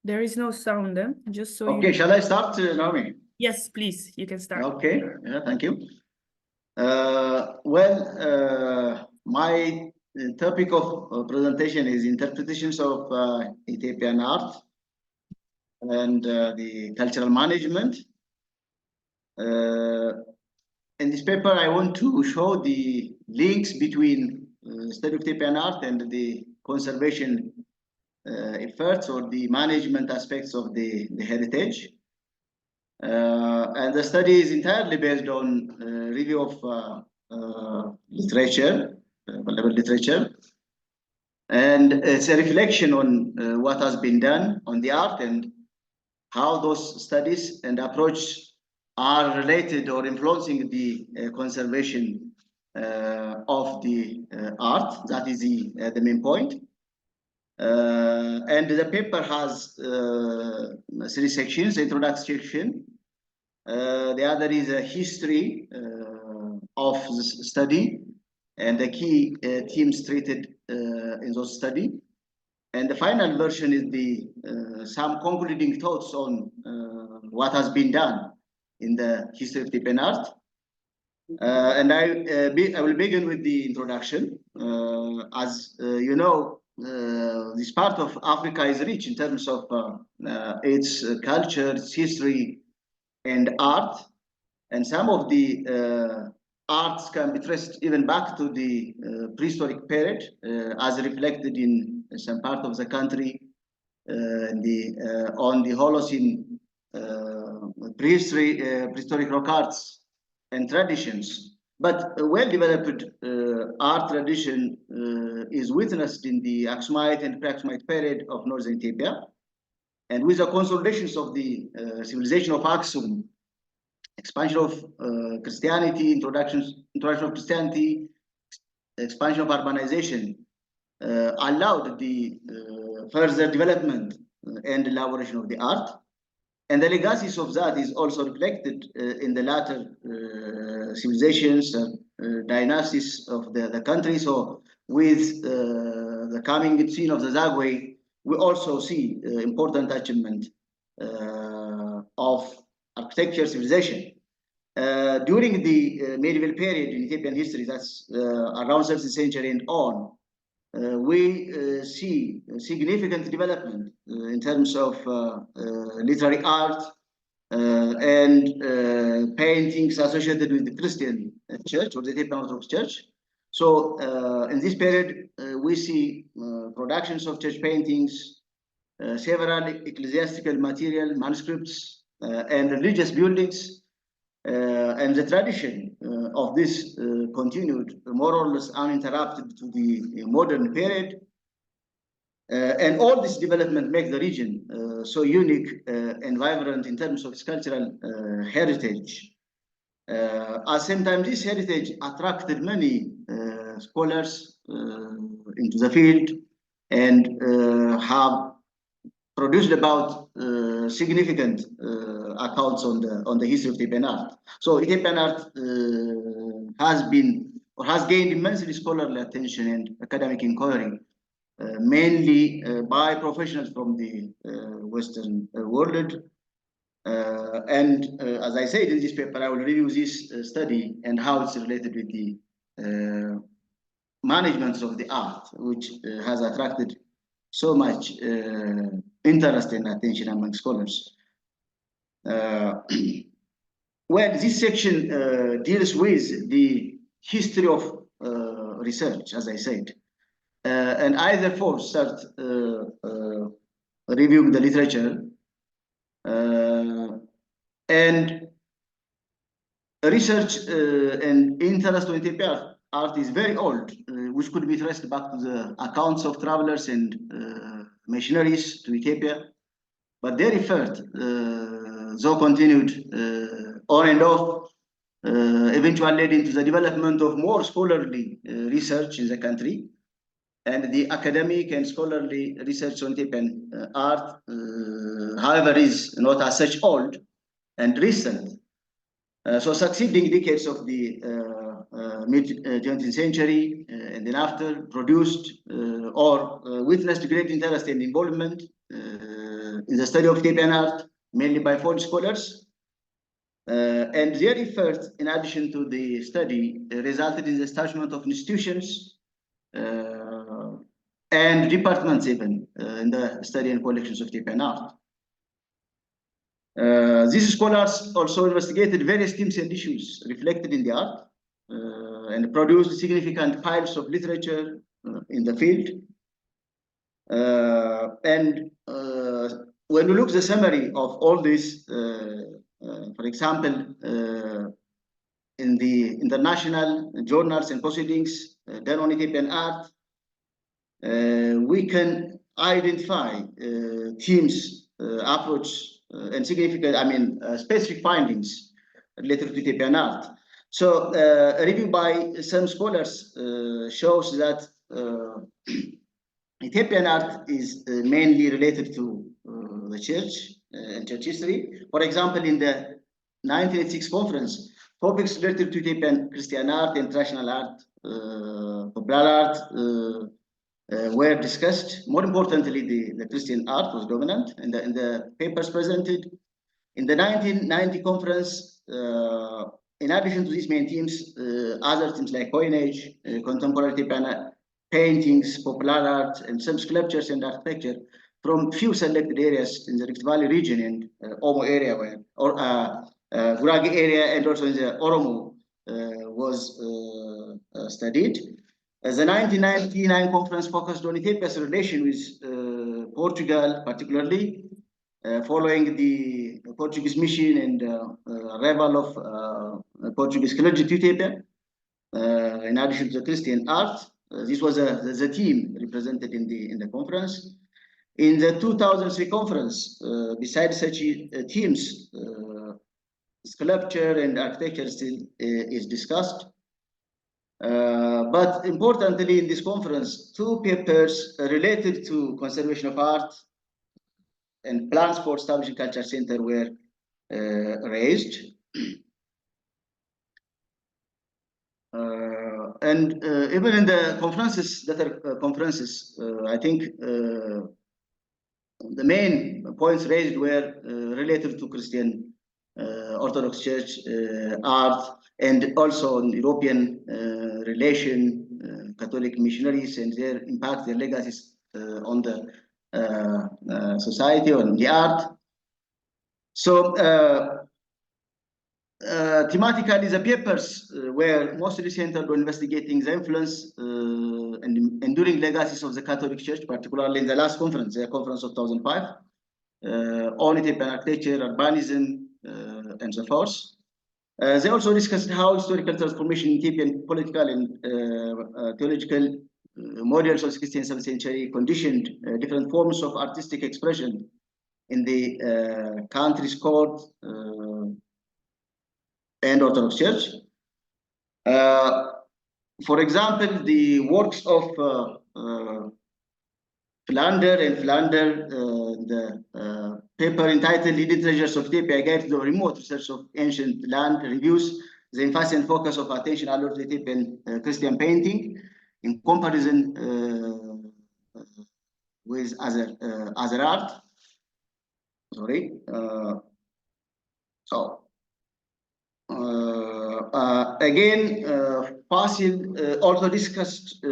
There is no sound, just so Okay, you... shall I start, Naomi? Yes, please, you can start. Okay, yeah, thank you. My topic of presentation is interpretations of Ethiopian art and the cultural management. In this paper, I want to show the links between study of Ethiopian art and the conservation efforts or the management aspects of the heritage. And the study is entirely based on review of literature, available literature. And it's a reflection on what has been done on the art and how those studies and approach are related or influencing the conservation of the art. That is the main point. And the paper has 3 sections: the introduction section, the other is a history of the study and the key themes treated in those study. And the final version is the some concluding thoughts on what has been done in the history of Ethiopian art. And I will begin with the introduction. As you know, this part of Africa is rich in terms of its culture, its history, and art. And some of the arts can be traced even back to the prehistoric period, as reflected in some part of the country, on the Holocene prehistoric rock arts and traditions. But a well-developed art tradition is witnessed in the Aksumite and pre-Aksumite period of northern Ethiopia. And with the consolidations of the civilization of Aksum, expansion of Christianity, introduction of Christianity, expansion of urbanization allowed the further development and elaboration of the art. And the legacies of that is also reflected in the latter civilizations, dynasties of the country. So with the coming scene of the Zagwe, we also see important achievement of architecture civilization. During the medieval period in Ethiopian history, that's around 13th century and on, we see significant development in terms of literary art and paintings associated with the Christian church or the Ethiopian Orthodox Church. So in this period, we see productions of church paintings, several ecclesiastical material, manuscripts, and religious buildings. And the tradition of this continued more or less uninterrupted to the modern period. And all this development makes the region so unique and vibrant in terms of its cultural heritage. At the same time, this heritage attracted many scholars into the field and have produced about significant accounts on the history of Ethiopian art. So Ethiopian art has been or has gained immensely scholarly attention and academic inquiry, mainly by professionals from the Western world. And as I said in this paper, I will review this study and how it's related with the management of the art, which has attracted so much interest and attention among scholars. Well, this section deals with the history of research, as I said. And I therefore start reviewing the literature and research and interest in Ethiopian art is very old, which could be traced back to the accounts of travelers and missionaries to Ethiopia. But they referred, though continued on and off, eventually led into the development of more scholarly research in the country. And the academic and scholarly research on Ethiopian art, however, is not as such old and recent. So succeeding decades of the mid-20th century and then after produced or witnessed great interest and involvement in the study of Ethiopian art, mainly by foreign scholars. And their efforts, in addition to the study, resulted in the establishment of institutions and departments even in the study and collections of Ethiopian art. These scholars also investigated various themes and issues reflected in the art and produced significant piles of literature in the field. When we look at the summary of all this, for example, in the international journals and proceedings done on Ethiopian art, we can identify themes, approach, and significant, specific findings related to Ethiopian art. So, a review by some scholars shows that Ethiopian art is mainly related to the church and church history. For example, in the 1986 conference, topics related to Ethiopian Christian art and traditional art, popular art, were discussed. More importantly, the Christian art was dominant in the papers presented. In the 1990 conference, in addition to these main themes, other themes like coinage, contemporary Ethiopian paintings, popular art, and some sculptures and architecture from few selected areas in the Rift Valley region and Omo area, Gurage area, and also in the Oromo was studied. The 1999 conference focused on Ethiopia's relation with Portugal, particularly following the Portuguese mission and arrival of Portuguese clergy to Ethiopia. In addition to the Christian art, this was the theme represented in the conference. In the 2003 conference, besides such themes, sculpture and architecture still is discussed. But importantly, in this conference, two papers related to conservation of art and plans for establishing culture center were raised. Even in the conferences I think the main points raised were related to Christian Orthodox Church art, and also in European relation, Catholic missionaries and their impact, their legacies on the society, on the art. So thematically, the papers were mostly centered on investigating the influence and enduring legacies of the Catholic Church, particularly in the last conference, the conference of 2005, on Ethiopian architecture, urbanism, and so forth. They also discussed how historical transformation in Ethiopian political and theological models of the 16th and 17th century conditioned different forms of artistic expression in the country's court and Orthodox Church. For example, the works of Philander and Philander, the paper entitled Hidden Treasures of Ethiopia, a guide to the remote research of ancient land, reviews the emphasis and focus of attention allowed to Ethiopian Christian painting in comparison with other art. Sorry. Again, Fasil also discussed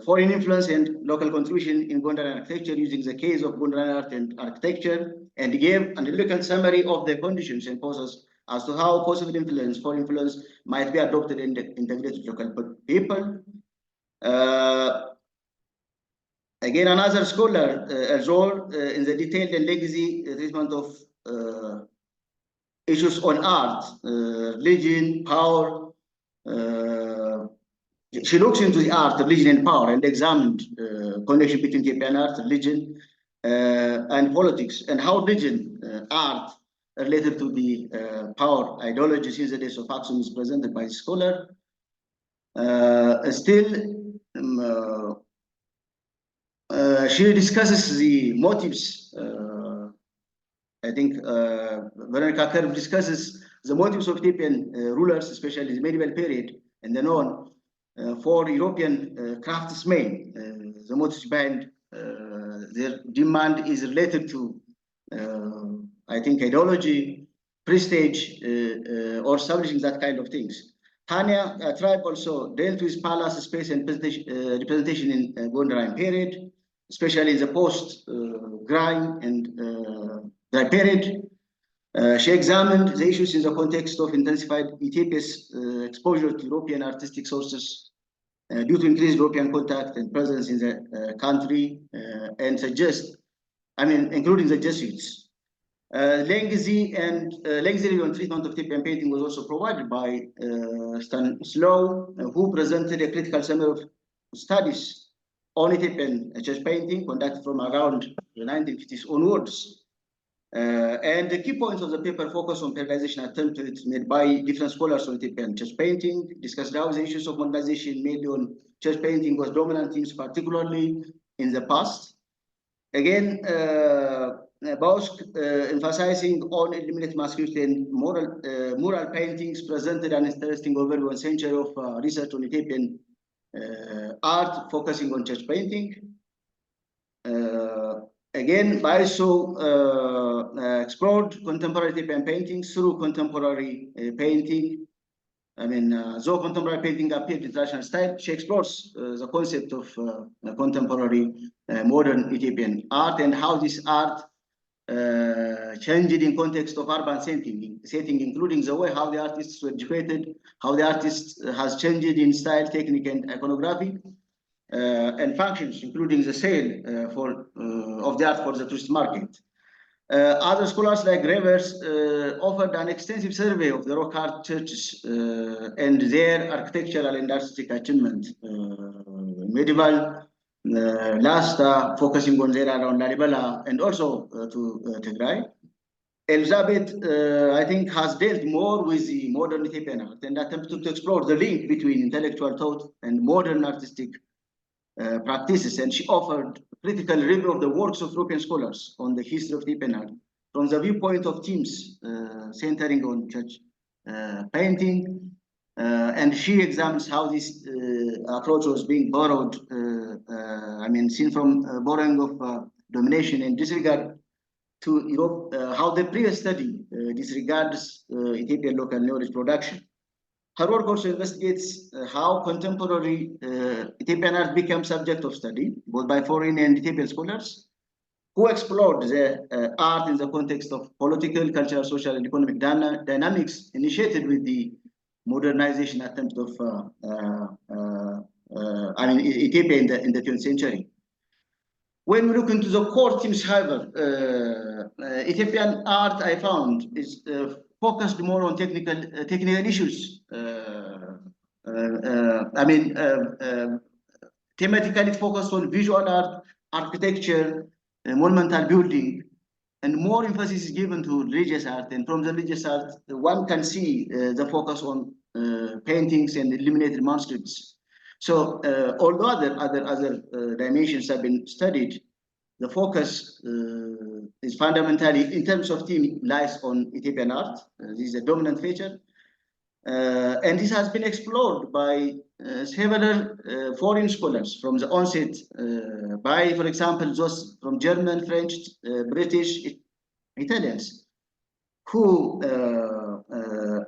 foreign influence and local contribution in Gondarian architecture using the case of Gondarian art and architecture, and gave an analytical summary of the conditions and causes as to how possible influence, foreign influence, might be adopted and integrated local people. Again, another scholar, Azor, in the detailed and legacy treatment of issues on art, religion, power. She looks into the art, religion, and power, and examined connection between Ethiopian art, religion, and politics, and how religion, art, related to the power ideology since the days of Aksum is presented by the scholar. She discusses the motives. I think Veronica Kerb discusses the motives of Ethiopian rulers, especially the medieval period and then on, for European craftsmen. The motives behind their demand is related to I think ideology, prestige, or establishing that kind of things. Tanya tribe also dealt with palace space and representation in Gondarian period, especially in the post-Grime and dry period. She examined the issues in the context of intensified Ethiopia's exposure to European artistic sources due to increased European contact and presence in the country, and including the Jesuits. Lengthy review and treatment of Ethiopian painting was also provided by Stan Slow, who presented a critical summary of studies on Ethiopian church painting conducted from around the 1950s onwards. And the key points of the paper focus on periodization attempts made by different scholars on Ethiopian church painting, discussed how the issues of modernization made on church painting was dominant themes, particularly in the past. Again, both emphasizing on eliminating masculinity and mural paintings, presented an interesting overview and century of research on Ethiopian art, focusing on church painting. Again, Baiso explored contemporary Ethiopian paintings through contemporary painting. Though contemporary painting appeared in traditional style, she explores the concept of contemporary modern Ethiopian art and how this art changed in context of urban setting, including the way how the artists were educated, how the artist has changed in style, technique, and iconography, and functions, including the sale of the art for the tourist market. Other scholars like Revers offered an extensive survey of the rock art churches and their architectural and artistic achievement. Medieval, Lasta, focusing on there around Lalibela and also to Tigray. Elizabeth, I think, has dealt more with the modern Ethiopian art and attempted to explore the link between intellectual thought and modern artistic practices, and she offered critical review of the works of European scholars on the history of Ethiopian art from the viewpoint of themes centering on church painting, and she examines how this approach was being borrowed, seen from borrowing of domination and disregard to Europe, how the previous study disregards Ethiopian local knowledge production. Her work also investigates how contemporary Ethiopian art became subject of study, both by foreign and Ethiopian scholars, who explored the art in the context of political, cultural, social, and economic dynamics initiated with the modernization attempt of Ethiopia in the 20th century. When we look into the core themes, however, Ethiopian art, I found, is focused more on technical issues. Thematically focused on visual art, architecture, monumental building, and more emphasis is given to religious art. And from the religious art, one can see the focus on paintings and illuminated manuscripts. So, although other dimensions have been studied, the focus is fundamentally, in terms of theme, lies on Ethiopian art. This is a dominant feature. And this has been explored by several foreign scholars from the onset, by, for example, those from German, French, British, Italians, who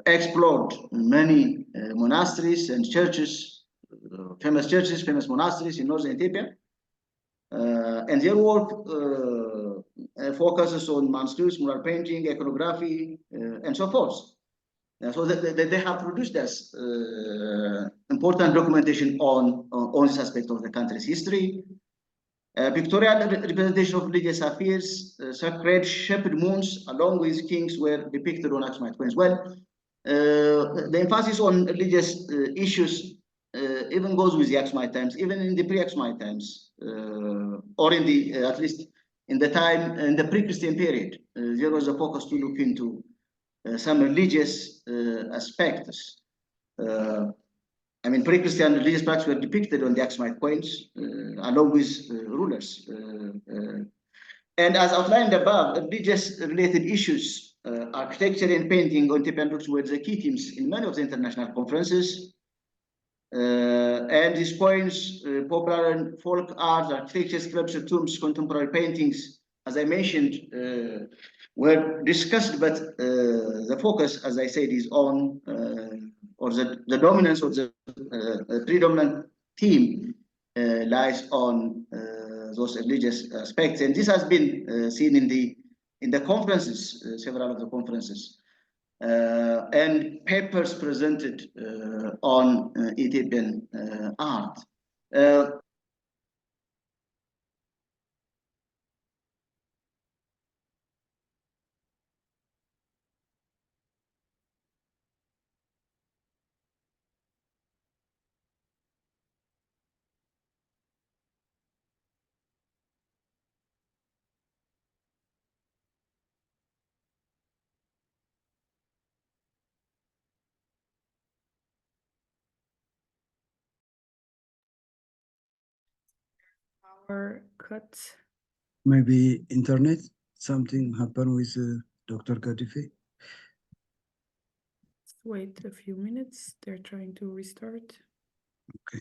explored many monasteries and churches, famous monasteries in northern Ethiopia. And their work focuses on manuscripts, mural painting, iconography, and so forth. So they have produced this important documentation on this aspect of the country's history. Pictorial representation of religious affairs, sacred shepherd moons, along with kings, were depicted on Aksumite coins. Well, the emphasis on religious issues even goes with the Aksumite times, even in the pre-Aksumite times, or in the at least in the time in the pre-Christian period, there was a focus to look into some religious aspects. Pre-Christian religious practices were depicted on the Aksumite coins, along with rulers. And as outlined above, religious-related issues, architecture and painting on Ethiopian books were the key themes in many of the international conferences. And these points, popular and folk art, architecture, sculpture, tombs, contemporary paintings, as I mentioned, were discussed, but the focus, as I said, is on or the dominance or the predominant theme lies on those religious aspects, and this has been seen in the conferences, several of the conferences, and papers presented on Ethiopian art. Power cut. Maybe internet, something happened with Dr. Kadifi. Let's wait a few minutes. They're trying to restart. Okay.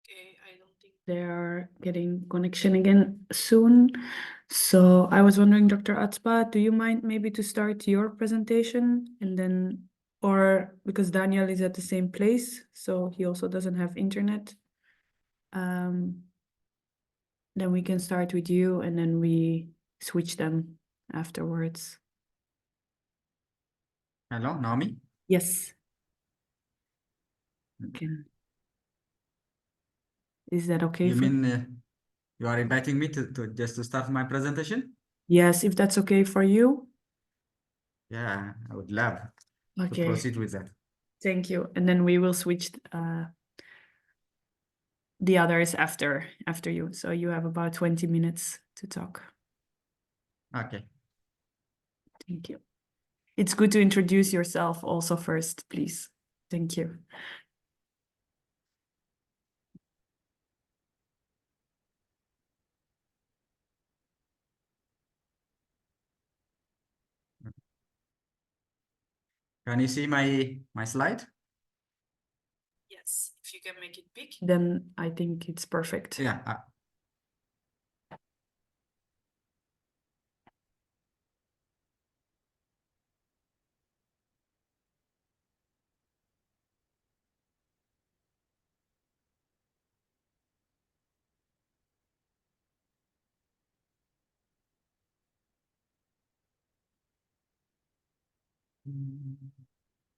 Okay, I don't think they are getting connection again soon. So I was wondering, Dr. Atzpa, do you mind maybe to start your presentation and then, or because Daniel is at the same place, so he also doesn't have internet. Then we can start with you and then we switch them afterwards. Hello, Naomi. Yes. Okay. Is that okay You for mean you are inviting me to just to start my presentation? Yes, if that's okay for you. Yeah, I would love to Okay. proceed with that. Thank you. And then we will switch the others after you. So you have about 20 minutes to talk. Okay. Thank you. It's good to introduce yourself also first, please. Thank you. Can you see my slide? Yes, if you can make it big, then I think it's perfect. Yeah.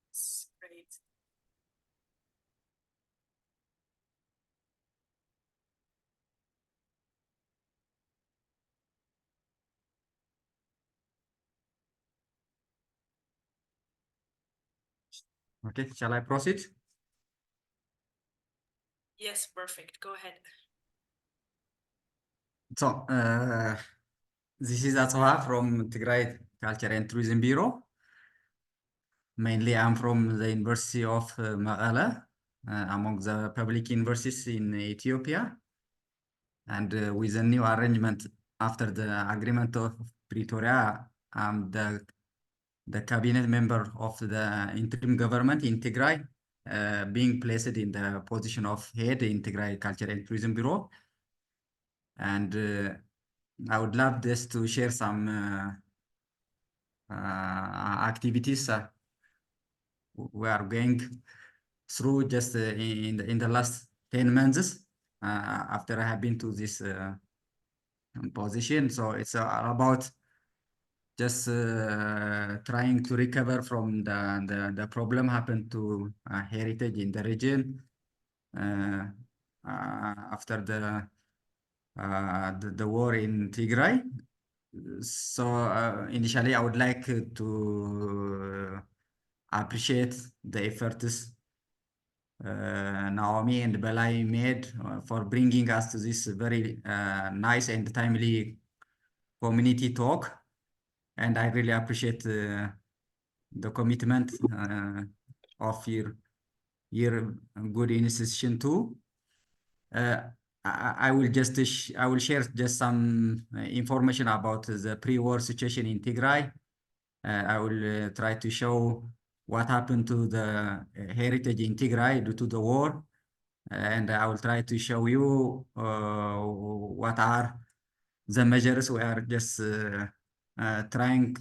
It's great. Okay, shall I proceed? Yes, perfect. Go ahead. So, this is Atsoha from Tigray Culture and Tourism Bureau. Mainly, I'm from the University of Mekelle, among the public universities in Ethiopia. And with the new arrangement after the agreement of Pretoria, I'm the cabinet member of the interim government in Tigray, being placed in the position of head in Tigray Culture and Tourism Bureau. And I would love this to share some activities we are going through just in the last 10 months after I have been to this position. So it's about just trying to recover from the problem happened to heritage in the region after the war in Tigray. So initially, I would like to appreciate the efforts Naomi and Belai made for bringing us to this very nice and timely community talk. And I really appreciate the commitment of your good institution too. I will share just some information about the pre-war situation in Tigray. I will try to show what happened to the heritage in Tigray due to the war. And I will try to show you what are the measures we are just trying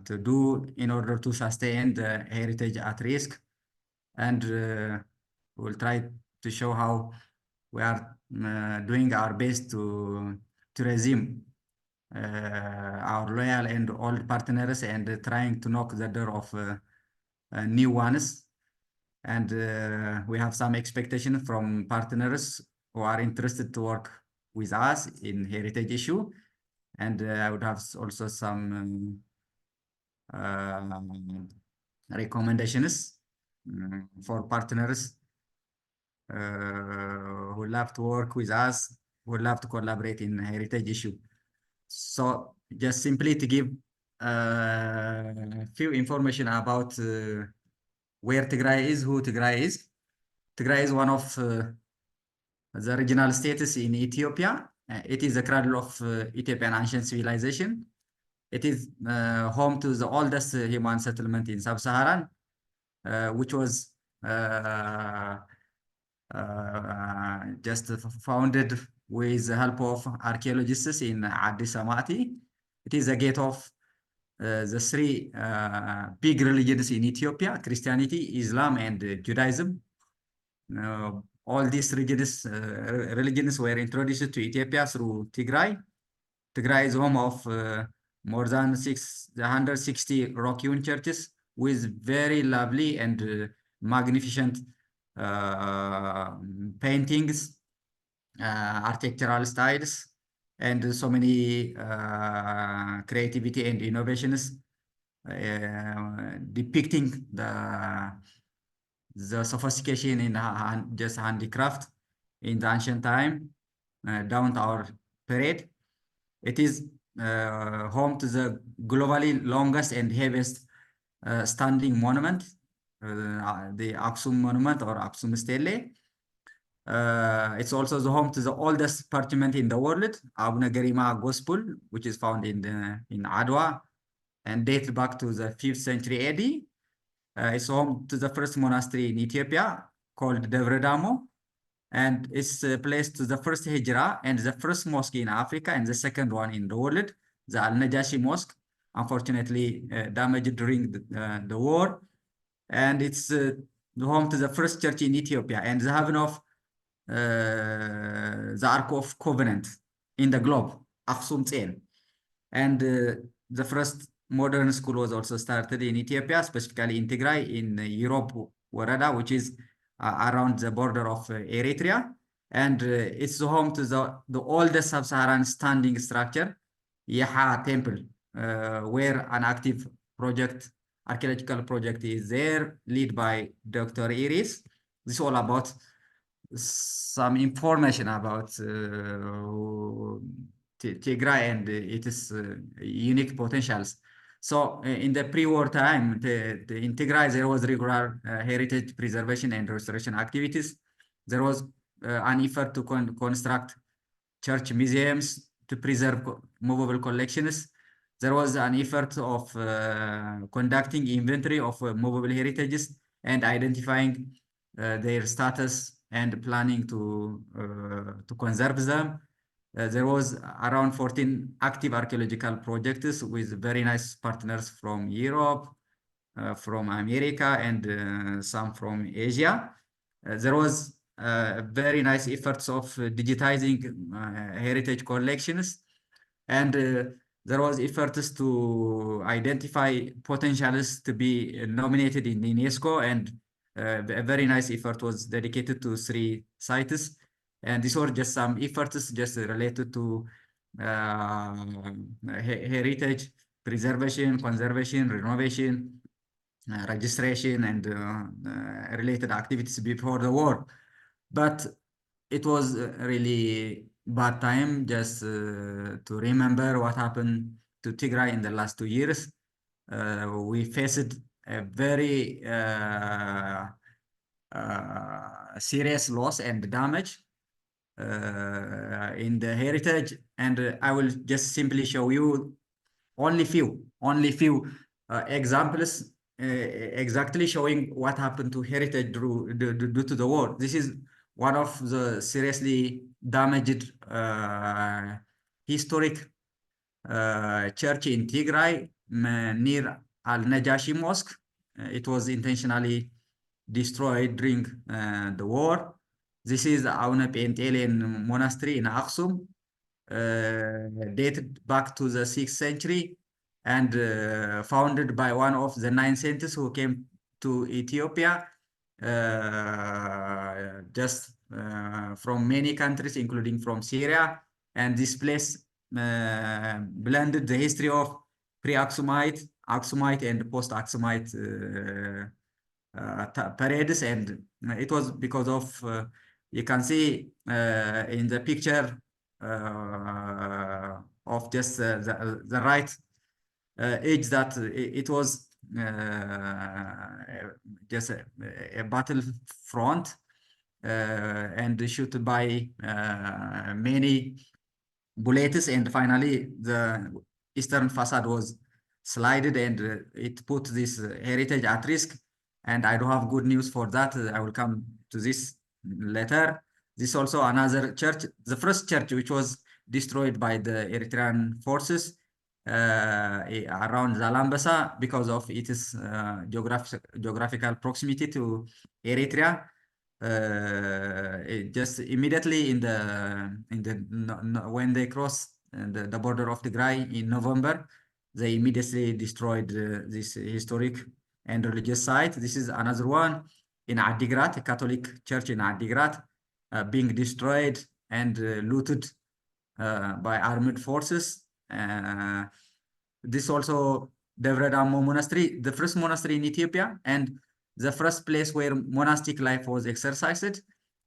to do in order to sustain the heritage at risk. And we'll try to show how we are doing our best to resume our loyal and old partners and trying to knock the door of new ones. And we have some expectation from partners who are interested to work with us in heritage issue. And I would have also some recommendations for partners who love to work with us, who love to collaborate in heritage issue. So just simply to give a few information about where Tigray is, who Tigray is. Tigray is one of the regional states in Ethiopia. It is the cradle of Ethiopian ancient civilization. It is home to the oldest human settlement in Sub-Saharan, which was just founded with the help of archaeologists in Addis Amati. It is the gate of the three big religions in Ethiopia: Christianity, Islam, and Judaism. All these religions were introduced to Ethiopia through Tigray. Tigray is home of more than 660 rock-hewn churches with very lovely and magnificent paintings, architectural styles, and so many creativity and innovations depicting the sophistication in just handicraft in the ancient time down to our period. It is home to the globally longest and heaviest standing monument, the Aksum Monument or Aksum Stele. It's also the home to the oldest parchment in the world, Abuna Garima Gospel, which is found in Adwa and dates back to the 5th century AD. It's home to the first monastery in Ethiopia called Devre Damo, and it's placed to the first Hijra and the first mosque in Africa and the second one in the world, the Al-Najashi Mosque, unfortunately damaged during the war. And it's the home to the first church in Ethiopia and the haven of the Ark of Covenant in the globe, Aksum Tzel. And the first modern school was also started in Ethiopia, specifically in Tigray, in Europe, Warada, which is around the border of Eritrea. And it's home to the oldest sub-Saharan standing structure, Yaha Temple, where an active archaeological project is there, led by Dr. Iris. This is all about some information about Tigray and its unique potentials. So in the pre-war time, in Tigray, there was regular heritage preservation and restoration activities. There was an effort to construct church museums to preserve movable collections. There was an effort of conducting inventory of movable heritages and identifying their status and planning to conserve them. There was around 14 active archaeological projects with very nice partners from Europe, from America, and some from Asia. There was very nice efforts of digitizing heritage collections, and there was efforts to identify potentials to be nominated in UNESCO, and a very nice effort was dedicated to 3 sites. And these were just some efforts just related to heritage preservation, conservation, renovation, registration, and related activities before the war. But it was really bad time just to remember what happened to Tigray in the last 2 years. We faced a very serious loss and damage in the heritage, and I will just simply show you only few examples exactly showing what happened to heritage due to the war. This is one of the seriously damaged historic church in Tigray near Al-Najashi Mosque. It was intentionally destroyed during the war. This is Auna Pentelian Monastery in Aksum, dated back to the 6th century and founded by one of the 9 saints who came to Ethiopia just from many countries, including from Syria. And this place blended the history of pre-Aksumite, Aksumite, and post-Aksumite parades, and it was because of you can see in the picture of just the right edge that it was just a battle front and shot by many bullets, and finally the eastern facade was slided, and it put this heritage at risk. And I do have good news for that. I will come to this later. This also another church, the first church which was destroyed by the Eritrean forces around Zalambasa because of its geographical proximity to Eritrea. Just immediately when they crossed the border of Tigray in November, they immediately destroyed this historic and religious site. This is another one in Adigrat, a Catholic church in Adigrat, being destroyed and looted by armed forces. This also Devre Damo Monastery, the first monastery in Ethiopia, and the first place where monastic life was exercised,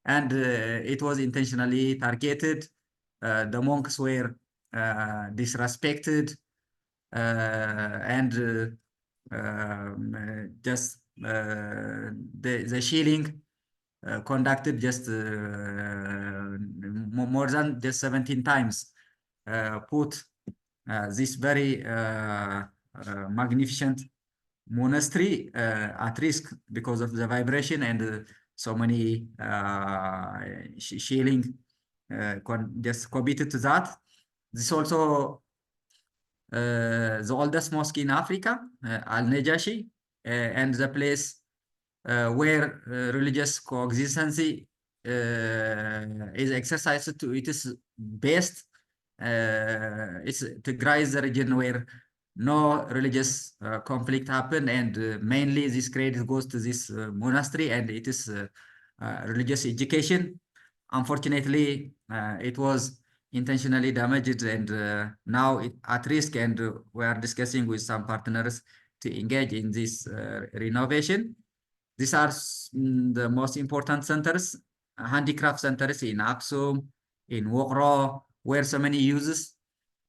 and it was intentionally targeted. The monks were disrespected, and just the shilling conducted just more than just 17 times, put this very magnificent monastery at risk because of the vibration and so many shilling just committed to that. This also the oldest mosque in Africa, Al-Najashi, and the place where religious coexistence is exercised to its best. It's Tigray is the region where no religious conflict happened, and mainly this credit goes to this monastery, and it is religious education. Unfortunately, it was intentionally damaged, and now it at risk, and we are discussing with some partners to engage in this renovation. These are the most important centers, handicraft centers in Aksum, in Wokro, where so many uses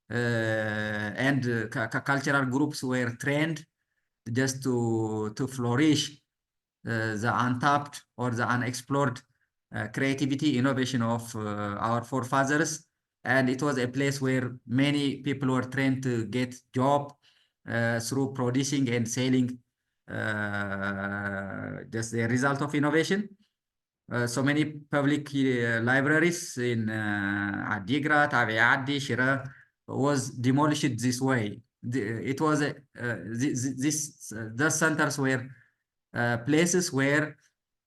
and cultural groups were trained just to flourish the untapped or the unexplored creativity, innovation of our forefathers. And it was a place where many people were trained to get job through producing and selling just the result of innovation. So many public libraries in Adigrat, Aviadi, Shira was demolished this way. It was the centers were places where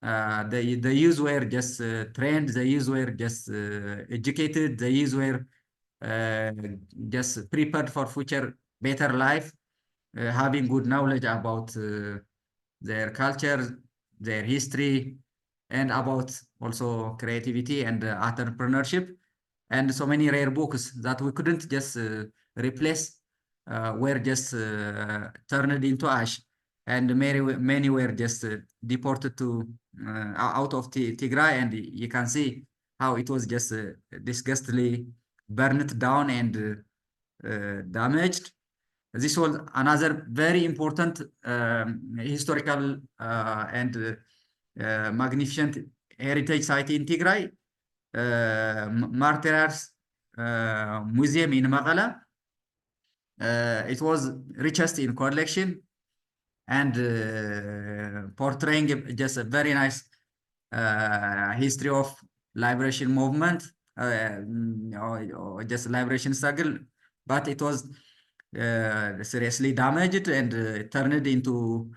the youth were just trained, the youth were just educated, the youth were just prepared for future better life, having good knowledge about their culture, their history, and about also creativity and entrepreneurship. And so many rare books that we couldn't just replace were just turned into ash, and many were just deported to out of Tigray, and you can see how it was just disgustingly burned down and damaged. This was another very important historical and magnificent heritage site in Tigray, Martyrs Museum in Maqala. It was richest in collection and portraying just a very nice history of liberation movement, or just liberation struggle, but it was seriously damaged and turned into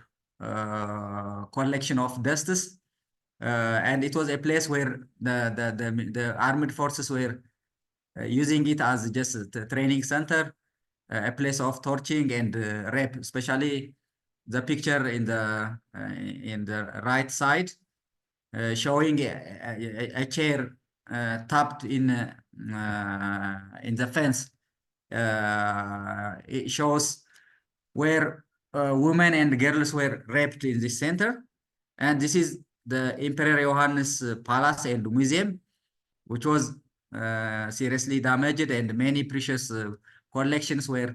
collection of dusts. And it was a place where the armed forces were using it as just a training center, a place of torturing and rape, especially the picture in the right side, showing a chair tapped in the fence. It shows where women and girls were raped in this center. And this is the Emperor Johannes Palace and Museum, which was seriously damaged, and many precious collections were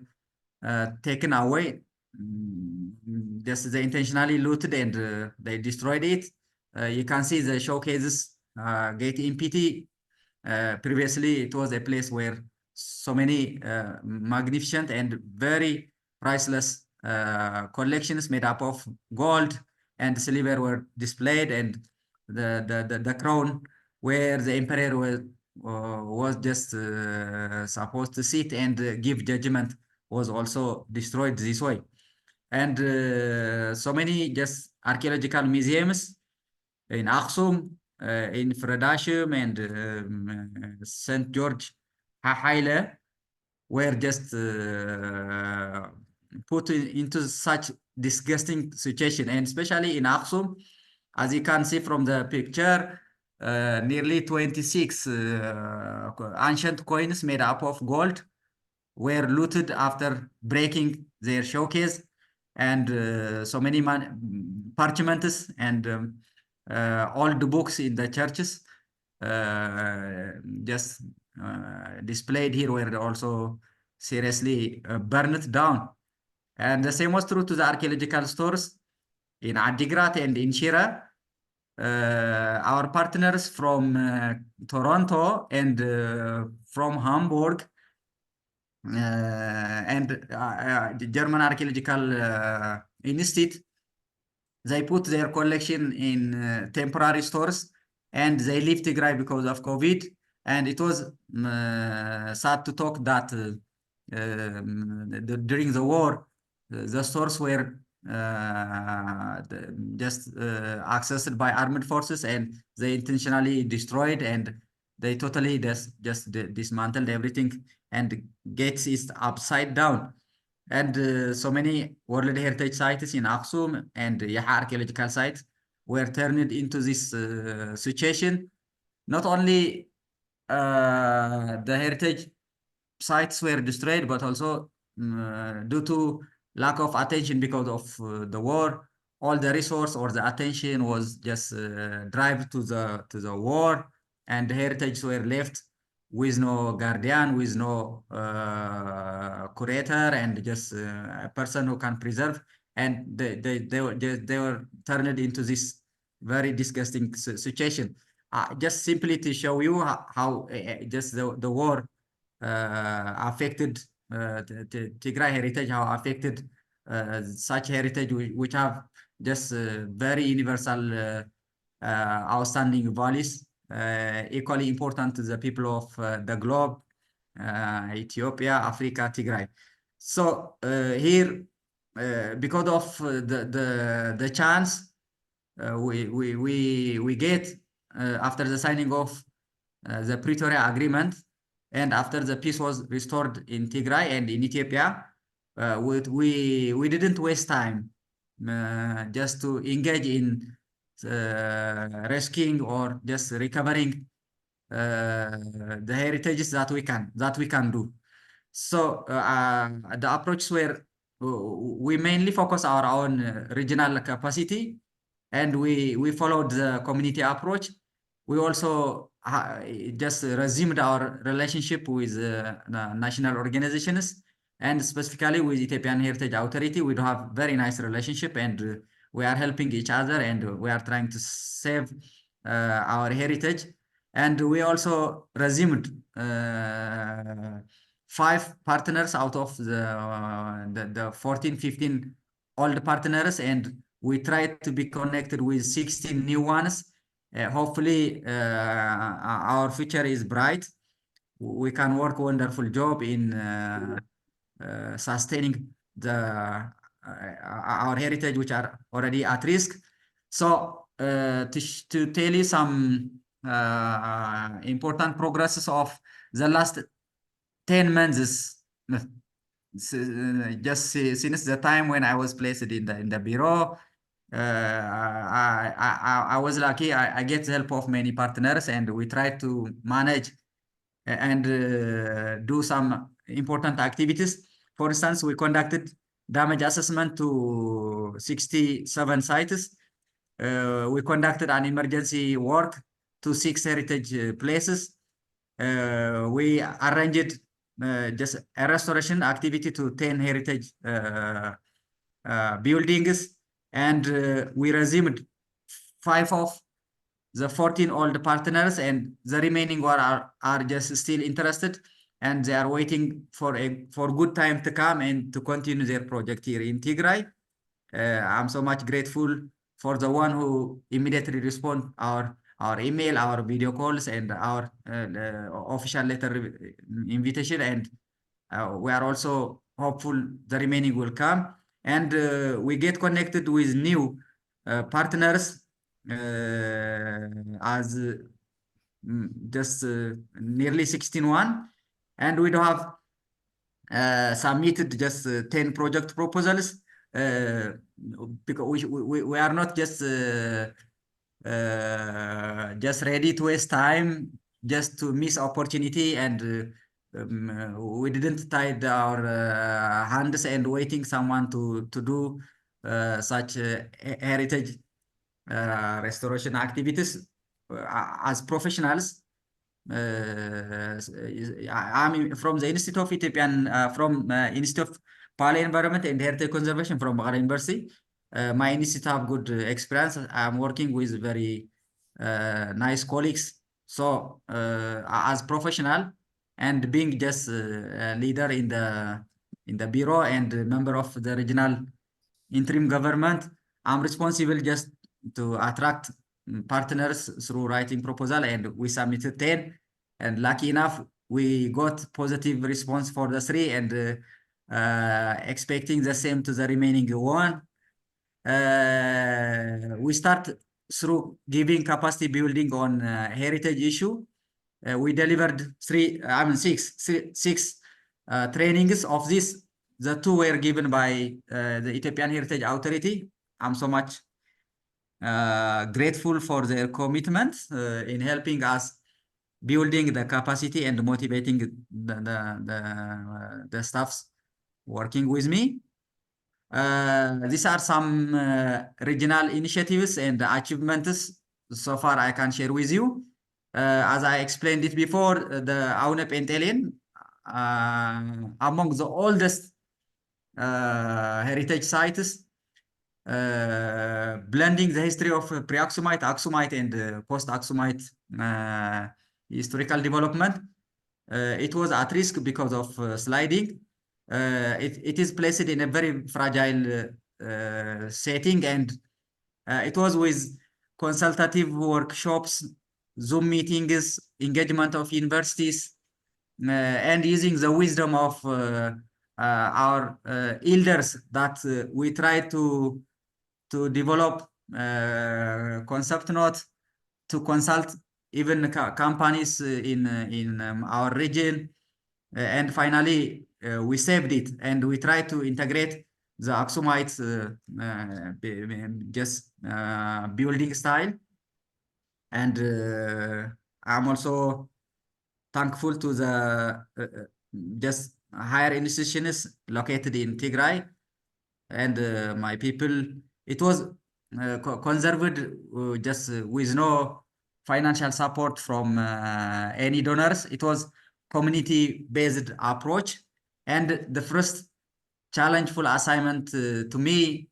taken away. Just they intentionally looted, and they destroyed it. You can see the showcases get empty. Previously, it was a place where so many magnificent and very priceless collections made up of gold and silver were displayed, and the crown where the emperor was just supposed to sit and give judgment was also destroyed this way. And so many just archaeological museums in Aksum, in Fredashim, and St. George Haile were just put into such disgusting situation. And especially in Aksum, as you can see from the picture, nearly 26 ancient coins made up of gold were looted after breaking their showcase. and so many parchments and all the books in the churches just displayed here were also seriously burned down. And the same was true to the archaeological stores in Adigrat and in Shira. Our partners from Toronto and from Hamburg and the German Archaeological Institute, they put their collection in temporary stores and they left Tigray because of COVID. And it was sad to talk that during the war, the stores were just accessed by armed forces, and they intentionally destroyed, and they totally just dismantled everything, and gates is upside down. And so many World Heritage sites in Aksum and Yaha archaeological sites were turned into this situation. Not only the heritage sites were destroyed, but also due to lack of attention because of the war, all the resource or the attention was just drive to the war, and the heritage were left with no guardian, with no curator, and just a person who can preserve, and they were turned into this very disgusting situation. Just simply to show you how just the war affected Tigray heritage, how affected such heritage which have just very universal outstanding values, equally important to the people of the globe, Ethiopia, Africa, Tigray. So here, because of the chance we get after the signing of the Pretoria Agreement, and after the peace was restored in Tigray and in Ethiopia, we didn't waste time just to engage in rescuing or just recovering the heritages that we can do. So the approach where we mainly focus our own regional capacity, and we followed the community approach. We also just resumed our relationship with national organizations, and specifically with Ethiopian Heritage Authority. We do have very nice relationship, and we are helping each other, and we are trying to save our heritage. And we also resumed 5 partners out of the 14, 15 old partners, and we try to be connected with 16 new ones. Hopefully, our future is bright. We can work a wonderful job in sustaining our heritage, which are already at risk. So to tell you some important progresses of the last 10 months, just since the time when I was placed in the bureau. I was lucky. I get the help of many partners, and we try to manage and do some important activities. For instance, we conducted damage assessment to 67 sites. We conducted an emergency work to 6 heritage places. We arranged just a restoration activity to 10 heritage buildings, and we resumed 5 of the 14 old partners, and the remaining one are just still interested, and they are waiting for good time to come and to continue their project here in Tigray. I'm so much grateful for the one who immediately respond our email, our video calls, and our official letter invitation, and we are also hopeful the remaining will come, and we get connected with new partners as just nearly 16 and we do have submitted just 10 project proposals because we are not just ready to waste time just to miss opportunity and we didn't tie our hands and waiting someone to do such heritage restoration activities as professionals. I'm from the Institute of Ethiopian, from Institute of Paleo Environment and Heritage Conservation from Maghara University. My institute have good experience. I'm working with very nice colleagues. So as professional and being just a leader in the bureau and a member of the regional interim government, I'm responsible just to attract partners through writing proposal, and we submitted 10, and lucky enough we got positive response for the 3, and expecting the same to the remaining 1. We start through giving capacity building on heritage issue. We delivered 6 trainings. Of this, the 2 were given by the Ethiopian Heritage Authority. I'm so much grateful for their commitment in helping us building the capacity and motivating the staffs working with me. These are some regional initiatives and achievements so far I can share with you. As I explained it before, the Aune Pentelian, among the oldest heritage sites, blending the history of pre-Aksumite, Aksumite, and post-Aksumite historical development. It was at risk because of sliding. It is placed in a very fragile setting, and it was with consultative workshops, Zoom meetings, engagement of universities, and using the wisdom of our elders that we try to develop concept note, to consult even companies in our region, and finally we saved it, and we try to integrate the Aksumite building style. And I'm also thankful to the just higher institutions located in Tigray and my people. It was conserved just with no financial support from any donors. It was community-based approach, and the first challengeful assignment to me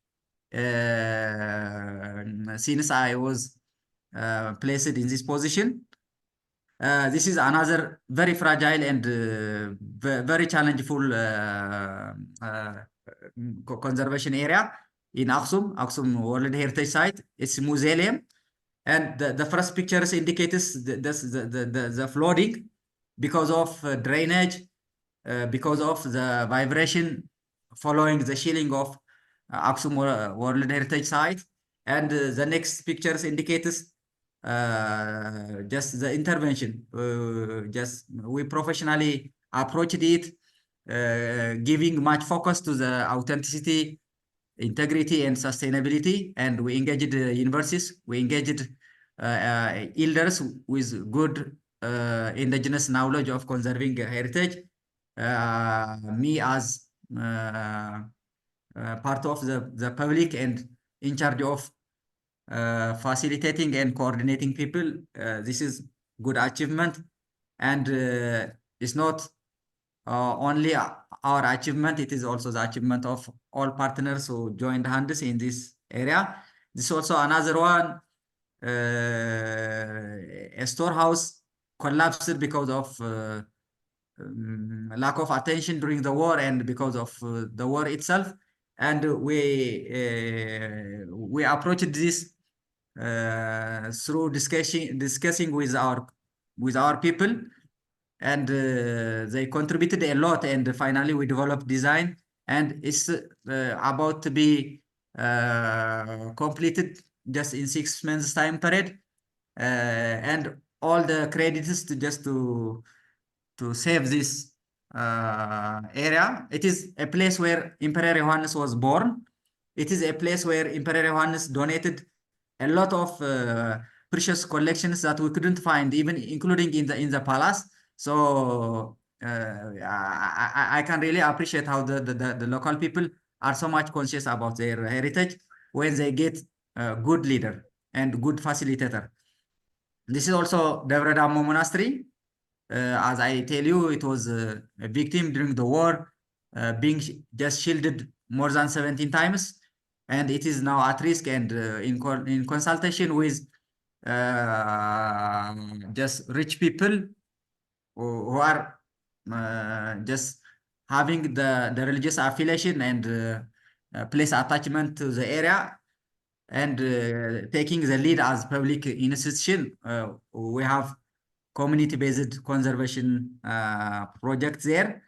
since I was placed in this position. This is another very fragile and very challengeful conservation area in Aksum World Heritage Site. It's a museum, and the first pictures indicates the flooding because of drainage, because of the vibration following the shielding of Aksum World Heritage Site, and the next pictures indicates just the intervention. Just we professionally approached it, giving much focus to the authenticity, integrity, and sustainability. And we engaged universities, we engaged elders with good indigenous knowledge of conserving heritage. Me as part of the public and in charge of facilitating and coordinating people. This is good achievement, and it's not only our achievement, it is also the achievement of all partners who joined hands in this area. This is also another one. A storehouse collapsed because of lack of attention during the war and because of the war itself, and we approached this through discussing with our people, and they contributed a lot, and finally we developed design, and it's about to be completed just in 6 months time period, and all the credits to save this area. It is a place where Emperor Johannes was born. It is a place where Emperor Johannes donated a lot of precious collections that we couldn't find, even including in the palace. So I can really appreciate how the local people are so much conscious about their heritage when they get a good leader and good facilitator. This is also Devre Damo Monastery. As I tell you, it was a victim during the war, being just shielded more than 17 times, and it is now at risk and in consultation with just rich people who are just having the religious affiliation and place attachment to the area and taking the lead as public institution. We have community-based conservation project there.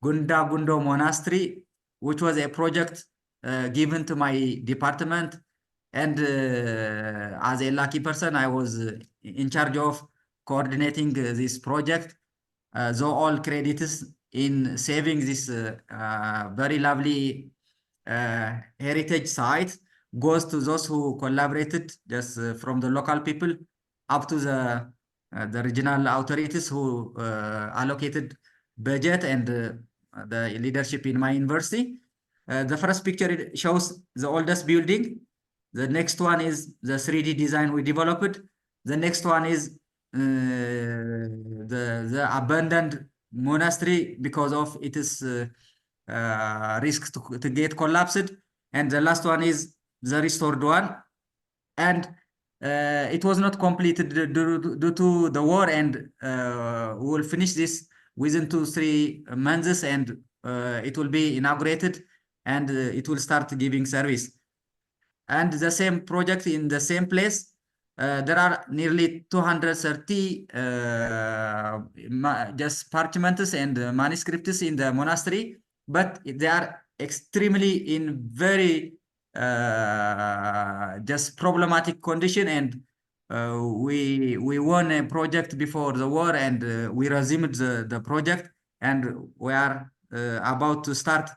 Gunda Gundo Monastery, which was a project given to my department. And as a lucky person, I was in charge of coordinating this project. Though all credits in saving this very lovely heritage site goes to those who collaborated, just from the local people up to the regional authorities who allocated budget and the leadership in my university. The first picture shows the oldest building. The next one is the 3D design we developed. The next one is the abandoned monastery because of its risk to get collapsed. And the last one is the restored one. And it was not completed due to the war, and we will finish this within 2-3 months, and it will be inaugurated, and it will start giving service. And the same project in the same place, there are nearly 230 just parchments and manuscripts in the monastery, but they are extremely in very just problematic condition, and we won a project before the war, and we resumed the project, and we are about to start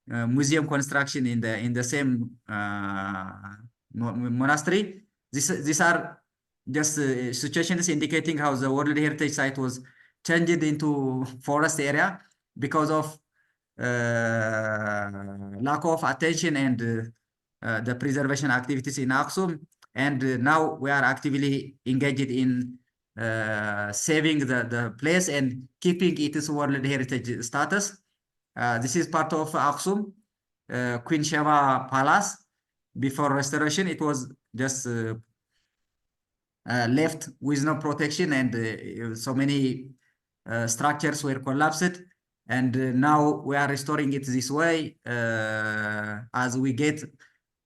museum construction in the same monastery. These are just situations indicating how the World Heritage Site was changed into forest area because of lack of attention and the preservation activities in Aksum. And now we are actively engaged in saving the place and keeping its World Heritage status. This is part of Aksum, Queen Sheba Palace. Before restoration, it was just left with no protection, and so many structures were collapsed. And now we are restoring it this way as we get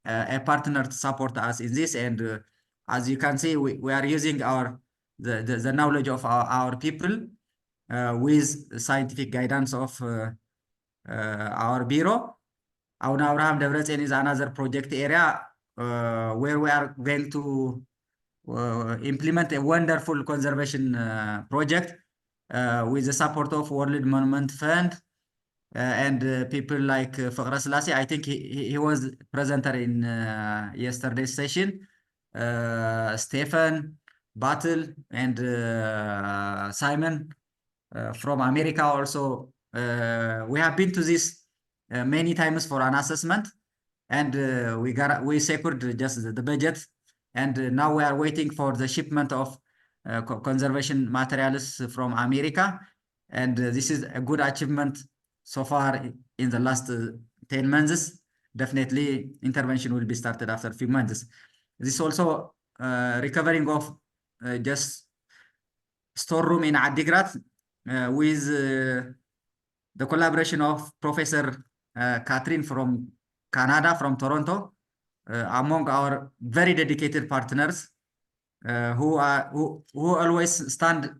a partner to support us in this. And as you can see, we are using the knowledge of our people with scientific guidance of our bureau. Aun Abraham Debrecen is another project area where we are going to implement a wonderful conservation project with the support of World Monument Fund and people like Fakhra Selassie. I think he was presenter in yesterday's session. Stephen, Battle, and Simon from America also. We have been to this many times for an assessment, and we secured just the budget, and now we are waiting for the shipment of conservation materials from America, and this is a good achievement so far in the last 10 months. Definitely intervention will be started after a few months. This is also recovering of just storeroom in Adigrat with the collaboration of Professor Catherine from Canada, from Toronto, among our very dedicated partners who always stand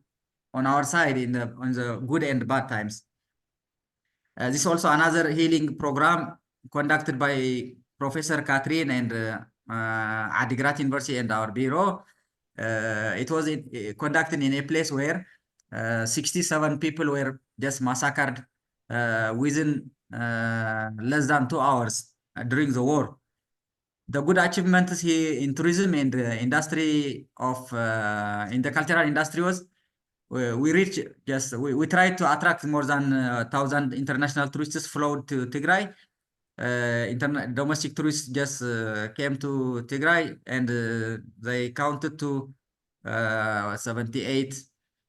on our side on the good and bad times. This is also another healing program conducted by Professor Catherine and Adigrat University and our bureau. It was conducted in a place where 67 people were just massacred within less than 2 hours during the war. The good achievements here in tourism and industry of in the cultural industry was we reach just we try to attract more than 1,000 international tourists flowed to Tigray. Domestic tourists just came to Tigray and they counted to 78,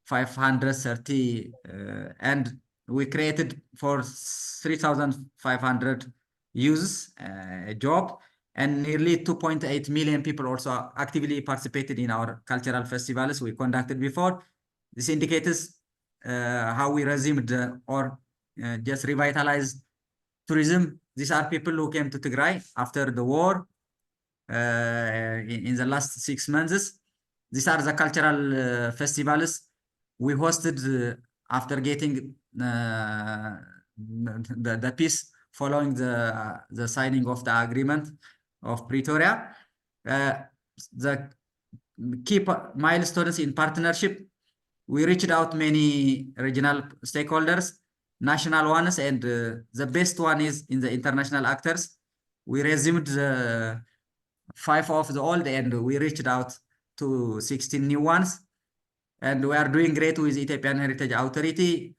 530, and we created for 3,500 youths a job, and nearly 2.8 million people also actively participated in our cultural festivals we conducted before. This indicates how we resumed or just revitalized tourism. These are people who came to Tigray after the war in the last 6 months. These are the cultural festivals we hosted after getting the peace following the signing of the agreement of Pretoria. The key milestones in partnership, we reached out many regional stakeholders, national ones, and the best one is in the international actors. We resumed 5 of the old and we reached out to 16 new ones. And we are doing great with Ethiopian Heritage Authority.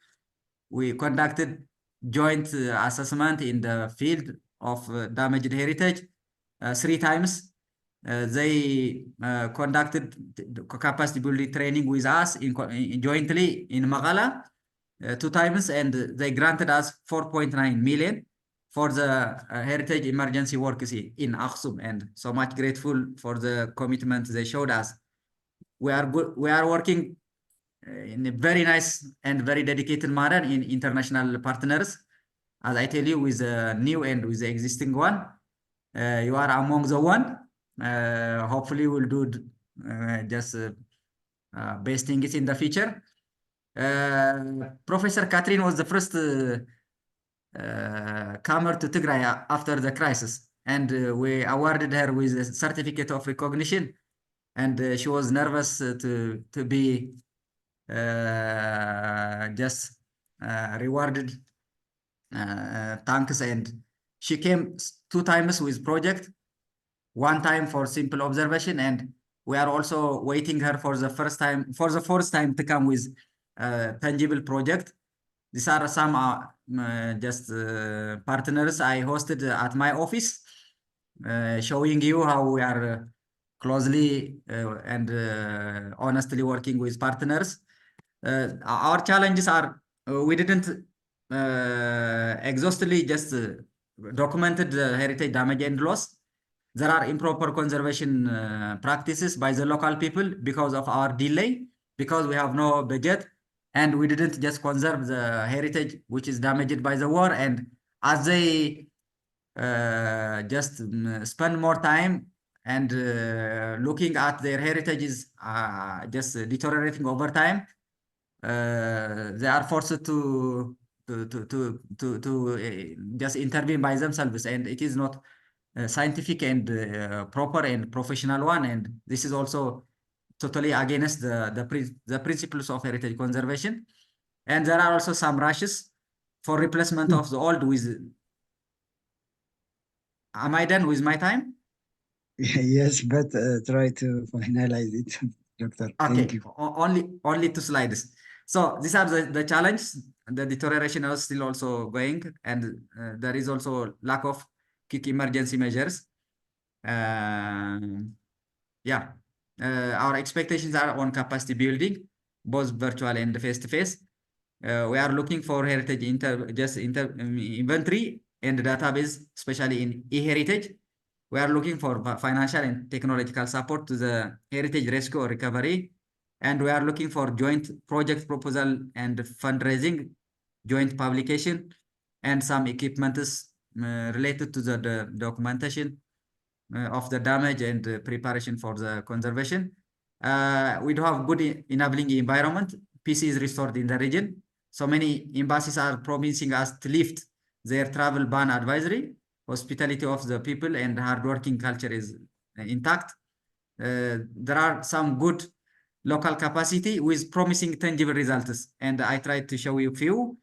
We conducted joint assessment in the field of damaged heritage 3 times. They conducted capacity building training with us jointly in Magala 2 times, and they granted us 4.9 million for the heritage emergency works in Aksum, and so much grateful for the commitment they showed us. We are working in a very nice and very dedicated manner in international partners. As I tell you, with the new and with the existing one, you are among the one. Hopefully we'll do just best things in the future. Professor Catherine was the first comer to Tigray after the crisis, and we awarded her with a certificate of recognition, and she was nervous to be just rewarded thanks, and she came 2 times with project, 1 time for simple observation, and we are also waiting her for the fourth time to come with tangible project. These are some just partners I hosted at my office, showing you how we are closely and honestly working with partners. Our challenges are we didn't exhaustively just documented the heritage damage and loss. There are improper conservation practices by the local people because of our delay, because we have no budget, and we didn't just conserve the heritage which is damaged by the war. And as they just spend more time and looking at their heritages just deteriorating over time, they are forced to just intervene by themselves, and it is not scientific and proper and professional one, and this is also totally against the principles of heritage conservation. And there are also some rushes for replacement of the old with. Am I done with my time? Yes, but try to finalize it, Doctor. Okay, Thank you. only 2 slides. So these are the challenges. The deterioration is still also going, and there is also lack of quick emergency measures. Yeah, our expectations are on capacity building, both virtual and face-to-face. We are looking for heritage inventory and database, especially in e-heritage. We are looking for financial and technological support to the heritage rescue or recovery. And we are looking for joint project proposal and fundraising, joint publication, and some equipment related to the documentation of the damage and preparation for the conservation. We do have good enabling environment. Peace is restored in the region. So many embassies are promising us to lift their travel ban advisory. Hospitality of the people and hardworking culture is intact. There are some good local capacity with promising tangible results, and I tried to show you a few.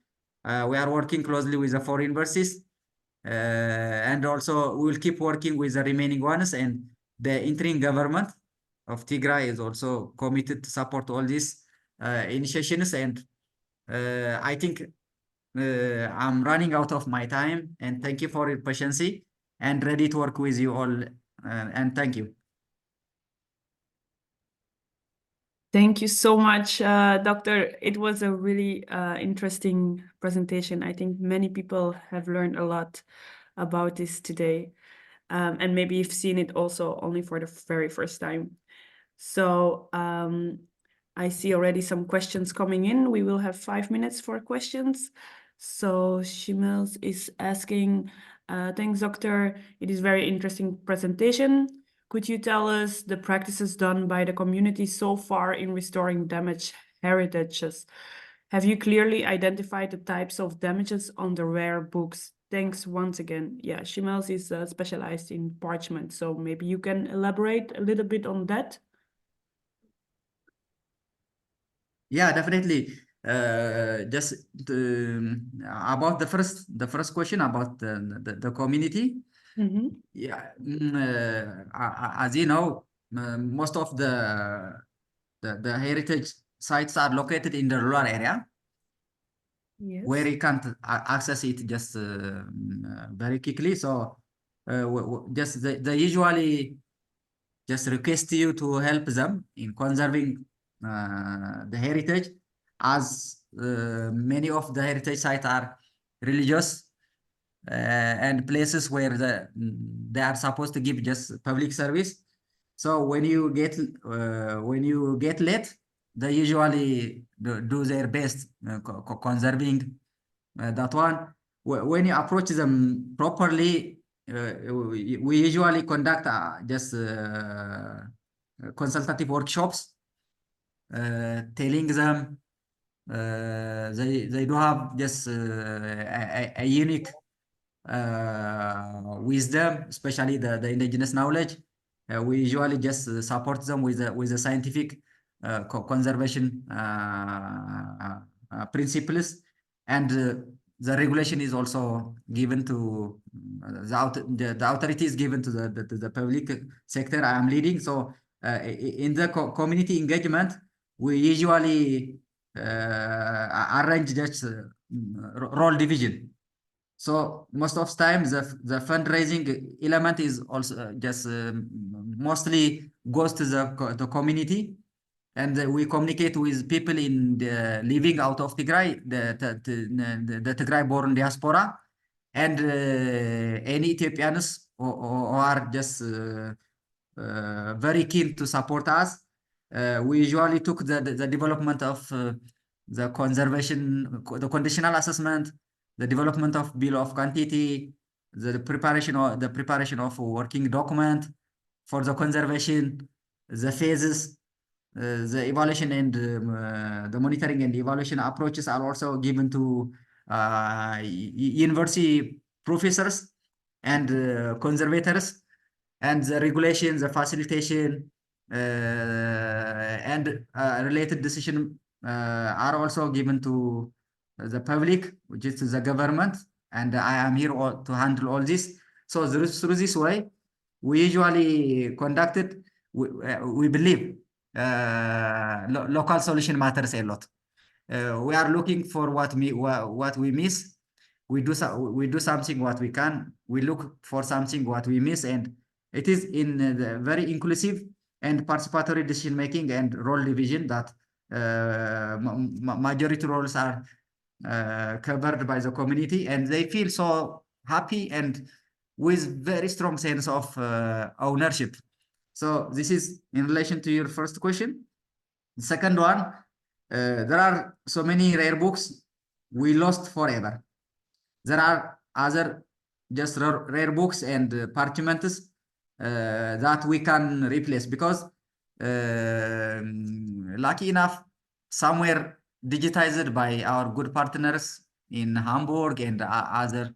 We are working closely with the 4 universities, and also we will keep working with the remaining ones, and the interim government of Tigray is also committed to support all this initiations, and I think I'm running out of my time, and thank you for your patience and ready to work with you all, and thank you. Thank you so much, Doctor. It was a really interesting presentation. I think many people have learned a lot about this today. And maybe you've seen it also only for the very first time. So I see already some questions coming in. We will have 5 minutes for questions. So Shimels is asking, thanks, Doctor. It is very interesting presentation. Could you tell us the practices done by the community so far in restoring damaged heritages? Have you clearly identified the types of damages on the rare books? Thanks once again. Yeah, Shimels is specialized in parchment, so maybe you can elaborate a little bit on that. Yeah, definitely. Just about the first question about the community. Mm-hmm. Yeah, as you know, most of the heritage sites are located in the rural area, Yes. where you can't access it just very quickly. So just they usually just request you to help them in conserving the heritage, as many of the heritage sites are religious and places where they are supposed to give just public service. So when you get late, they usually do their best conserving that one. When you approach them properly, we usually conduct just consultative workshops, telling them they do have just a unique wisdom, especially the indigenous knowledge. We usually just support them with the scientific conservation principles, and the regulation is also given to the authority is given to the public sector I am leading. So in the community engagement, we usually arrange just role division. So most of times the fundraising element is also just mostly goes to the community, and we communicate with people in the living out of Tigray, the Tigray-born diaspora, and any Ethiopians who are just very keen to support us. We usually took the development of the conservation, the conditional assessment, the development of bill of quantity, the preparation of working document for the conservation, the phases, the evaluation and the monitoring and evaluation approaches are also given to university professors and conservators, and the regulations, the facilitation, and related decision are also given to the public, which is the government, and I am here to handle all this. So through this way, we usually conducted. We believe local solution matters a lot. We are looking for what we miss. We do something what we can. We look for something what we miss, and it is in the very inclusive and participatory decision making and role division that majority roles are covered by the community, and they feel so happy and with very strong sense of ownership. So this is in relation to your first question. The second one, there are so many rare books we lost forever. There are other just rare books and parchments that we can replace, because lucky enough, somewhere digitized by our good partners in Hamburg and other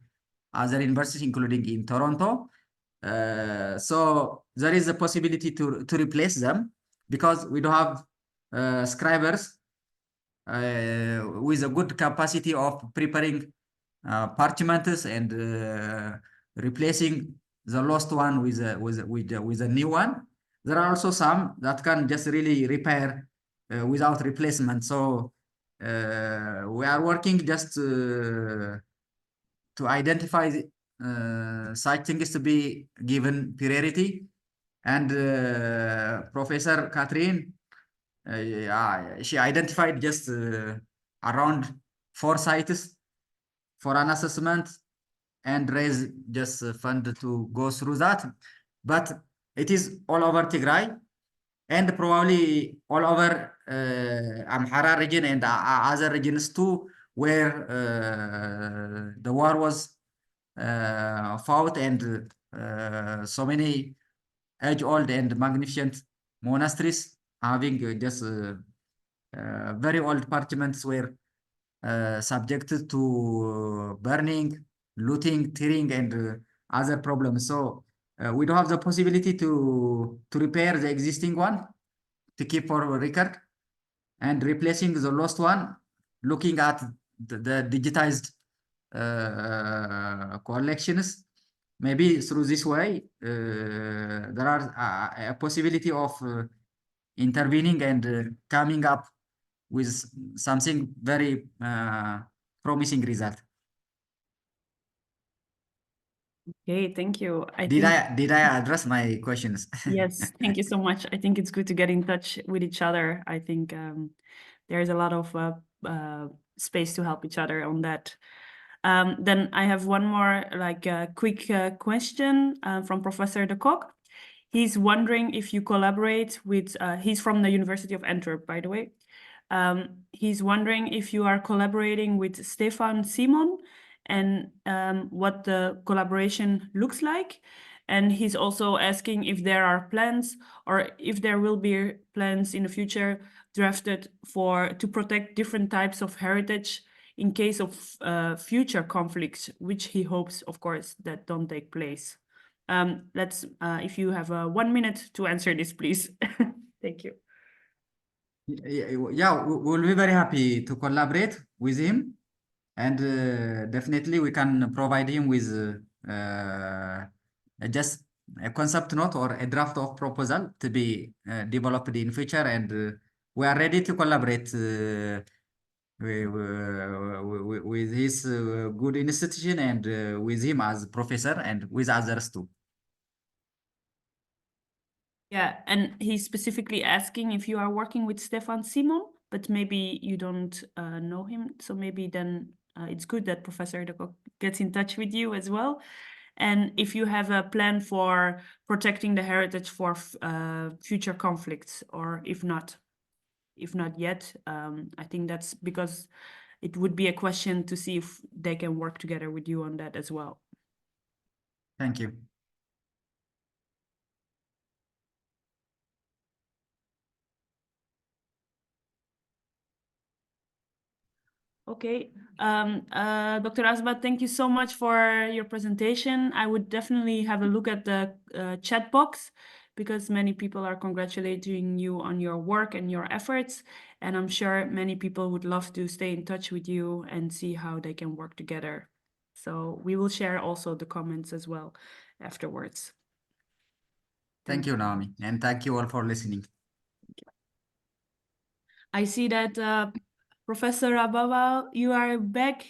universities, including in Toronto. So there is a possibility to replace them, because we do have scribers with a good capacity of preparing parchments and replacing the lost one with a new one. There are also some that can just really repair without replacement. So we are working just to identify such things to be given priority. And Professor Catherine, she identified just around 4 sites for an assessment and raise just fund to go through that. But it is all over Tigray and probably all over Amhara region and other regions too, where the war was fought, and so many age-old and magnificent monasteries having just very old parchments were subjected to burning, looting, tearing, and other problems. So we don't have the possibility to repair the existing one, to keep for record, and replacing the lost one, looking at the digitized collections. Maybe through this way, there are a possibility of intervening and coming up with something very promising result. Okay, thank you. Did I address my questions? Yes, thank you so much. I think it's good to get in touch with each other. I think there's a lot of space to help each other on that. Then I have one more quick question from Professor De Kock. He's wondering if you collaborate with, he's from the University of Antwerp, by the way. He's wondering if you are collaborating with Stefan Simon and what the collaboration looks like. And he's also asking if there are plans or if there will be plans in the future drafted to protect different types of heritage in case of future conflicts, which he hopes, of course, that don't take place. If you have 1 minute to answer this, please. Thank you. Yeah, we'll be very happy to collaborate with him, and definitely we can provide him with just a concept note or a draft of proposal to be developed in future, and we are ready to collaborate with his good institution and with him as professor and with others too. Yeah, and he's specifically asking if you are working with Stefan Simon, but maybe you don't know him. So maybe then it's good that Professor De Kock gets in touch with you as well. And if you have a plan for protecting the heritage for future conflicts, or if not yet, I think that's because it would be a question to see if they can work together with you on that as well. Thank you. Okay, Dr. Asbat, thank you so much for your presentation. I would definitely have a look at the chat box because many people are congratulating you on your work and your efforts. And I'm sure many people would love to stay in touch with you and see how they can work together. So we will share also the comments as well afterwards. Thank you, Naomi, and thank you all for listening. I see that Professor Ababa, you are back,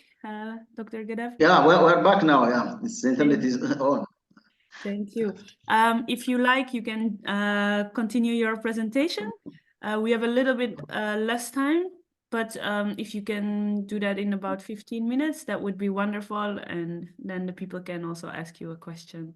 Dr. Gaddafi. Yeah, we're back now. Yeah, the internet is on. Thank you. If you like, you can continue your presentation. We have a little bit less time, but if you can do that in about 15 minutes, that would be wonderful. And then the people can also ask you a question.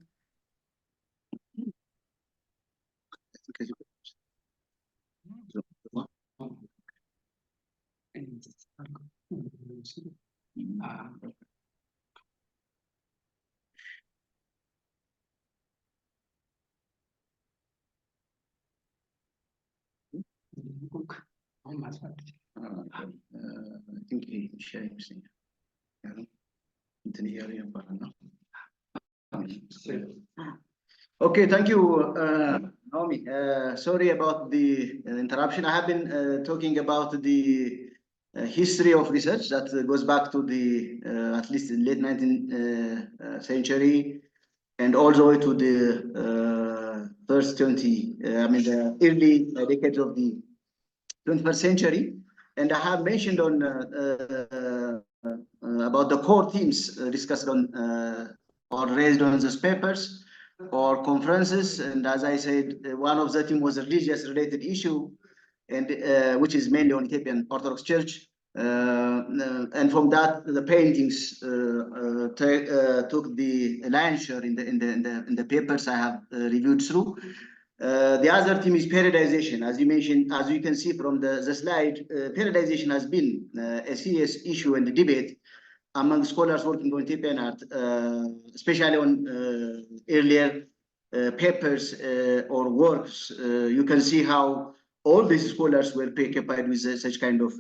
I think he's sharing screen. Okay, thank you, Naomi. Sorry about the interruption. I have been talking about the history of research that goes back to the at least the late 19th century, and all the way to the first 20, I mean the early decades of the 21st century. And I have mentioned on about the core themes discussed on or raised on those papers or conferences. And as I said, one of the themes was a religious related issue, and which is mainly on Ethiopian Orthodox Church. And from that, the paintings took the lion's share in the papers I have reviewed through. The other theme is periodization. As you mentioned, as you can see from the slide, periodization has been a serious issue and debate among scholars working on Ethiopian art, especially on earlier papers or works. You can see how all these scholars were preoccupied with such kind of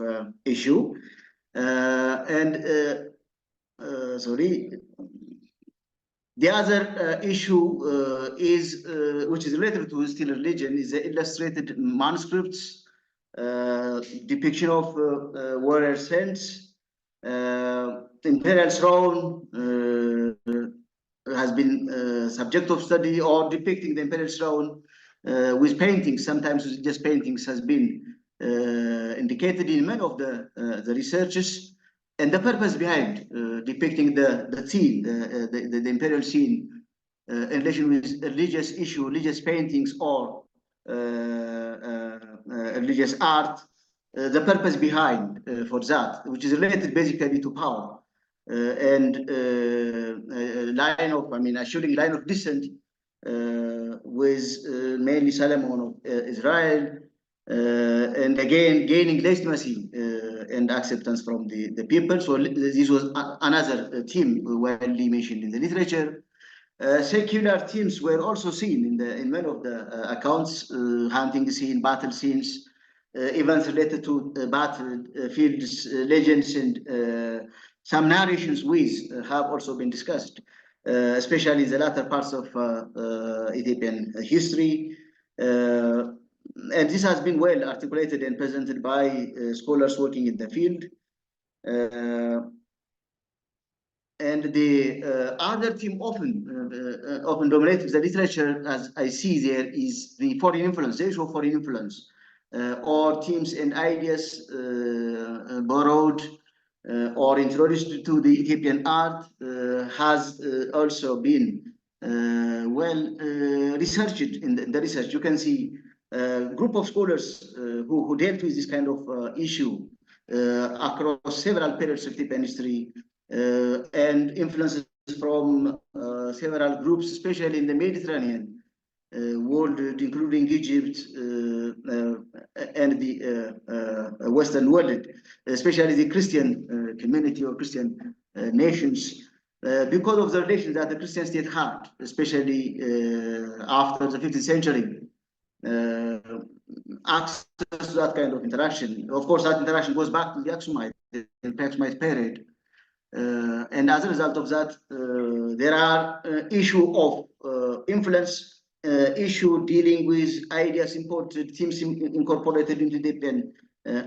issue. Sorry. The other issue is, which is related to still religion, is the illustrated manuscripts, depiction of warrior saints, imperial throne has been subject of study, or depicting the imperial throne with paintings, sometimes with just paintings, has been indicated in many of the researches. And the purpose behind depicting the scene, the imperial scene, in relation with religious issue, religious paintings, or religious art, the purpose behind for that, which is related basically to power and assuring line of descent with mainly Solomon of Israel, and again gaining legitimacy and acceptance from the people. So this was another theme widely mentioned in the literature. Secular themes were also seen in many of the accounts, hunting scene, battle scenes, events related to battlefields, legends, and some narrations have also been discussed, especially in the latter parts of Ethiopian history. And this has been well articulated and presented by scholars working in the field. And the other theme often dominates the literature, as I see there, is the foreign influence, the issue of foreign influence, or themes and ideas borrowed or introduced to the Ethiopian art has also been well researched in the research. You can see a group of scholars who dealt with this kind of issue across several periods of Ethiopian history, and influences from several groups, especially in the Mediterranean world, including Egypt and the Western world, especially the Christian community or Christian nations, because of the relations that the Christian state had, especially after the 15th century. Access to that kind of interaction. Of course, that interaction goes back to the Aksumite period. And as a result of that, there are issue of influence, issue dealing with ideas imported, themes incorporated into Ethiopian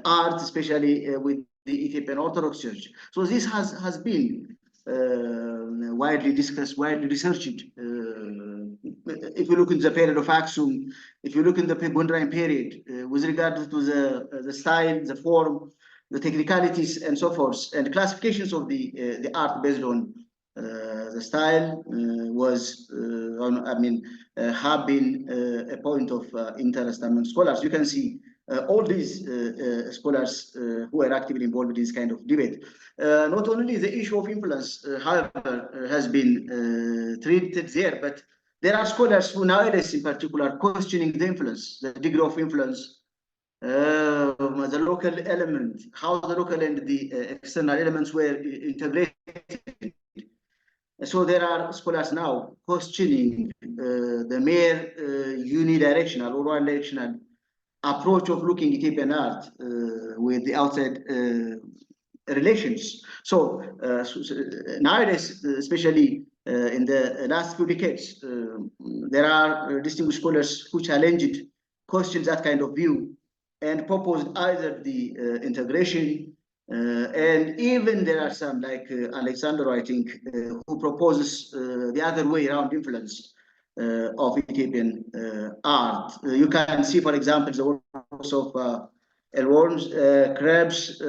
art, especially with the Ethiopian Orthodox Church. So this has been widely discussed, widely researched. If you look in the period of Aksum, if you look in the Bundrain period, with regard to the style, the form, the technicalities, and so forth, and classifications of the art based on the style was, have been a point of interest among scholars. You can see all these scholars who are actively involved in this kind of debate. Not only the issue of influence, however, has been treated there, but there are scholars who nowadays, in particular, questioning the influence, the degree of influence, the local element, how the local and the external elements were integrated. So there are scholars now questioning the mere unidirectional or one-directional approach of looking at Ethiopian art with the outside relations. So nowadays, especially in the last few decades, there are distinguished scholars who challenged, questioned that kind of view, and proposed either the integration, and even there are some like Alexander, I think, who proposes the other way around influence of Ethiopian art. You can see, for example, the works of earthworms, crabs,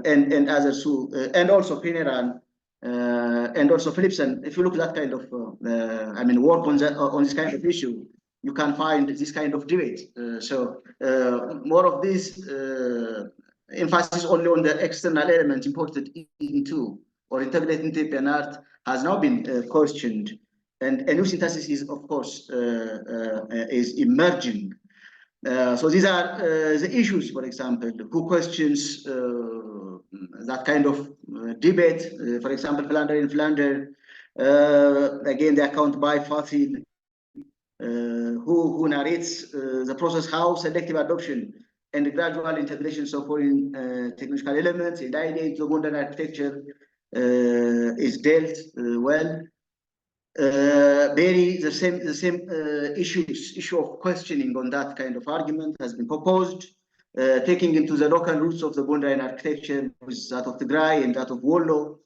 and others who, and also Pineran, and also Philipson. If you look at that kind of, work on this kind of issue, you can find this kind of debate. More of this emphasis only on the external element imported into or integrated into Ethiopian art has now been questioned, and a new synthesis is, of course, is emerging. So these are the issues, for example, who questions that kind of debate. For example, Flander in Flander, again, the account by Fasil, who narrates the process, how selective adoption and the gradual integration of foreign technological elements and ideas of modern architecture is dealt well. Very the same issue of questioning on that kind of argument has been proposed, taking into the local roots of the Gondarian architecture with that of Tigray and that of Wollo.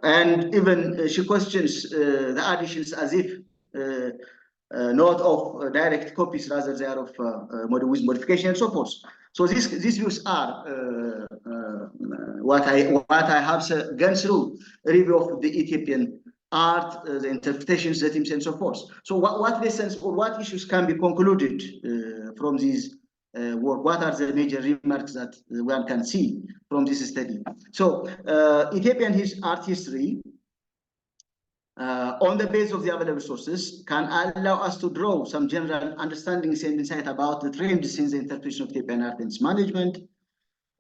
And even she questions the additions as if not of direct copies, rather they are of with modification and so forth. So these views are what I have gone through a review of the Ethiopian art, the interpretations, the themes, and so forth. So what lessons or what issues can be concluded from these work? What are the major remarks that one can see from this study? So Ethiopian art history, on the basis of the available sources, can allow us to draw some general understandings and insight about the trends in the interpretation of Ethiopian art and its management.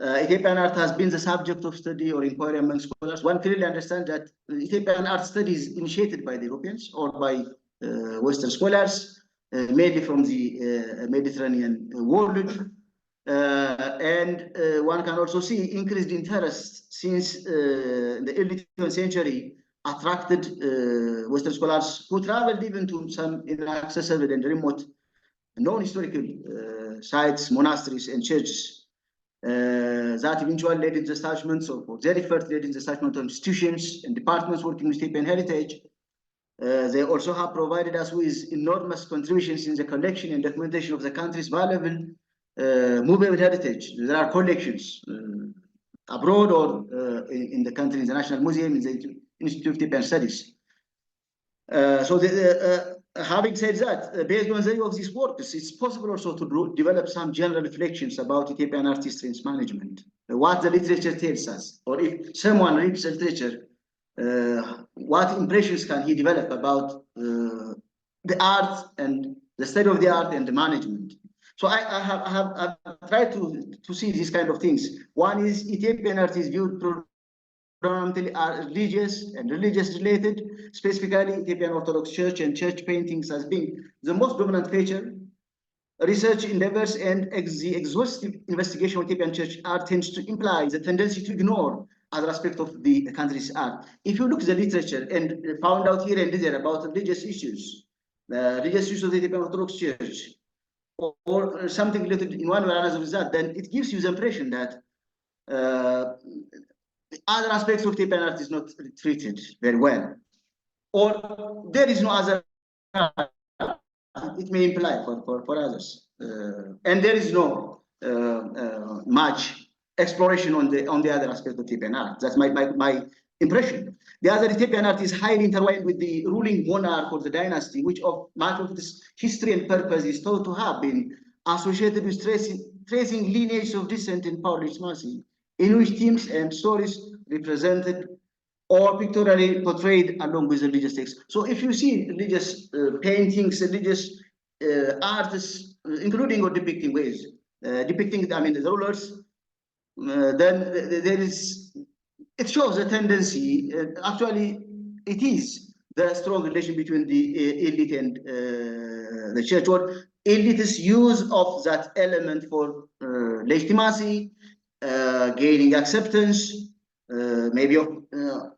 Ethiopian art has been the subject of study or inquiry among scholars. One clearly understands that Ethiopian art studies initiated by the Europeans or by Western scholars, mainly from the Mediterranean world. And one can also see increased interest since the early 20th century attracted Western scholars who traveled even to some inaccessible and remote non-historical sites, monasteries, and churches. That eventually led to the establishments of, or their effort led to the establishment of institutions and departments working with Ethiopian heritage. They also have provided us with enormous contributions in the collection and documentation of the country's valuable movable heritage. There are collections abroad or in the country, in the National Museum, in the Institute of Ethiopian Studies. Having said that, based on the review of these works, it's possible also to develop some general reflections about Ethiopian art history and management. What the literature tells us, or if someone reads the literature, what impressions can he develop about the art and the study of the art and the management? So I have tried to see these kind of things. One is Ethiopian art is viewed predominantly are religious and religious related, specifically Ethiopian Orthodox Church and church paintings as being the most dominant feature. Research endeavors and the exhaustive investigation of Ethiopian church art tends to imply the tendency to ignore other aspects of the country's art. If you look at the literature and found out here and there about religious issues of the Ethiopian Orthodox Church, or something related in one way or another with that, then it gives you the impression that other aspects of Ethiopian art is not treated very well, or there is no other. It may imply for others, and there is no much exploration on the other aspect of Ethiopian art. That's my impression. The other Ethiopian art is highly intertwined with the ruling monarch or the dynasty, which of much of this history and purpose is thought to have been associated with tracing lineage of descent in power legitimacy, in which themes and stories represented or pictorially portrayed along with religious texts. So if you see religious paintings, religious artists, including or depicting ways, the rulers, then there is, it shows a tendency, actually it is the strong relation between the elite and the church, or elitist use of that element for legitimacy, gaining acceptance, maybe of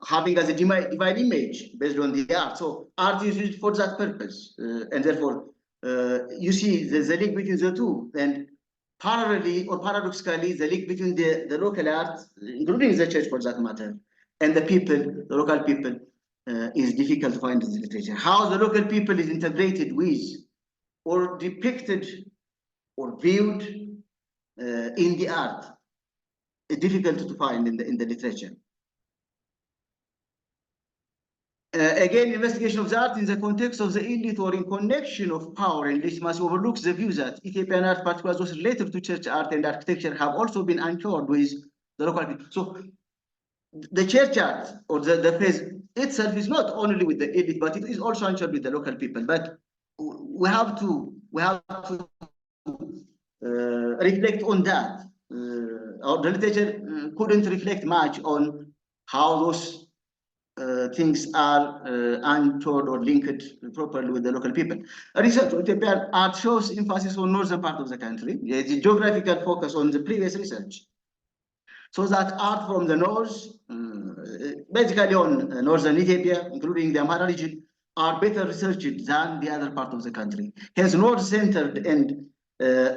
having as a divine image based on the art. So art is used for that purpose, and therefore you see the link between the two, and parallelly or paradoxically the link between the local art, including the church for that matter, and the people, the local people, is difficult to find in the literature. How the local people is integrated with or depicted or viewed in the art. It's difficult to find in the literature. Again, investigation of the art in the context of the elite or in connection of power and legitimacy overlooks the view that Ethiopian art, particularly those related to church art and architecture, have also been anchored with the local people. So the church art or the phase itself is not only with the elite, but it is also anchored with the local people. But we have to reflect on that. The literature couldn't reflect much on how those things are anchored or linked properly with the local people. Research on Ethiopian art shows emphasis on northern part of the country. The geographical focus on the previous research. So that art from the north, basically on northern Ethiopia, including the Amhara region, are better researched than the other part of the country. Hence, north-centered and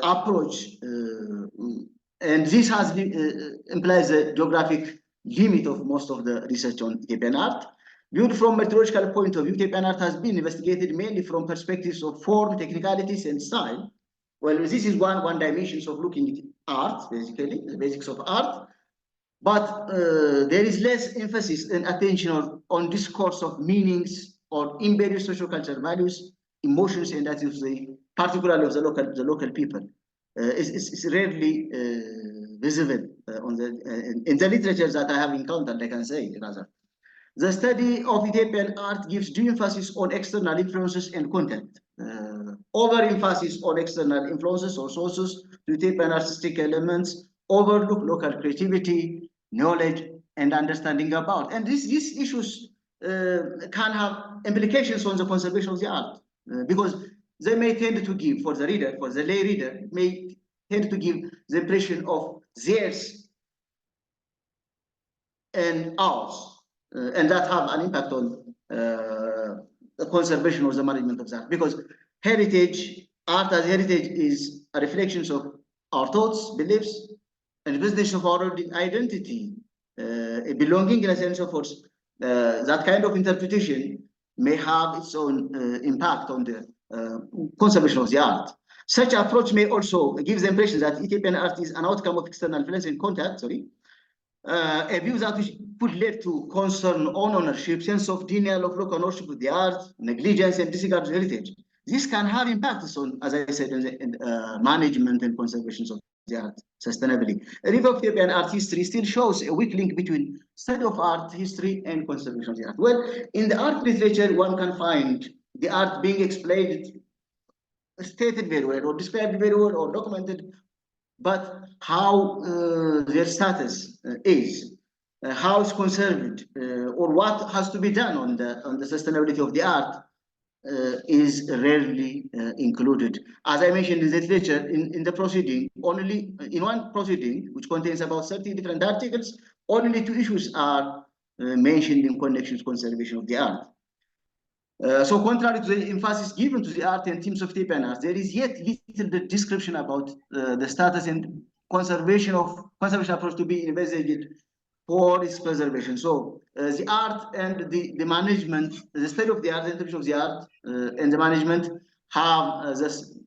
approach, and this has implies a geographic limit of most of the research on Ethiopian art. Viewed from a methodological point of view, Ethiopian art has been investigated mainly from perspectives of form, technicalities, and style. Well, this is one dimension of looking at art, basically, the basics of art. But there is less emphasis and attention on discourse of meanings or embedded social cultural values, emotions, and attitudes, particularly of the local people. It's rarely visible in the literature that I have encountered, I can say, rather. The study of Ethiopian art gives due emphasis on external influences and content. Overemphasis on external influences or sources to Ethiopian artistic elements overlook local creativity, knowledge, and understanding about. And these issues can have implications on the conservation of the art because they may tend to give, for the reader, for the lay reader, may tend to give the impression of theirs and ours, and that have an impact on the conservation or the management of that. Because heritage, art as heritage is a reflection of our thoughts, beliefs, and business of our identity, belonging in a sense of course, that kind of interpretation may have its own impact on the conservation of the art. Such approach may also give the impression that Ethiopian art is an outcome of external influence and contact, a view that could lead to concern on ownership, sense of denial of local ownership of the art, negligence, and disregard of heritage. This can have impacts on, as I said, in management and conservation of the art sustainably. A review of Ethiopian art history still shows a weak link between study of art history and conservation of the art. Well, in the art literature, one can find the art being explained, stated very well, or described very well, or documented, but how their status is, how it's conserved, or what has to be done on the sustainability of the art is rarely included. As I mentioned in the literature, in the proceeding, only in one proceeding, which contains about 30 different articles, only 2 issues are mentioned in connection with conservation of the art. So contrary to the emphasis given to the art and themes of Ethiopian art, there is yet little bit description about the status and conservation approach to be investigated for its preservation. So the art and the management, the study of the art, the interpretation of the art and the management have this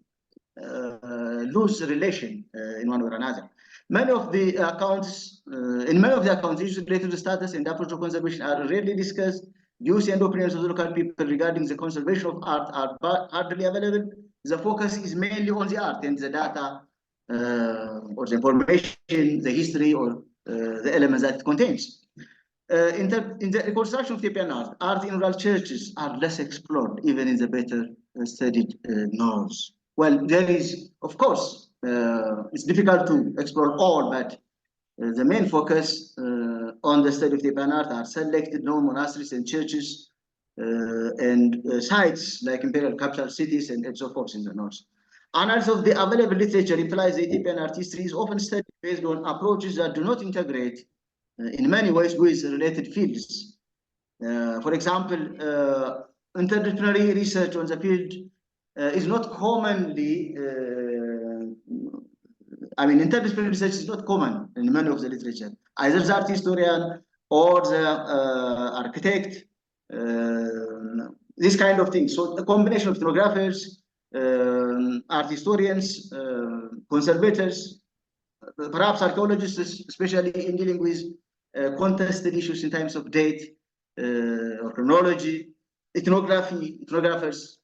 loose relation in one or another. Many of the accounts, in many of the accounts, issues related to status and approach to conservation are rarely discussed. Views and opinions of the local people regarding the conservation of art are hardly available. The focus is mainly on the art and the data or the information, the history, or the elements that it contains. In the reconstruction of Ethiopian art in rural churches are less explored, even in the better studied north. Well, there is, of course, it's difficult to explore all, but the main focus on the study of Ethiopian art are selected known monasteries and churches and sites like imperial capital cities and so forth in the north. Analysis of the available literature implies that Ethiopian art history is often studied based on approaches that do not integrate in many ways with related fields. For example, interdisciplinary research on the field is not commonly interdisciplinary research is not common in many of the literature. Either the art historian or the architect, this kind of thing. So a combination of ethnographers, art historians, conservators, perhaps archaeologists, especially in dealing with contested issues in terms of date or chronology, ethnographers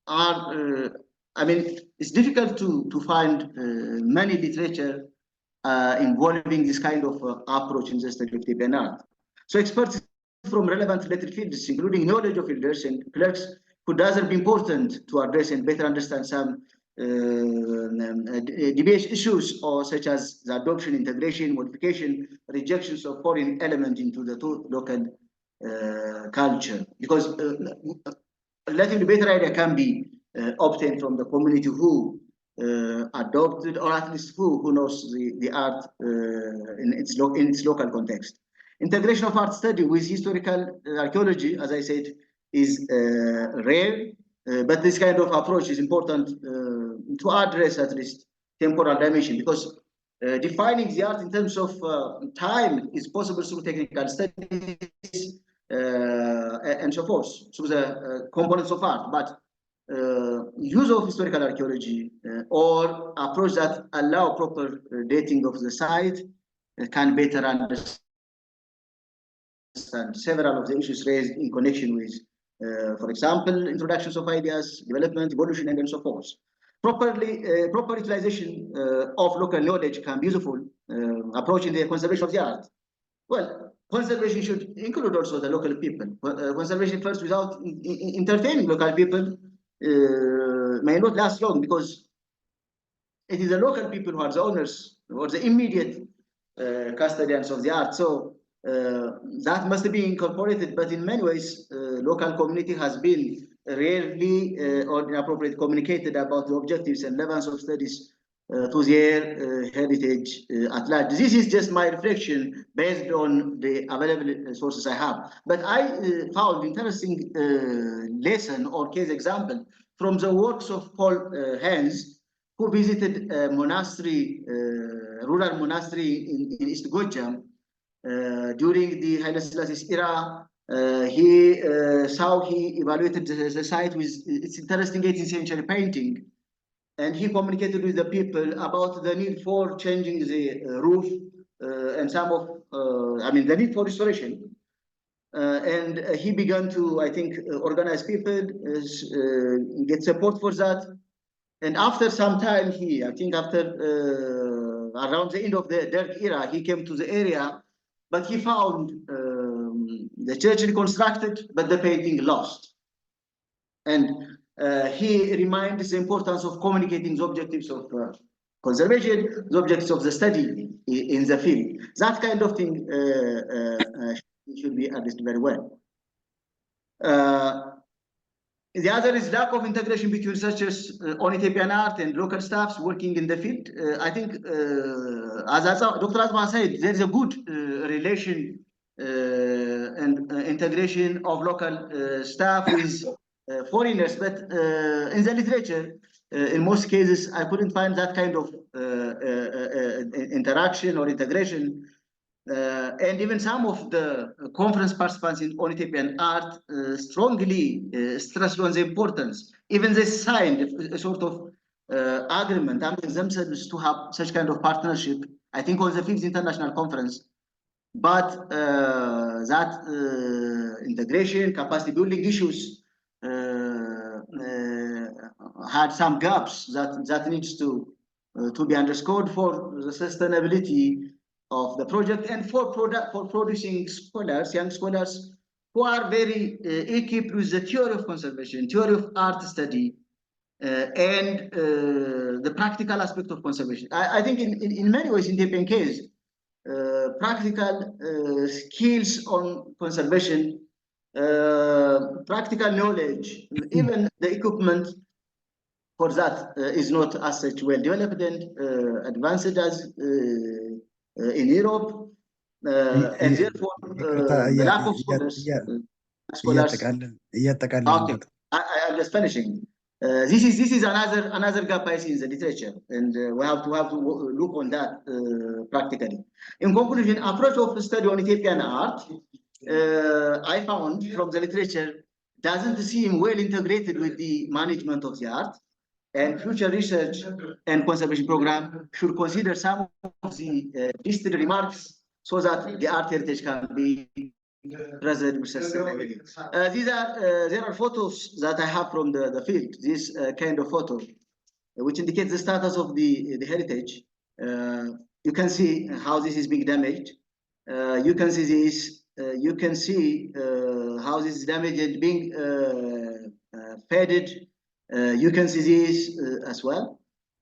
are, I mean, it's difficult to find many literature involving this kind of approach in the study of Ethiopian art. So experts from relevant related fields, including knowledge of elders and clerks, could rather be important to address and better understand some debate issues, or such as the adoption, integration, modification, rejections of foreign element into the local culture. Because relatively better idea can be obtained from the community who adopted, or at least who knows the art in its local context. Integration of art study with historical archaeology, as I said, is rare, but this kind of approach is important to address at least temporal dimension, because defining the art in terms of time is possible through technical studies and so forth, through the components of art. But use of historical archaeology or approach that allow proper dating of the site can better understand several of the issues raised in connection with, for example, introductions of ideas, development, evolution, and so forth. Proper utilization of local knowledge can be useful approach in the conservation of the art. Well, conservation should include also the local people. Conservation first without entertaining local people may not last long, because it is the local people who are the owners or the immediate custodians of the art. So that must be incorporated, but in many ways, local community has been rarely or inappropriately communicated about the objectives and relevance of studies to their heritage at large. This is just my reflection based on the available sources I have. But I found interesting lesson or case example from the works of Paul Hans, who visited a monastery, rural monastery in East Gojam during the Haile Selassie's era. He evaluated the site with its interesting 18th century painting, and he communicated with the people about the need for changing the roof and some of, the need for restoration. And he began to, I think, organize people, get support for that. And after some time, I think after around the end of the Derg era, he came to the area, but he found the church reconstructed, but the painting lost. And he reminds the importance of communicating the objectives of conservation, the objectives of the study in the field. That kind of thing should be addressed very well. The other is lack of integration between researchers on Ethiopian art and local staffs working in the field. I think, as Dr. Azma said, there is a good relation and integration of local staff with foreigners, but in the literature, in most cases, I couldn't find that kind of interaction or integration. And even some of the conference participants on Ethiopian art strongly stressed on the importance. Even they signed a sort of agreement among themselves to have such kind of partnership, I think on the 5th International Conference. But that integration, capacity building issues had some gaps that needs to be underscored for the sustainability of the project, and for producing scholars, young scholars who are very equipped with the theory of conservation, theory of art study, and the practical aspect of conservation. I think in many ways, in the Ethiopian case, practical skills on conservation, practical knowledge, even the equipment for that is not as such well developed and advanced as in Europe, and therefore the lack of scholars. Okay, I'm just finishing. This is another gap I see in the literature, and we have to look on that practically. In conclusion, approach of study on Ethiopian art, I found from the literature doesn't seem well integrated with the management of the art, and future research and conservation program should consider some of the listed remarks so that the art heritage can be preserved with sustainability. There are photos that I have from the field, this kind of photo, which indicates the status of the heritage. You can see how this is being damaged. You can see this. You can see how this is damaged and being faded. You can see this as well.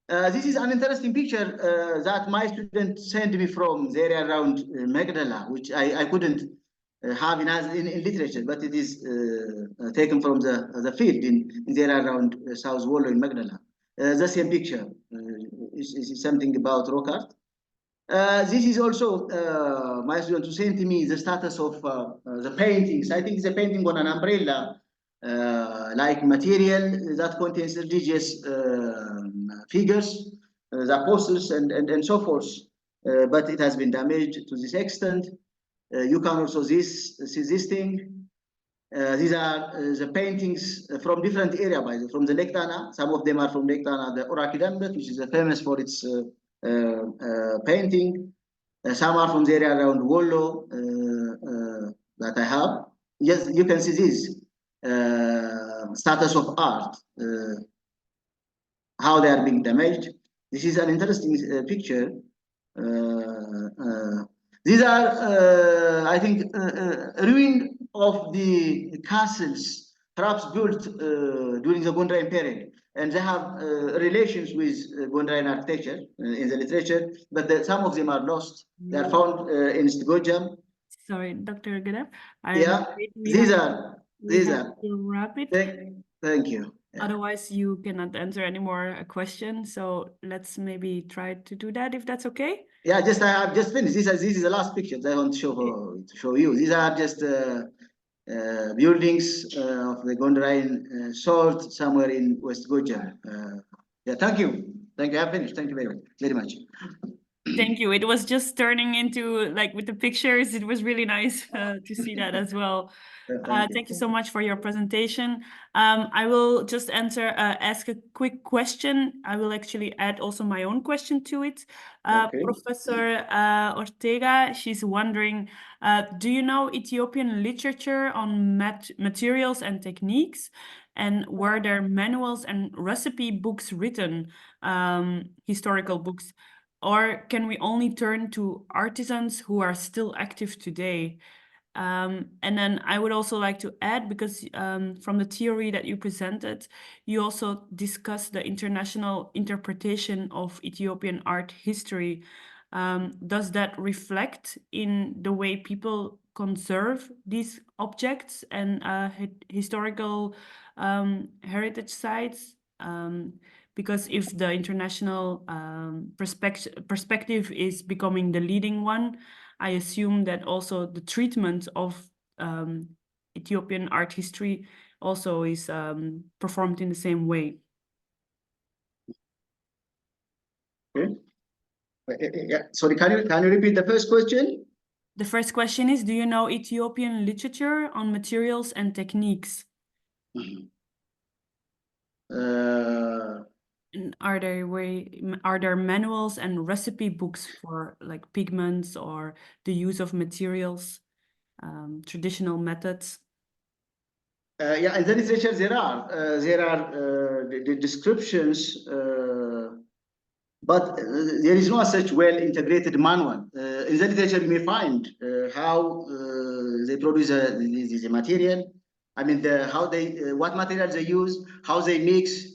This is an interesting picture that my student sent me from the area around Magdala, which I couldn't have in literature, but it is taken from the field in the area around South Wallo in Magdala. The same picture is something about rock art. This is also my student who sent me the status of the paintings. I think it's a painting on an umbrella like material that contains religious figures, the apostles and so forth. But it has been damaged to this extent. You can also see this thing. These are the paintings from different areas, by the way, from the Lake Tana. Some of them are from Lake Tana, the Orakidambet, which is famous for its painting. Some are from the area around Wollo that I have. Yes, you can see this status of art, how they are being damaged. This is an interesting picture. These are, I think, ruin of the castles, perhaps built during the Gondarian period. And they have relations with Gondarian architecture in the literature, but some of them are lost. They are found in Stigojam. Sorry, Dr. Gadab. Yeah, these are. To wrap it. Thank you. Yeah. Otherwise, you cannot answer any more questions. So let's maybe try to do that if that's okay. Yeah, I have just finished. This is the last picture that I want to show you. These are just buildings of the Gondarian sort somewhere in West Goja. Yeah, thank you. Thank you. I have finished. Thank you very much. Thank you. It was just turning into, like, with the pictures, it was really nice to see that as well. Thank you so much for your presentation. I will just ask a quick question. I will actually add also my own question to it. Okay. Professor Ortega, she's wondering, do you know Ethiopian literature on materials and techniques? And were there manuals and recipe books written, historical books? Or can we only turn to artisans who are still active today? And then I would also like to add, because from the theory that you presented, you also discussed the international interpretation of Ethiopian art history. Does that reflect in the way people conserve these objects and historical heritage sites? Because if the international perspective is becoming the leading one, I assume that also the treatment of Ethiopian art history also is performed in the same way. Okay. Yeah. Sorry, can you repeat the first question? The first question is, do you know Ethiopian literature on materials and techniques? And are there manuals and recipe books for, like, pigments or the use of materials, traditional methods? Yeah, in the literature there are the descriptions, but there is no such well integrated manual. In the literature, you may find how they produce the material. I mean, what materials they use, how they mix,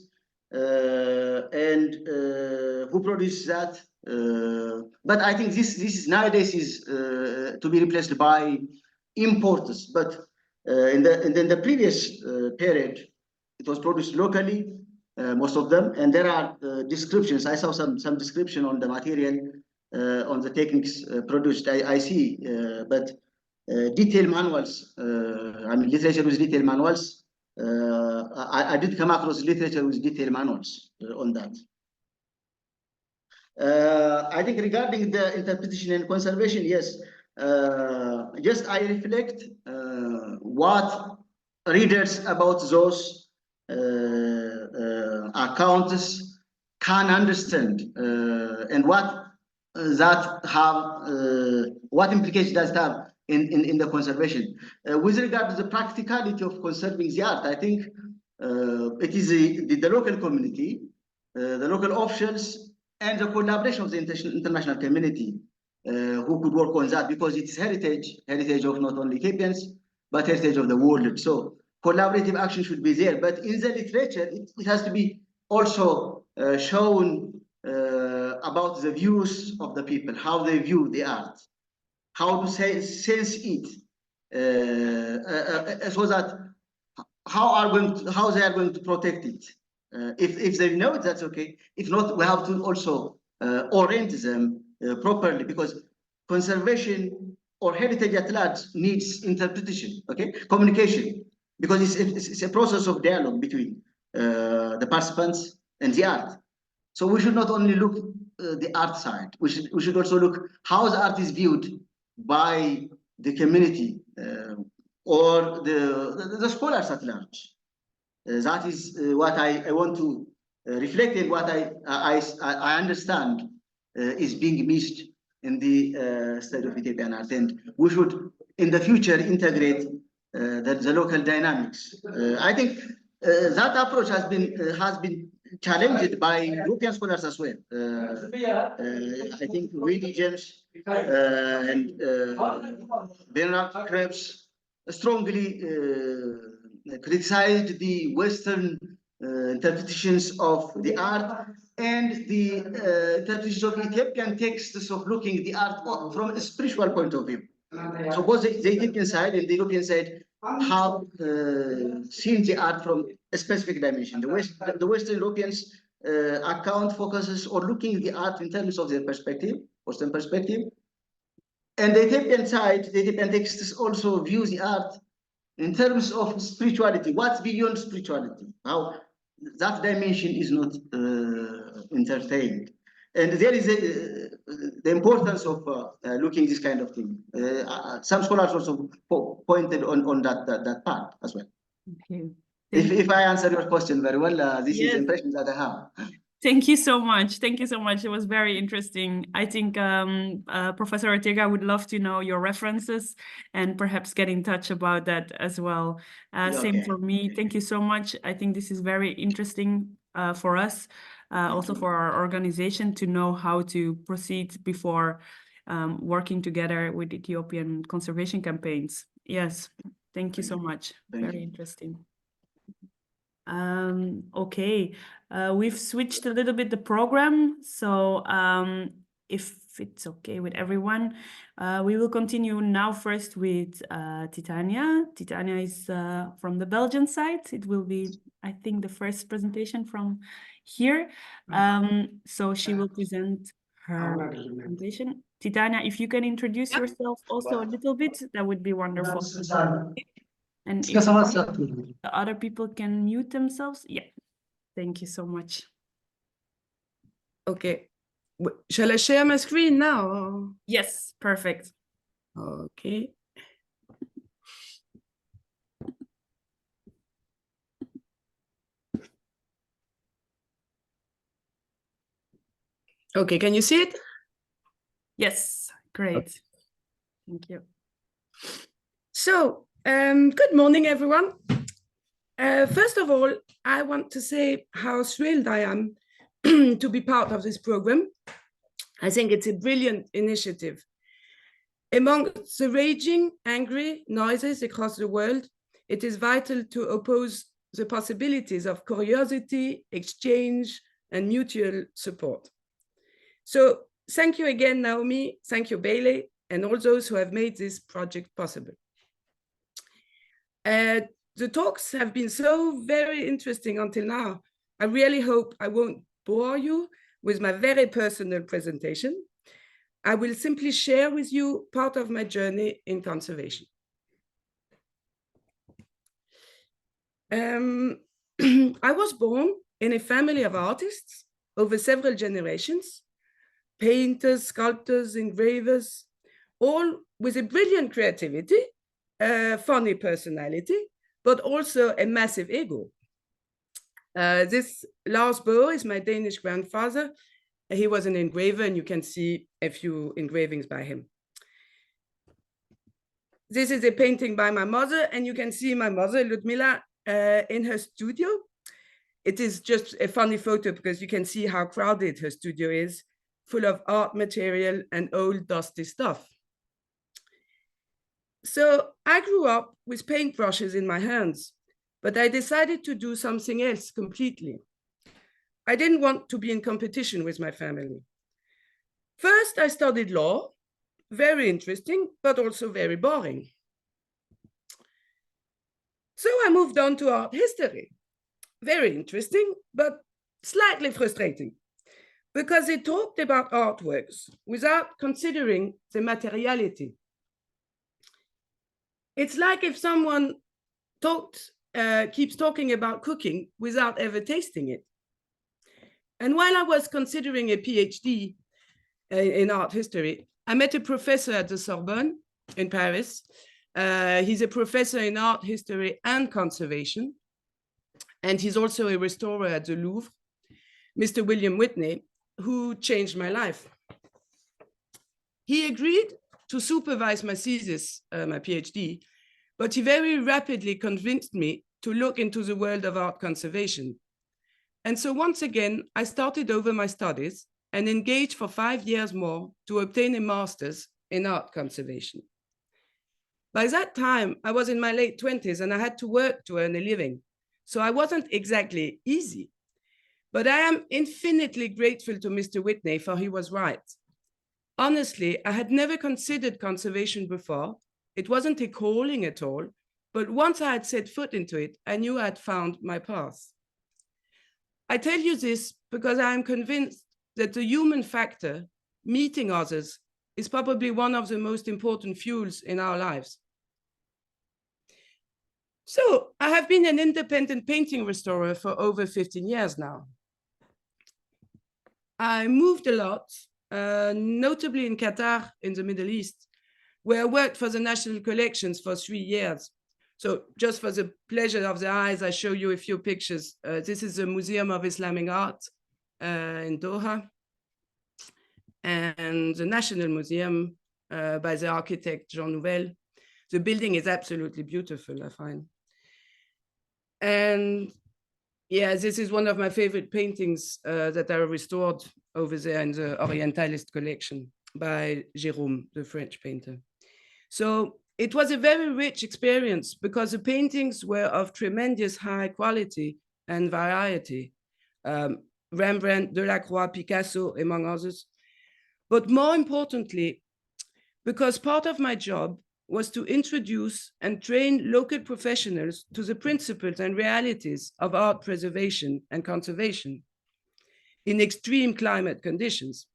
and who produces that. But I think this is nowadays is to be replaced by importers. But in the previous period, it was produced locally, most of them, and there are descriptions. I saw some description on the material, on the techniques produced. I see, but detailed manuals. I mean, literature with detailed manuals. I did come across literature with detailed manuals on that. I think regarding the interpretation and conservation, yes. Just I reflect what readers about those accounts can understand and what implications does it have in the conservation. With regard to the practicality of conserving the art, I think it is the local community, the local officials, and the collaboration of the international community who could work on that, because it is heritage of not only Ethiopians, but heritage of the world. So collaborative action should be there. But in the literature, it has to be also shown about the views of the people, how they view the art, how to sense it, so that how they are going to protect it. If they know it, that's okay. If not, we have to also orient them properly, because conservation or heritage at large needs interpretation, okay, communication, because it's a process of dialogue between the participants and the art. So we should not only look the art side. We should also look how the art is viewed by the community or the scholars at large. That is what I want to reflect in, what I understand is being missed in the study of Ethiopian art, and we should in the future integrate the local dynamics. I think that approach has been challenged by European scholars as well. I think Willie James and Bernard Krebs strongly criticized the Western interpretations of the art and the interpretations of Ethiopian texts of looking at the art from a spiritual point of view. So both the Ethiopian side and the European side have seen the art from a specific dimension. The Western Europeans account focuses on looking at the art in terms of their perspective, Western perspective. And the Ethiopian side, the Ethiopian texts also view the art in terms of spirituality. What's beyond spirituality? How that dimension is not entertained. And there is the importance of looking this kind of thing. Some scholars also pointed on that part as well. Okay. If I answer your question very well, this is Yes. the impression that I have. Thank you so much. Thank you so much. It was very interesting. I think Professor Ortega would love to know your references and perhaps get in touch about that as well. Same Okay. for me. Thank you so much. I think this is very interesting for us, also for our organization, to know how to proceed before working together with Ethiopian conservation campaigns. Yes, thank you so much. Very interesting. Okay, we've switched a little bit the program, so if it's okay with everyone, we will continue now first with Titania. Titania is from the Belgian side. It will be, I think, the first presentation from here. So she will present her presentation. Titania, if you can introduce yourself also a little bit, that would be wonderful. And if the other people can mute themselves, yeah. Thank you so much. Okay. Shall I share my screen now? Yes, perfect. Okay. Okay, can you see it? Yes, great. Thank you. So, good morning, everyone. First of all, I want to say how thrilled I am to be part of this program. I think it's a brilliant initiative. Among the raging, angry noises across the world, it is vital to oppose the possibilities of curiosity, exchange, and mutual support. So thank you again, Naomi, thank you, Bailey, and all those who have made this project possible. The talks have been so very interesting until now. I really hope I won't bore you with my very personal presentation. I will simply share with you part of my journey in conservation. I was born in a family of artists over several generations, painters, sculptors, engravers, all with a brilliant creativity, a funny personality, but also a massive ego. This Lars Boe is my Danish grandfather. He was an engraver, and you can see a few engravings by him. This is a painting by my mother, and you can see my mother, Ludmila, in her studio. It is just a funny photo because you can see how crowded her studio is, full of art material and old dusty stuff. So I grew up with paintbrushes in my hands, but I decided to do something else completely. I didn't want to be in competition with my family. First, I studied law, very interesting, but also very boring. So I moved on to art history, very interesting, but slightly frustrating, because it talked about artworks without considering the materiality. It's like if someone keeps talking about cooking without ever tasting it. And while I was considering a PhD in art history, I met a professor at the Sorbonne in Paris. He's a professor in art history and conservation. And he's also a restorer at the Louvre, Mr. William Whitney, who changed my life. He agreed to supervise my thesis, my PhD, but he very rapidly convinced me to look into the world of art conservation. And so once again, I started over my studies and engaged for 5 years more to obtain a master's in art conservation. By that time, I was in my late 20s and I had to work to earn a living. So I wasn't exactly easy, but I am infinitely grateful to Mr. Whitney, for he was right. Honestly, I had never considered conservation before. It wasn't a calling at all, but once I had set foot into it, I knew I had found my path. I tell you this because I am convinced that the human factor, meeting others, is probably one of the most important fuels in our lives. So I have been an independent painting restorer for over 15 years now. I moved a lot, notably in Qatar, in the Middle East, where I worked for the national collections for 3 years. So just for the pleasure of the eyes, I show you a few pictures. This is the Museum of Islamic Art in Doha, and the National Museum by the architect Jean Nouvel. The building is absolutely beautiful, I find. And yeah, this is one of my favorite paintings that are restored over there in the Orientalist collection by Jérôme, the French painter. So it was a very rich experience because the paintings were of tremendous high quality and variety. Rembrandt, Delacroix, Picasso, among others. But more importantly, because part of my job was to introduce and train local professionals to the principles and realities of art preservation and conservation in extreme climate conditions.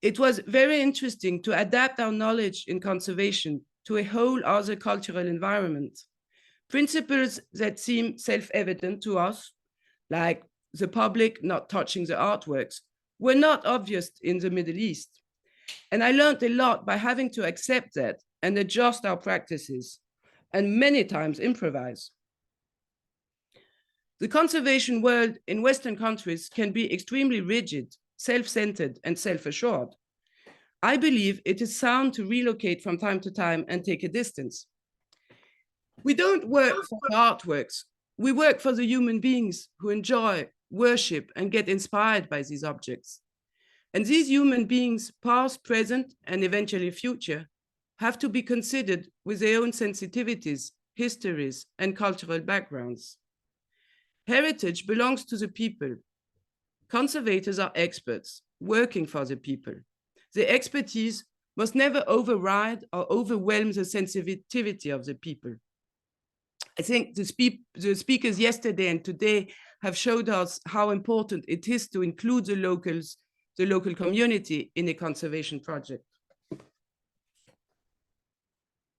It was very interesting to adapt our knowledge in conservation to a whole other cultural environment. Principles that seem self-evident to us, like the public not touching the artworks, were not obvious in the Middle East. And I learned a lot by having to accept that and adjust our practices, and many times improvise. The conservation world in Western countries can be extremely rigid, self-centered, and self-assured. I believe it is sound to relocate from time to time and take a distance. We don't work for the artworks. We work for the human beings who enjoy, worship, and get inspired by these objects. And these human beings, past, present, and eventually future, have to be considered with their own sensitivities, histories, and cultural backgrounds. Heritage belongs to the people. Conservators are experts working for the people. The expertise must never override or overwhelm the sensitivity of the people. I think the speakers yesterday and today have showed us how important it is to include the locals, the local community in a conservation project.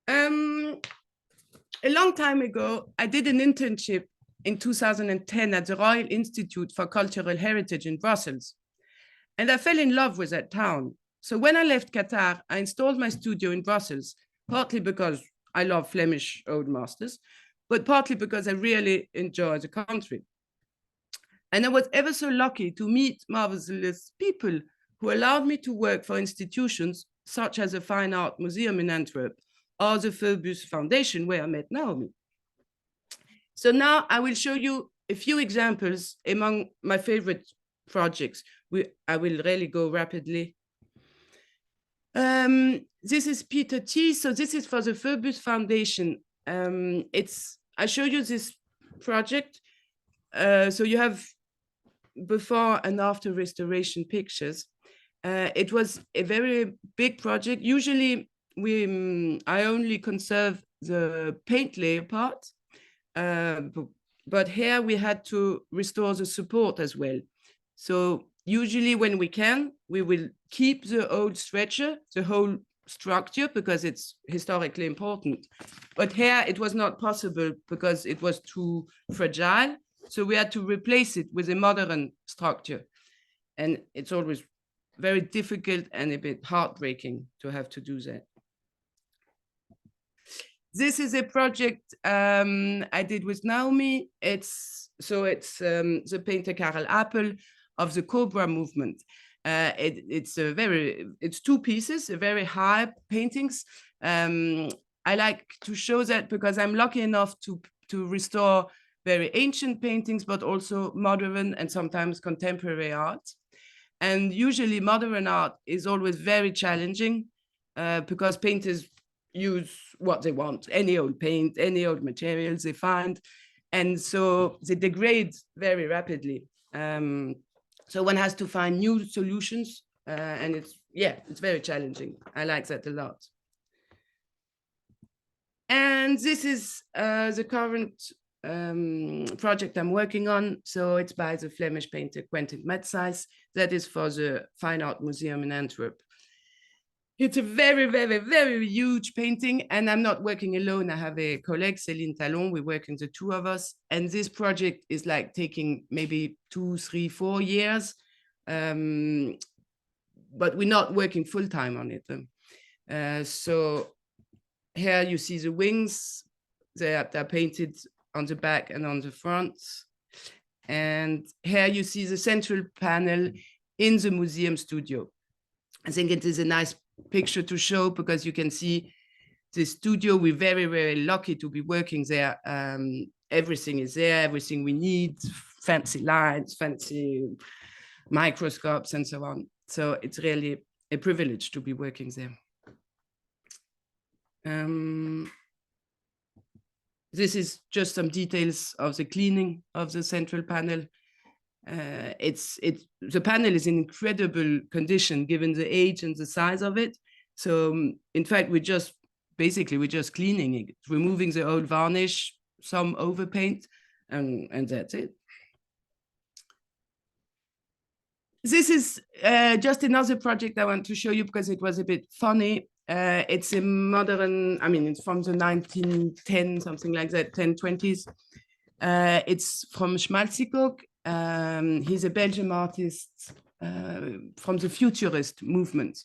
A long time ago, I did an internship in 2010 at the Royal Institute for Cultural Heritage in Brussels. And I fell in love with that town. So when I left Qatar, I installed my studio in Brussels, partly because I love Flemish old masters, but partly because I really enjoy the country. And I was ever so lucky to meet marvelous people who allowed me to work for institutions such as the Fine Art Museum in Antwerp or the Phoebus Foundation, where I met Naomi. So now I will show you a few examples among my favorite projects. I will really go rapidly. This is Peter T. So this is for the Phoebus Foundation. I show you this project. So you have before and after restoration pictures. It was a very big project. Usually I only conserve the paint layer part, but here we had to restore the support as well. So usually when we can, we will keep the old stretcher, the whole structure, because it's historically important. But here it was not possible because it was too fragile. So we had to replace it with a modern structure. And it's always very difficult and a bit heartbreaking to have to do that. This is a project I did with Naomi. It's the painter Karel Appel of the Cobra movement. It's two pieces, very high paintings. I like to show that because I'm lucky enough to restore very ancient paintings, but also modern and sometimes contemporary art. And usually modern art is always very challenging because painters use what they want, any old paint, any old materials they find. And so they degrade very rapidly. So one has to find new solutions and it's very challenging. I like that a lot. And this is the current project I'm working on. So it's by the Flemish painter Quentin Metsays. That is for the Fine Art Museum in Antwerp. It's a very, very, very huge painting, and I'm not working alone. I have a colleague, Céline Talon. We're working, the two of us, and this project is like taking maybe 2, 3, 4 years, but we're not working full time on it. So here you see the wings. They're painted on the back and on the front. And here you see the central panel in the museum studio. I think it is a nice picture to show because you can see the studio. We're very, very lucky to be working there. Everything is there, everything we need, fancy lights, fancy microscopes and so on. So it's really a privilege to be working there. This is just some details of the cleaning of the central panel. The panel is in incredible condition given the age and the size of it. So in fact, we're just cleaning it, removing the old varnish, some overpaint, and that's it. This is just another project I want to show you because it was a bit funny. It's a modern, it's from the 1910, something like that, 1020s. It's from Schmalzikog. He's a Belgian artist from the futurist movement.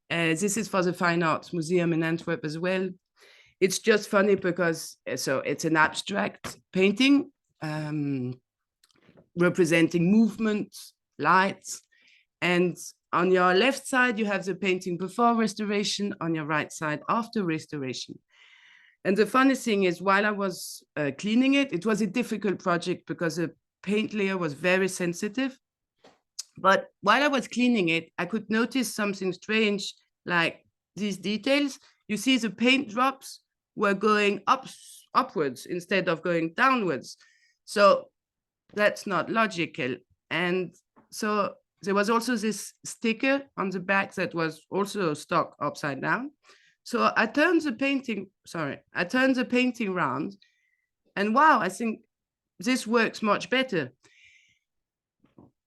This is for the Fine Arts Museum in Antwerp as well. It's just funny because it's an abstract painting representing movement, lights, and on your left side, you have the painting before restoration, on your right side, after restoration. And the funny thing is, while I was cleaning it, it was a difficult project because the paint layer was very sensitive. But while I was cleaning it, I could notice something strange, like these details. You see the paint drops were going upwards instead of going downwards. So that's not logical. And so there was also this sticker on the back that was also stuck upside down. So I turned the painting around, and wow, I think this works much better.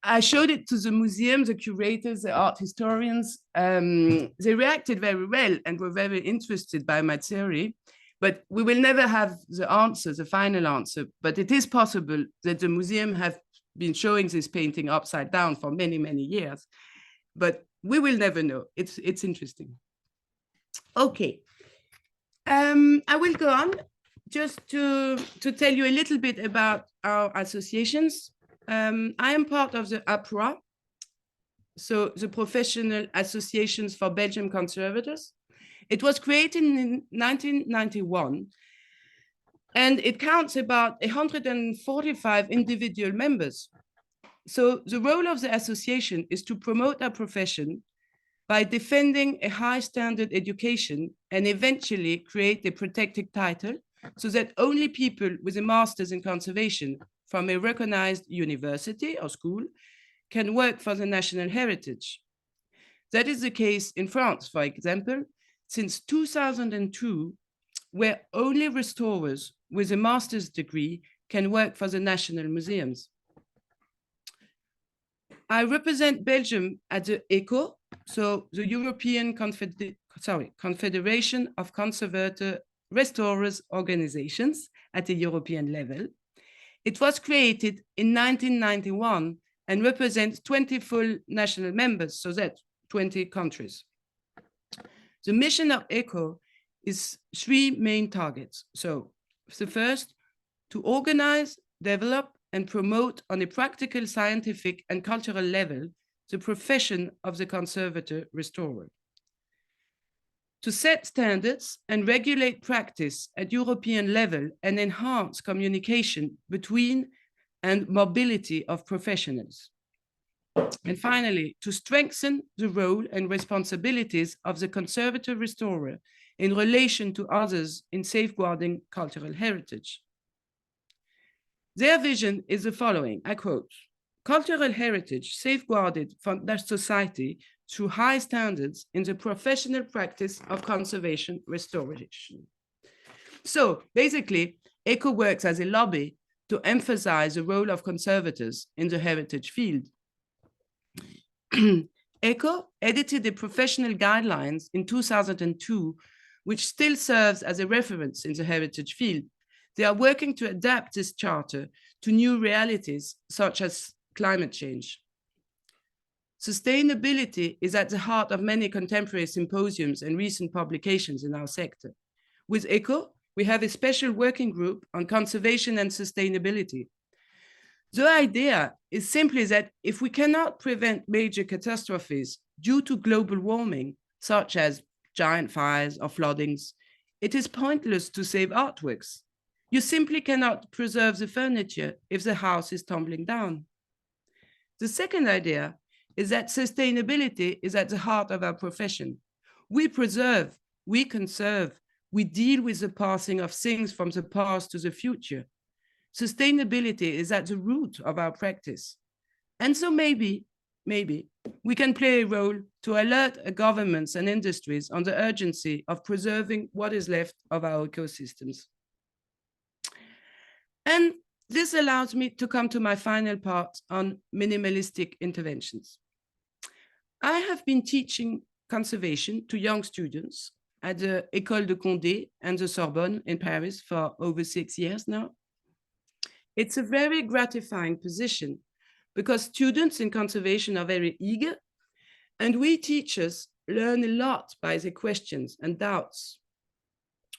I showed it to the museum, the curators, the art historians. They reacted very well and were very interested by my theory, but we will never have the answer, the final answer. But it is possible that the museum have been showing this painting upside down for many, many years, but we will never know. It's interesting. Okay, I will go on just to tell you a little bit about our associations. I am part of the APRA, so the Professional Associations for Belgian Conservators. It was created in 1991, and it counts about 145 individual members. So the role of the association is to promote our profession by defending a high standard education and eventually create a protected title so that only people with a master's in conservation from a recognized university or school can work for the national heritage. That is the case in France, for example, since 2002, where only restorers with a master's degree can work for the national museums. I represent Belgium at the ECO, so the European Confederation of Conservator Restorers Organizations at the European level. It was created in 1991 and represents 20 full national members, so that's 20 countries. The mission of ECO is 3 main targets. So the first, to organize, develop, and promote on a practical, scientific, and cultural level the profession of the conservator restorer. To set standards and regulate practice at European level and enhance communication between and mobility of professionals. And finally, to strengthen the role and responsibilities of the conservator restorer in relation to others in safeguarding cultural heritage. Their vision is the following, I quote, "Cultural heritage safeguarded from their society through high standards in the professional practice of conservation restoration." So basically, ECO works as a lobby to emphasize the role of conservators in the heritage field. ECO edited the professional guidelines in 2002, which still serves as a reference in the heritage field. They are working to adapt this charter to new realities, such as climate change. Sustainability is at the heart of many contemporary symposiums and recent publications in our sector. With ECO, we have a special working group on conservation and sustainability. The idea is simply that if we cannot prevent major catastrophes due to global warming, such as giant fires or floodings, it is pointless to save artworks. You simply cannot preserve the furniture if the house is tumbling down. The second idea is that sustainability is at the heart of our profession. We preserve, we conserve, we deal with the passing of things from the past to the future. Sustainability is at the root of our practice. And so maybe we can play a role to alert governments and industries on the urgency of preserving what is left of our ecosystems. And this allows me to come to my final part on minimalistic interventions. I have been teaching conservation to young students at the École de Condé and the Sorbonne in Paris for over 6 years now. It's a very gratifying position because students in conservation are very eager, and we teachers learn a lot by the questions and doubts.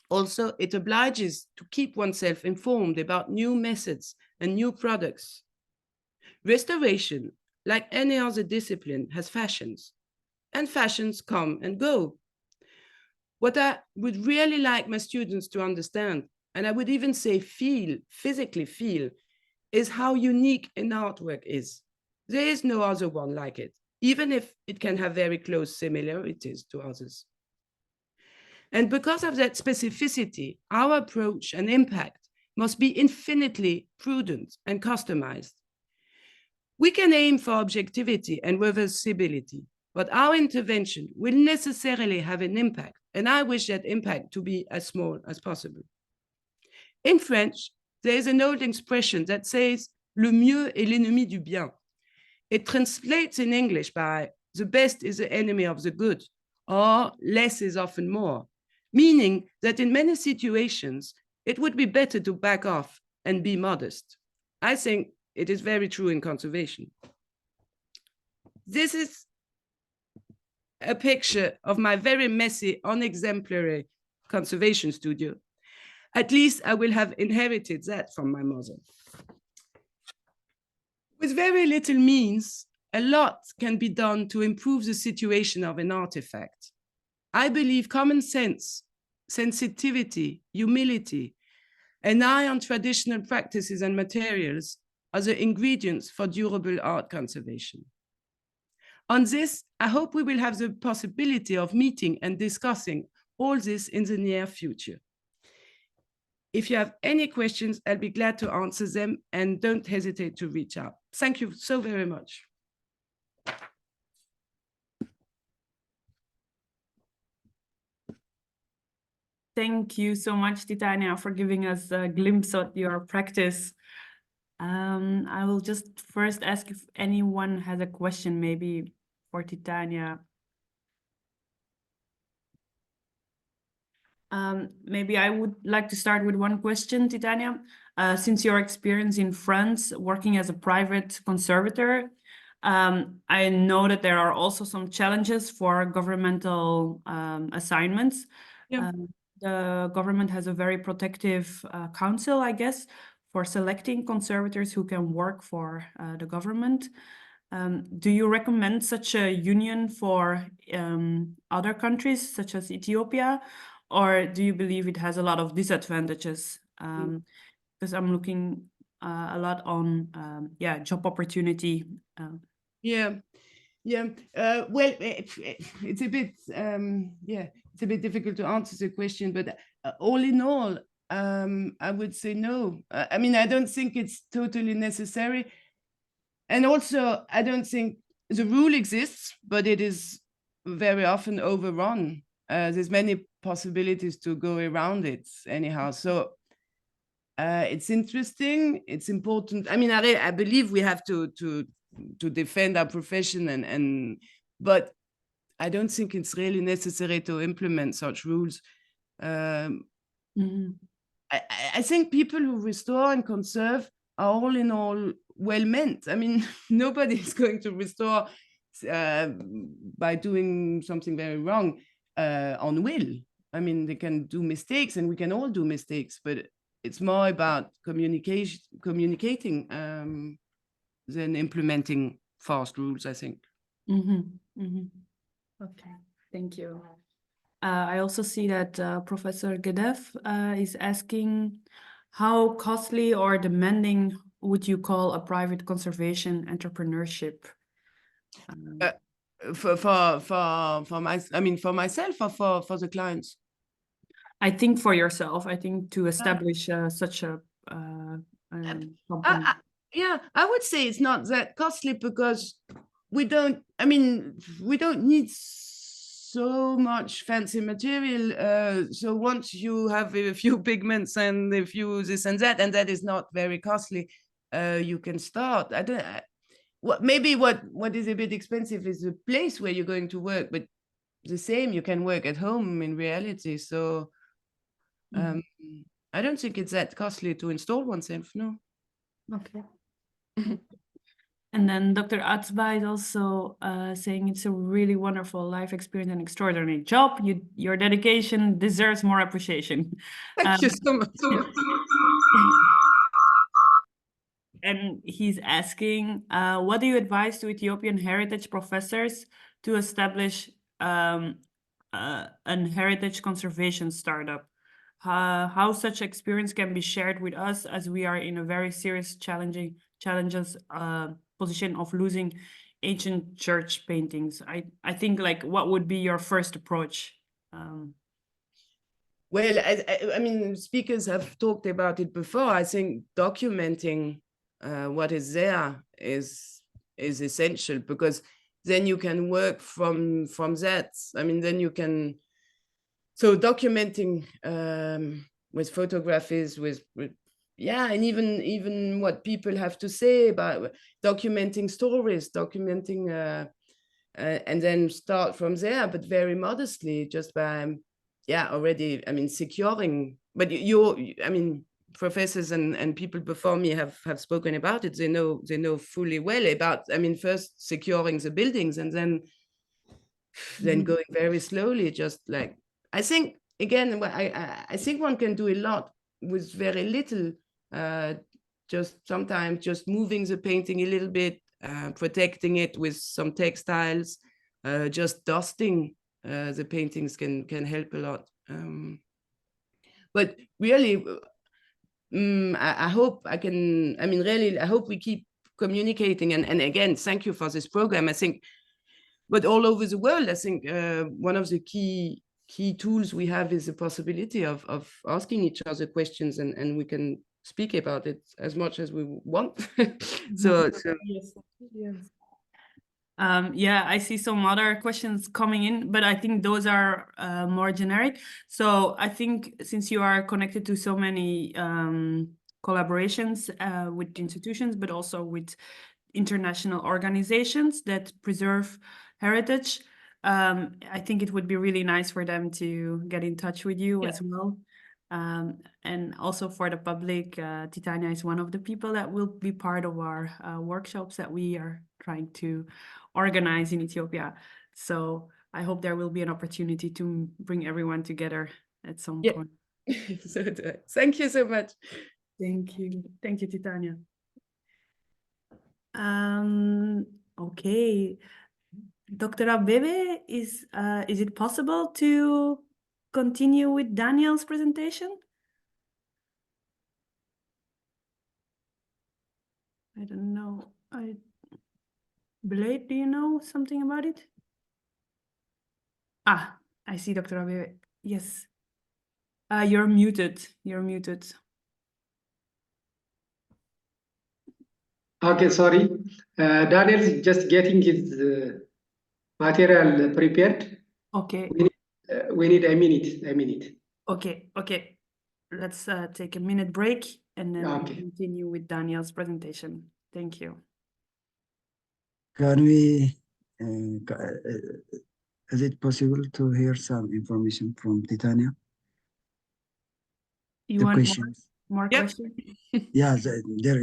Also, it obliges to keep oneself informed about new methods and new products. Restoration, like any other discipline, has fashions, and fashions come and go. What I would really like my students to understand, and I would even say feel, physically feel, is how unique an artwork is. There is no other one like it, even if it can have very close similarities to others. And because of that specificity, our approach and impact must be infinitely prudent and customized. We can aim for objectivity and reversibility, but our intervention will necessarily have an impact, and I wish that impact to be as small as possible. In French, there is an old expression that says, "Le mieux est l'ennemi du bien." It translates in English by, "The best is the enemy of the good," or "less is often more," meaning that in many situations, it would be better to back off and be modest. I think it is very true in conservation. This is a picture of my very messy, unexemplary conservation studio. At least I will have inherited that from my mother. With very little means, a lot can be done to improve the situation of an artifact. I believe common sense, sensitivity, humility, an eye on traditional practices and materials are the ingredients for durable art conservation. On this, I hope we will have the possibility of meeting and discussing all this in the near future. If you have any questions, I'll be glad to answer them, and don't hesitate to reach out. Thank you so very much. Thank you so much, Titania, for giving us a glimpse of your practice. I will just first ask if anyone has a question, maybe for Titania. Maybe I would like to start with one question, Titania. Since your experience in France working as a private conservator, I know that there are also some challenges for governmental assignments. Yeah. The government has a very protective council, I guess, for selecting conservators who can work for the government. Do you recommend such a union for other countries, such as Ethiopia? Or do you believe it has a lot of disadvantages? Because I'm looking a lot on job opportunity. Yeah. Well, it's a bit it's a bit difficult to answer the question, but all in all, I would say no. I mean, I don't think it's totally necessary, and also I don't think the rule exists, but it is very often overrun. There's many possibilities to go around it anyhow. So it's interesting. It's important. I mean, I believe we have to defend our profession, but I don't think it's really necessary to implement such rules. I think people who restore and conserve are all in all well meant. I mean, nobody is going to restore by doing something very wrong on will. I mean, they can do mistakes, and we can all do mistakes, but it's more about communicating than implementing fast rules, I think. Okay, thank you. I also see that Professor Gedef is asking, how costly or demanding would you call a private conservation entrepreneurship? For myself or for the clients? I think for yourself. I think to establish such a company. I would say it's not that costly because we don't need so much fancy material. So once you have a few pigments and a few this and that is not very costly, you can start. Maybe what is a bit expensive is the place where you're going to work, but the same, you can work at home in reality. So I don't think it's that costly to install oneself, no. Okay. And then Dr. Atzba is also saying it's a really wonderful life experience and extraordinary job. Your dedication deserves more appreciation. Thank you so much. And he's asking, what do you advise to Ethiopian heritage professors to establish an heritage conservation startup? How such experience can be shared with us, as we are in a very serious challenges position of losing ancient church paintings. I think, like, what would be your first approach? Well, I mean, speakers have talked about it before. I think documenting what is there is essential, because then you can work from that. I mean, then you can, so documenting with photographies, and even what people have to say about documenting stories, and then start from there, but very modestly, just by already, I mean, securing. But professors and people before me have spoken about it. They know fully well about, I mean, first securing the buildings and then going very slowly, just like, I think again, I think one can do a lot with very little. Just sometimes just moving the painting a little bit, protecting it with some textiles, just dusting the paintings can help a lot. But really, I hope I can, I mean, really, I hope we keep communicating. And again, thank you for this program. I think, but all over the world, I think one of the key tools we have is the possibility of asking each other questions, and we can speak about it as much as we want. so Yes, yes. Yeah, I see some other questions coming in, but I think those are more generic. So I think since you are connected to so many collaborations with institutions, but also with international organizations that preserve heritage, I think it would be really nice for them to get in touch with you as well. And also for the public, Titania is one of the people that will be part of our workshops that we are trying to organize in Ethiopia. So I hope there will be an opportunity to bring everyone together at some point. so thank you so much. Thank you. Thank you, Titania. Okay. Dr. Abebe, is it possible to continue with Daniel's presentation? I don't know. Blade, do you know something about it? Ah, I see, Dr. Abebe. Yes. You're muted. You're muted. Okay, sorry. Daniel is just getting his material prepared. Okay. We need a minute. Okay. Okay. Let's take a minute break and then Okay. continue with Daniel's presentation. Thank you. Can we, is it possible to hear some information from Titania? You The want questions? more Yep. questions? Yeah, there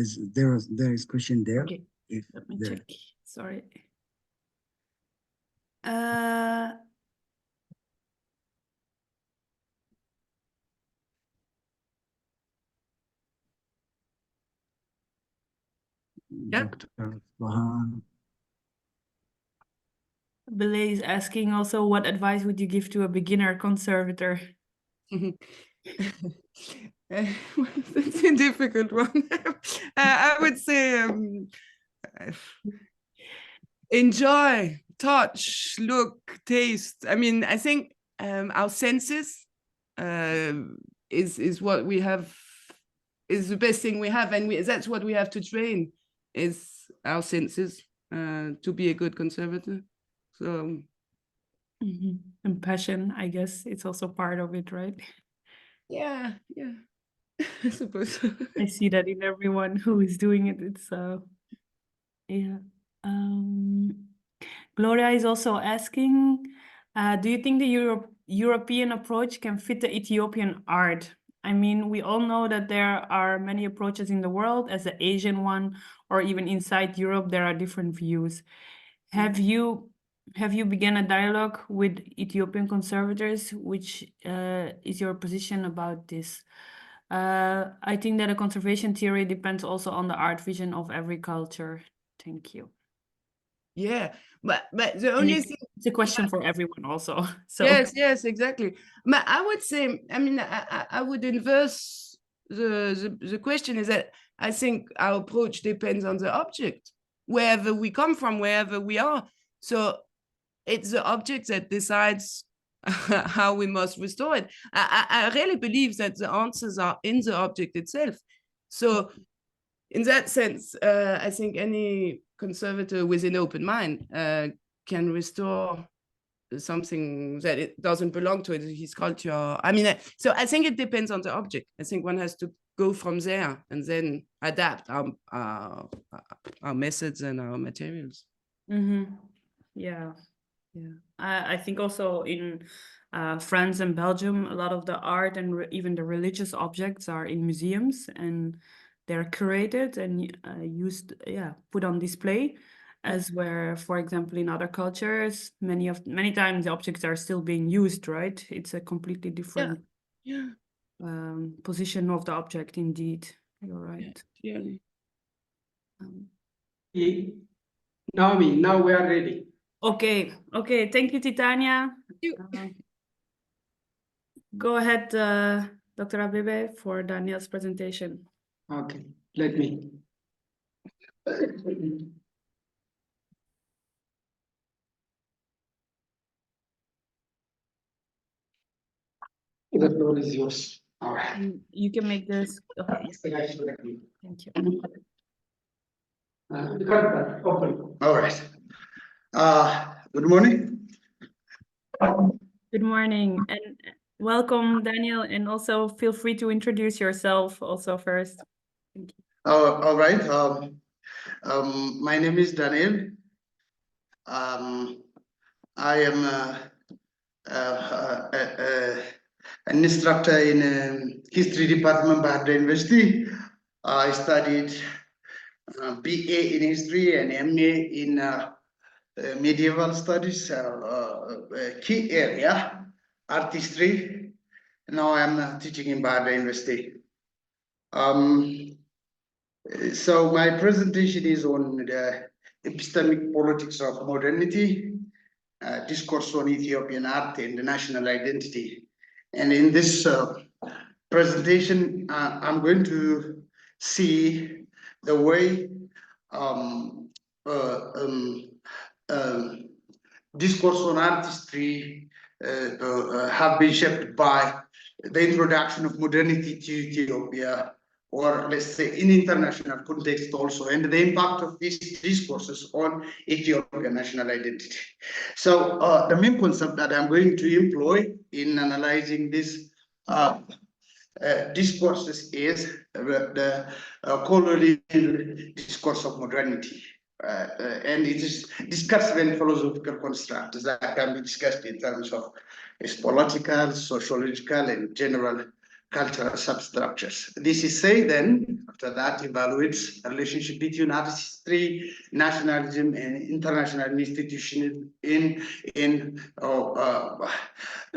is question there. Okay. If Let me there- check. Sorry. Yep. Dr. Bahan. Belay is asking also, what advice would you give to a beginner conservator? That's a difficult one. I would say enjoy, touch, look, taste. I mean, I think our senses is what we have, is the best thing we have, and that's what we have to train, is our senses to be a good conservator. So And passion, I guess it's also part of it, right? yeah, I suppose. I see that in everyone who is doing it. It's yeah. Gloria is also asking, do you think the European approach can fit the Ethiopian art? I mean, we all know that there are many approaches in the world, as the Asian one, or even inside Europe, there are different views. Have you begun a dialogue with Ethiopian conservators? Which is your position about this? I think that a conservation theory depends also on the art vision of every culture. Thank you. Yeah, but the only thing, It's a question for everyone also. So yes, exactly. But I would say, I mean, I would inverse the question, is that I think our approach depends on the object, wherever we come from, wherever we are. So it's the object that decides how we must restore it. I really believe that the answers are in the object itself. So in that sense, I think any conservator with an open mind can restore something that it doesn't belong to it, his culture. I mean, so I think it depends on the object. I think one has to go from there and then adapt our methods and our materials. yeah. I think also in France and Belgium, a lot of the art and even the religious objects are in museums, and they're curated and used, put on display. as where, for example, in other cultures, many times the objects are still being used, right? It's a completely different Yeah, position of the object, indeed. You're right. clearly. Naomi, now we are ready. Okay, thank you, Titania. you. Go ahead, Dr. Abebe, for Daniel's presentation. Okay, let me. The floor is yours. All right. You can make this. Okay, thank you. All right. Good morning. Good morning and welcome, Daniel, and also feel free to introduce yourself also first. Thank you. All right. My name is Daniel. I am an instructor in history department by the university. I studied BA in history and MA in medieval studies, key area, artistry. Now I'm teaching in Bahrain University. So my presentation is on the epistemic politics of modernity, discourse on Ethiopian art and the national identity. And in this presentation, I'm going to see the way discourse on artistry have been shaped by the introduction of modernity to Ethiopia, or let's say in international context also, and the impact of these discourses on Ethiopian national identity. So the main concept that I'm going to employ in analyzing this discourses is the colonial discourse of modernity. And it is discussed in philosophical constructs that can be discussed in terms of its political, sociological, and general cultural substructures. This is say then, after that, evaluates the relationship between artistry, nationalism, and international institutions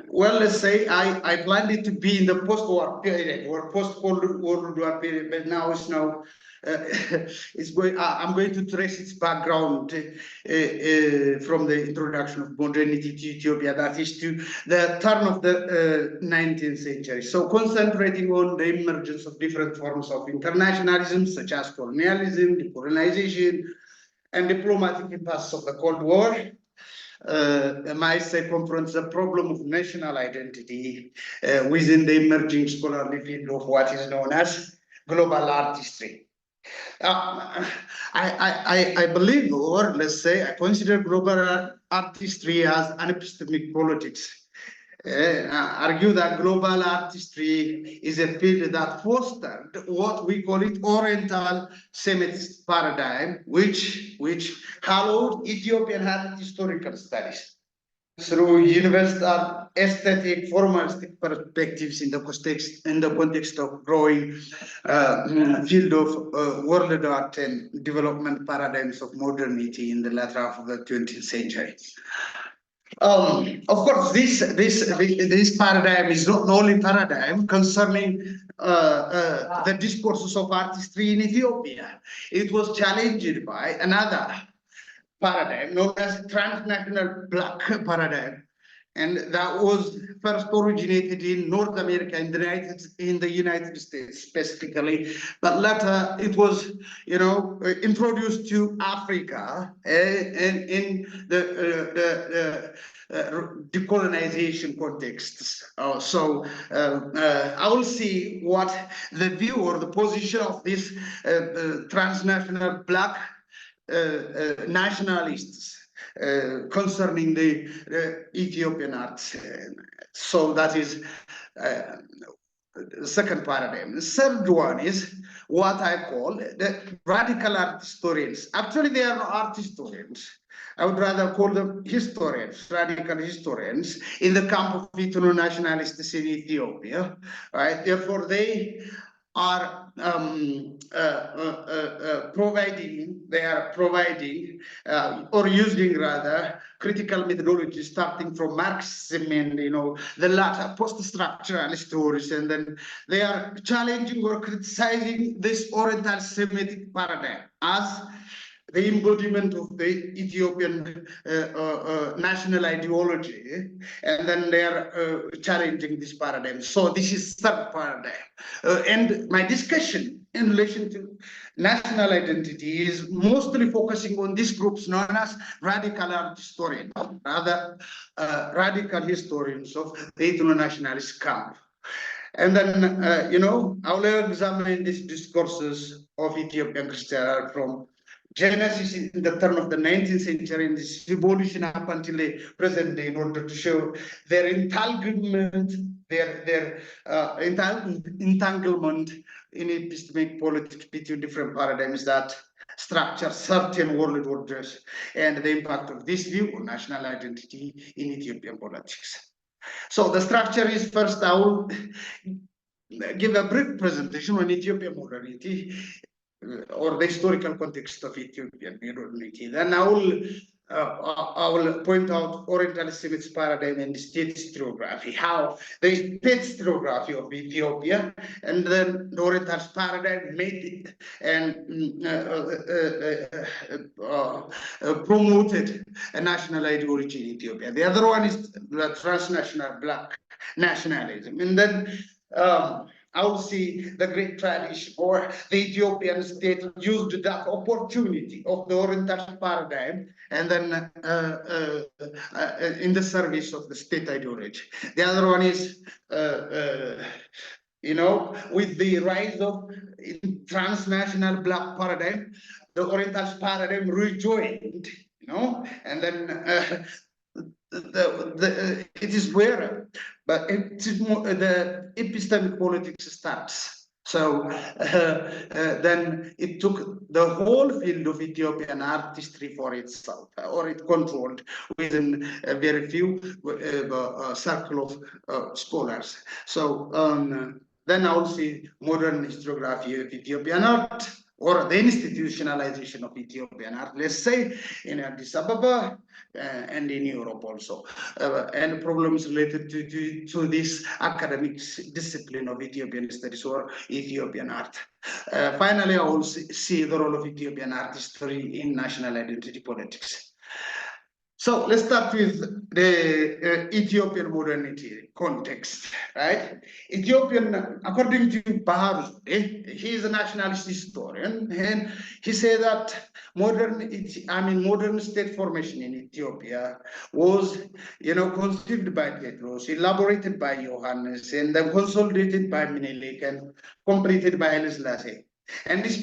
well, let's say I planned it to be in the post-war period or post-World War period, but now it's now it's going. I'm going to trace its background from the introduction of modernity to Ethiopia, that is to the turn of the 19th century. So concentrating on the emergence of different forms of internationalism, such as colonialism, decolonization, and diplomatic impasses of the Cold War. Might say confronts the problem of national identity within the emerging scholarly field of what is known as global artistry. I believe, or let's say, I consider global artistry as an epistemic politics. Argue that global artistry is a field that fostered what we call it Oriental Semitist paradigm, which hallowed Ethiopian art historical studies through universal aesthetic, formalistic perspectives in the context of growing field of world art and development paradigms of modernity in the latter half of the 20th century. Of course, this paradigm is not the only paradigm concerning the discourses of artistry in Ethiopia. It was challenged by another paradigm known as transnational black paradigm, and that was first originated in North America, in the United States specifically, but later it was, introduced to Africa and in the decolonization contexts. So I will see what the view or the position of this transnational black nationalists concerning the Ethiopian arts. So that is the second paradigm. The third one is what I call the radical art historians. Actually, they are not art historians. I would rather call them historians, radical historians, in the camp of ethno-nationalists in Ethiopia. Right? Therefore, they are providing or using rather critical methodology starting from Marxism and the latter post-structuralist theories, and then they are challenging or criticizing this Oriental Semitic paradigm as the embodiment of the Ethiopian national ideology, and then they are challenging this paradigm. So this is third paradigm. And my discussion in relation to national identity is mostly focusing on these groups known as radical art historians, rather radical historians of the ethno-nationalist camp. And then, I will examine these discourses of Ethiopian Christianity from Genesis in the turn of the 19th century and this evolution up until the present day in order to show their entanglement, their entanglement in epistemic politics between different paradigms that structure certain world orders and the impact of this view on national identity in Ethiopian politics. So the structure is, first I will give a brief presentation on Ethiopian modernity or the historical context of Ethiopian modernity. Then I will point out Oriental Semitic paradigm and state historiography, how the state historiography of Ethiopia and then the Oriental paradigm made it and promoted a national ideology in Ethiopia. The other one is the transnational black nationalism. And then I will see the great tradition or the Ethiopian state used that opportunity of the Oriental paradigm and then in the service of the state ideology. The other one is, with the rise of transnational black paradigm, the Oriental paradigm rejoined, and then it is where, but it is more, the epistemic politics starts. So then it took the whole field of Ethiopian art history for itself, or it controlled within a very few circle of scholars. So then I will see modern historiography of Ethiopian art, or the institutionalization of Ethiopian art, let's say in Addis Ababa and in Europe also, and problems related to this academic discipline of Ethiopian studies or Ethiopian art. Finally, I will see the role of Ethiopian art history in national identity politics. So let's start with the Ethiopian modernity context, right? Ethiopian, according to Bahar, he is a nationalist historian, and he said that modern state formation in Ethiopia was, conceived by Petros, elaborated by Johannes, and then consolidated by Menelik and completed by Haile Selassie. And this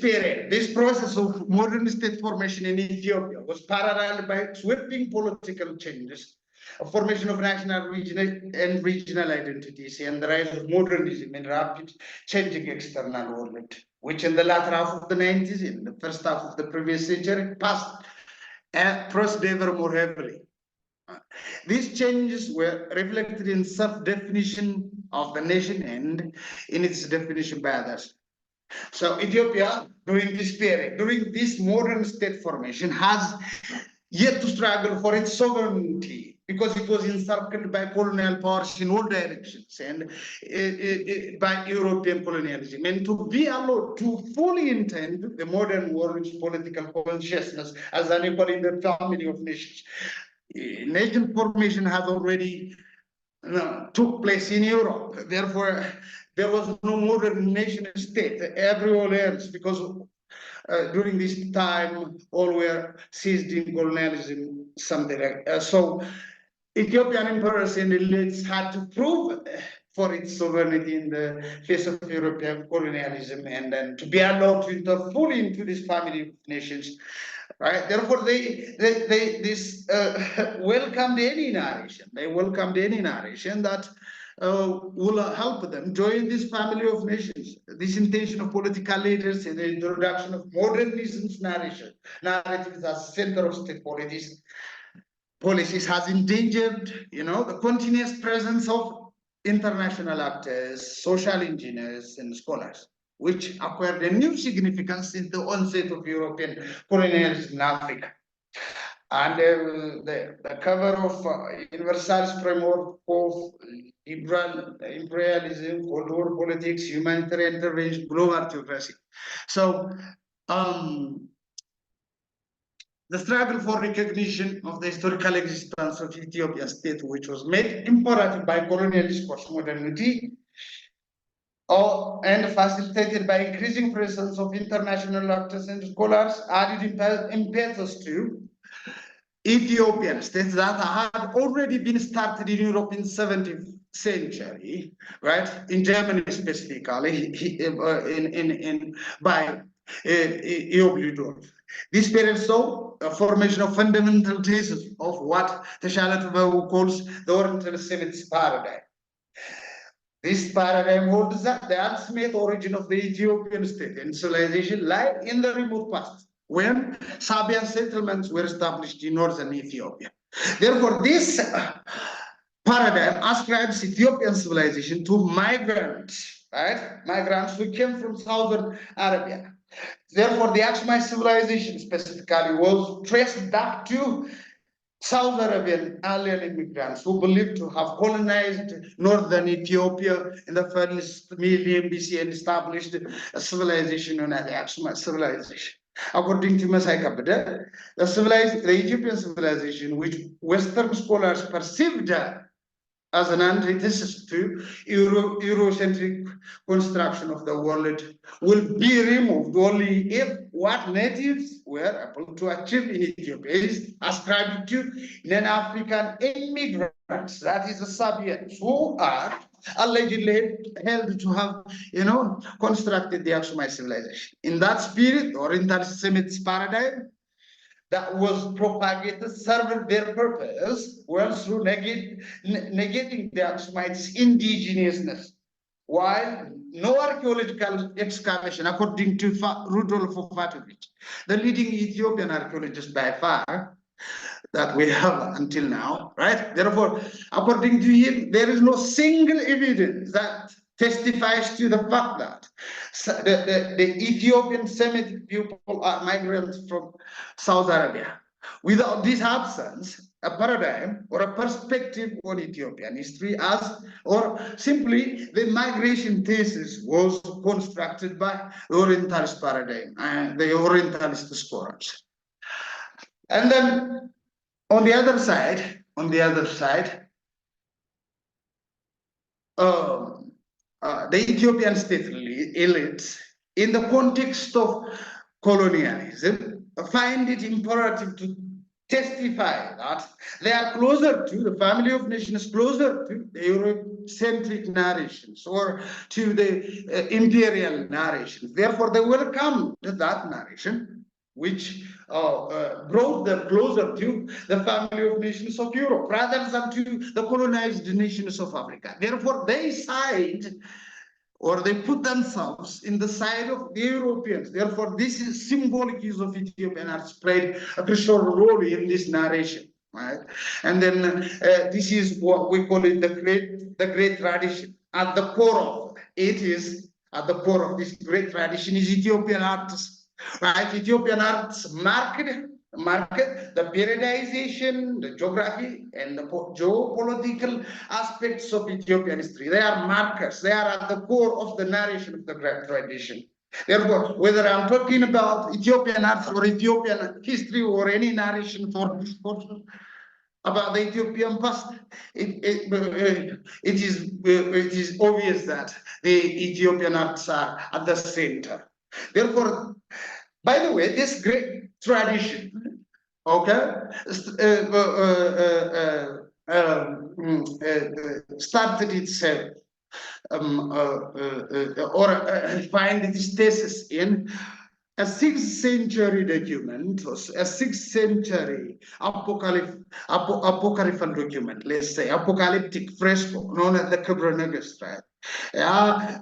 process of modern state formation in Ethiopia was paralleled by sweeping political changes, a formation of national, regional identities, and the rise of modernism in rapid changing external world, which in the latter half of the 90s, in the first half of the previous century, pressed ever more heavily. These changes were reflected in self-definition of the nation and in its definition by others. So Ethiopia, during this period, during this modern state formation, has yet to struggle for its sovereignty because it was encircled by colonial powers in all directions and by European colonialism. And to be allowed to fully intend the modern world's political consciousness as an equal in the family of nations, nation formation has already took place in Europe. Therefore, there was no modern nation state everywhere else because during this time all were seized in colonialism, something like so Ethiopian emperors and elites had to prove for its sovereignty in the face of European colonialism and then to be allowed to enter fully into this family of nations. Right. Therefore, they welcomed any narration. They welcomed any narration that will help them join this family of nations. This intention of political leaders in the introduction of modernism's narratives as center of state policies has endangered, the continuous presence of international actors, social engineers, and scholars. which acquired a new significance in the onset of European colonialism in Africa. And the cover of Universalist framework of liberal imperialism, Cold War politics, humanitarian intervention, global autocracy. So the struggle for recognition of the historical existence of Ethiopian state, which was made imperative by colonialist postmodernity, and facilitated by increasing presence of international actors and scholars, added impetus to Ethiopian states that had already been started in Europe in 17th century, right? In Germany specifically, by Eob. This period saw a formation of fundamental thesis of what Teshalet calls the Oriental Semitic paradigm. This paradigm holds that the ultimate origin of the Ethiopian state and civilization lie in the remote past, when Sabian settlements were established in northern Ethiopia. Therefore, this paradigm ascribes Ethiopian civilization to migrants, right? Migrants who came from southern Arabia. Therefore, the Aksumite civilization specifically was traced back to South Arabian alien immigrants who believed to have colonized northern Ethiopia in the first millennium BC and established a civilization known as the Aksumite civilization. According to Masai Kabede, the Ethiopian civilization, which Western scholars perceived as an antithesis to Eurocentric construction of the world, will be removed only if what natives were able to achieve in Ethiopia is ascribed to non-African immigrants, that is the Sabians, who are allegedly held to have, constructed the Aksumite civilization. In that spirit, Oriental Semitic paradigm that was propagated served their purpose well through negating the Aksumite's indigenousness, while no archaeological excavation, according to Rudolf Ofatovich, the leading Ethiopian archaeologist by far that we have until now, right? Therefore, according to him, there is no single evidence that testifies to the fact that the Ethiopian Semitic people are migrants from South Arabia. Without this absence, a paradigm or a perspective on Ethiopian history or simply the migration thesis was constructed by the Orientalist paradigm and the Orientalist scholars. And then on the other side, the Ethiopian state elites, in the context of colonialism, find it imperative to testify that they are closer to the family of nations, closer to the Eurocentric narrations or to the imperial narrations. Therefore, they will come to that narration, which brought them closer to the family of nations of Europe rather than to the colonized nations of Africa. Therefore, they side or they put themselves in the side of the Europeans. Therefore, this is symbolic use of Ethiopian arts played a crucial role in this narration, right? And then this is what we call it the great tradition. At the core of it is, at the core of this great tradition is Ethiopian arts, right? Ethiopian arts market the periodization, the geography, and the geopolitical aspects of Ethiopian history. They are markers. They are at the core of the narration of the great tradition. Therefore, whether I'm talking about Ethiopian arts or Ethiopian history or any narration about the Ethiopian past, it is obvious that the Ethiopian arts are at the center. Therefore, by the way, this great tradition, okay, started itself find its thesis in a 6th century document, a 6th century apocryphal document, let's say, apocalyptic fresco known as the Kebra Negus, right?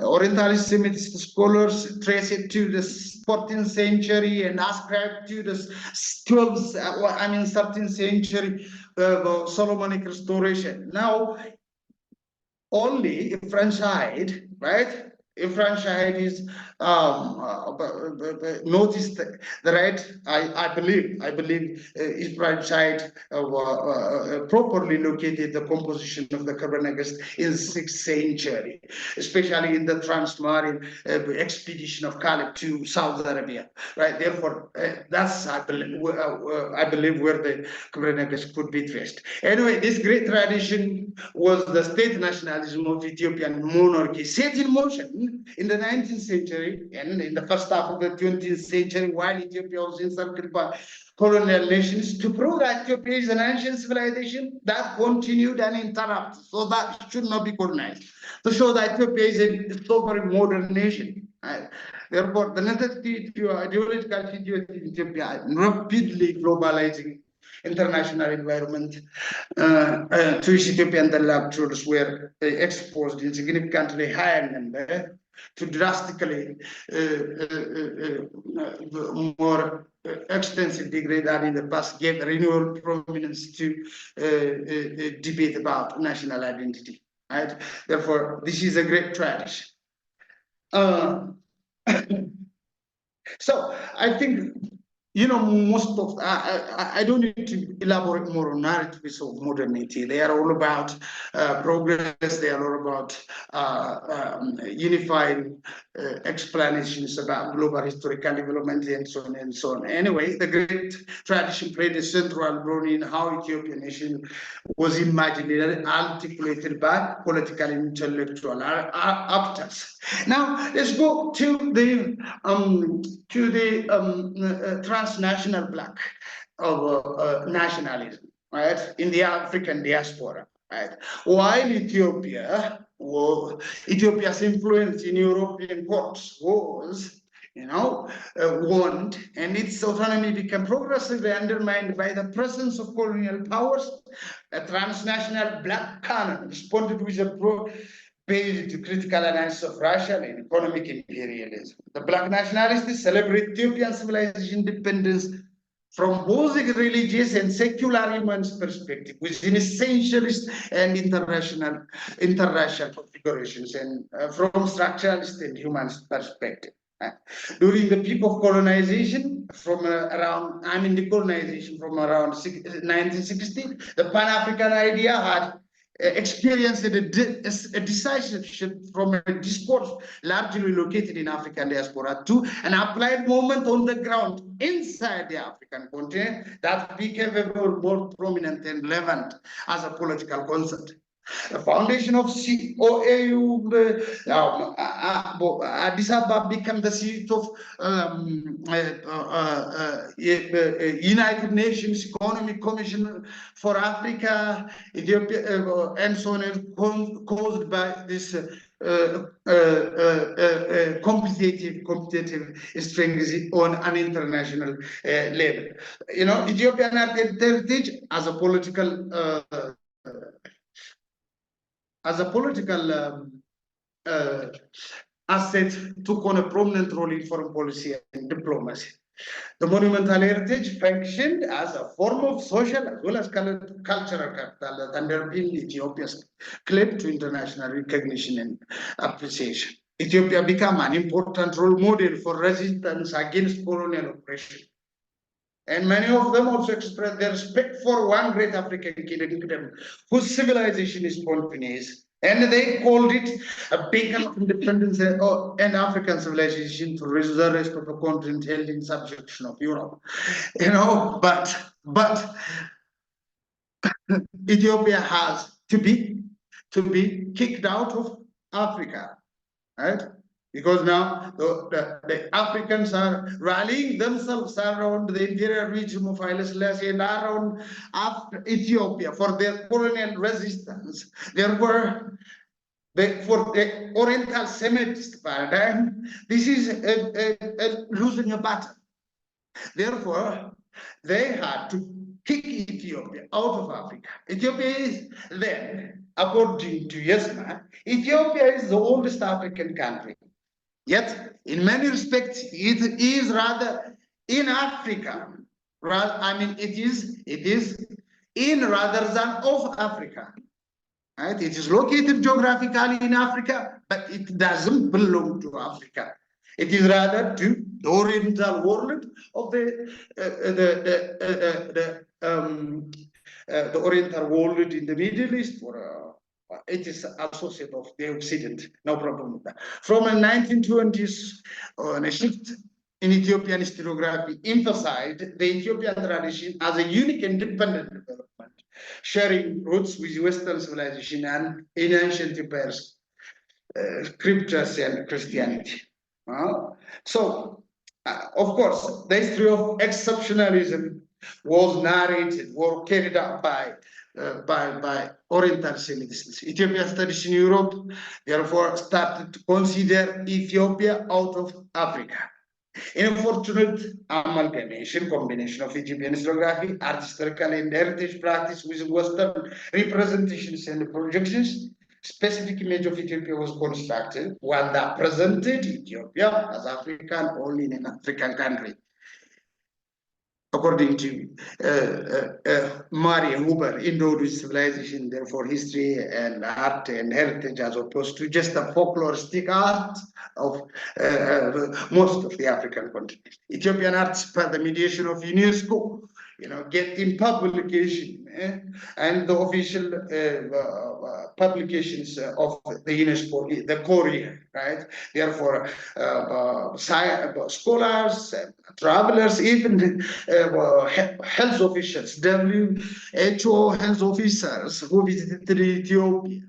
Orientalist Semitic scholars trace it to the 14th century and ascribe to the 13th century Solomonic restoration. Now, only French side, right, Shahid is noticed the right. I believe Ifran Shahid properly located the composition of the Carbonagus in the 6th century, especially in the transmarine expedition of Caliph to Saudi Arabia. Right. Therefore, that's I believe where the Carbonagus could be traced. Anyway, this great tradition was the state nationalism of Ethiopian monarchy set in motion in the 19th century and in the first half of the 20th century, while Ethiopia was encircled by colonial nations, to prove that Ethiopia is an ancient civilization that continued uninterrupted, so that should not be colonized, to show that Ethiopia is a sovereign modern nation. Therefore, the necessity to ideological situation in Ethiopia, rapidly globalizing international environment to Ethiopian intellectuals were exposed in significantly higher number to drastically more extensive degree than in the past, gave renewal prominence to debate about national identity. Right? Therefore, this is a great tradition. So I think, most of I don't need to elaborate more on narratives of modernity. They are all about progress. They are all about unifying explanations about global historical development and so on and so on. Anyway, the great tradition played a central role in how Ethiopian nation was imagined and articulated by political and intellectual actors. Now let's go to the transnational bloc of nationalism, right, in the African diaspora, right? While Ethiopia's influence in European courts was, warned, and its autonomy became progressively undermined by the presence of colonial powers. A transnational black canon responded with a based critical analysis of racial and economic imperialism. The black nationalists celebrate Ethiopian civilization independence from both religious and secular humanist perspective, with an essentialist and interracial configurations, and from structuralist and humanist perspective. During the peak of colonization, from around 1960, the Pan-African idea had experienced a decisive shift from a discourse largely located in African diaspora to an applied movement on the ground inside the African continent that became ever more prominent and relevant as a political concept. The foundation of COAU, Addis Ababa became the seat of United Nations Economic Commission for Africa, Ethiopia, and so on, caused by this competitive strength on an international level. Ethiopian heritage as a political asset took on a prominent role in foreign policy and diplomacy. The monumental heritage functioned as a form of social as well as cultural capital that underpinned Ethiopia's claim to international recognition and appreciation. Ethiopia became an important role model for resistance against colonial oppression. And many of them also expressed their respect for one great African kingdom whose civilization is spontaneous. And they called it a beacon of independence and African civilization to the rest of the continent held in subjection of Europe. But Ethiopia has to be kicked out of Africa, right? Because now the Africans are rallying themselves around the imperial regime of Haile Selassie and around Ethiopia for their colonial resistance. Therefore, for the Oriental Semitist paradigm, this is losing a battle. Therefore, they had to kick Ethiopia out of Africa. Ethiopia is then, according to Yesma, Ethiopia is the oldest African country. Yet, in many respects, it is rather in Africa. It is in rather than of Africa. right? It is located geographically in Africa, but it doesn't belong to Africa. It is rather to the Oriental world of the Oriental world in the Middle East, or it is associate of the Occident, no problem with that. From the 1920s, a shift in Ethiopian historiography emphasized the Ethiopian tradition as a unique independent development, sharing roots with Western civilization and in ancient empires, scriptures and Christianity. So, of course, the history of exceptionalism was narrated or carried out by Oriental Semites. Ethiopian studies in Europe, therefore, started to consider Ethiopia out of Africa. In a fortunate combination of Ethiopian historiography, art historical and heritage practice with Western representations and projections, specific image of Ethiopia was constructed, one that presented Ethiopia as African, only in an African country. According to Mari Huber, Indo-European civilization, therefore history and art and heritage, as opposed to just a folkloristic art of most of the African continent. Ethiopian arts, by the mediation of UNESCO, getting publication and the official publications of the UNESCO, the Korea, right? Therefore, scholars, travelers, even health officials, WHO health officers who visited Ethiopia,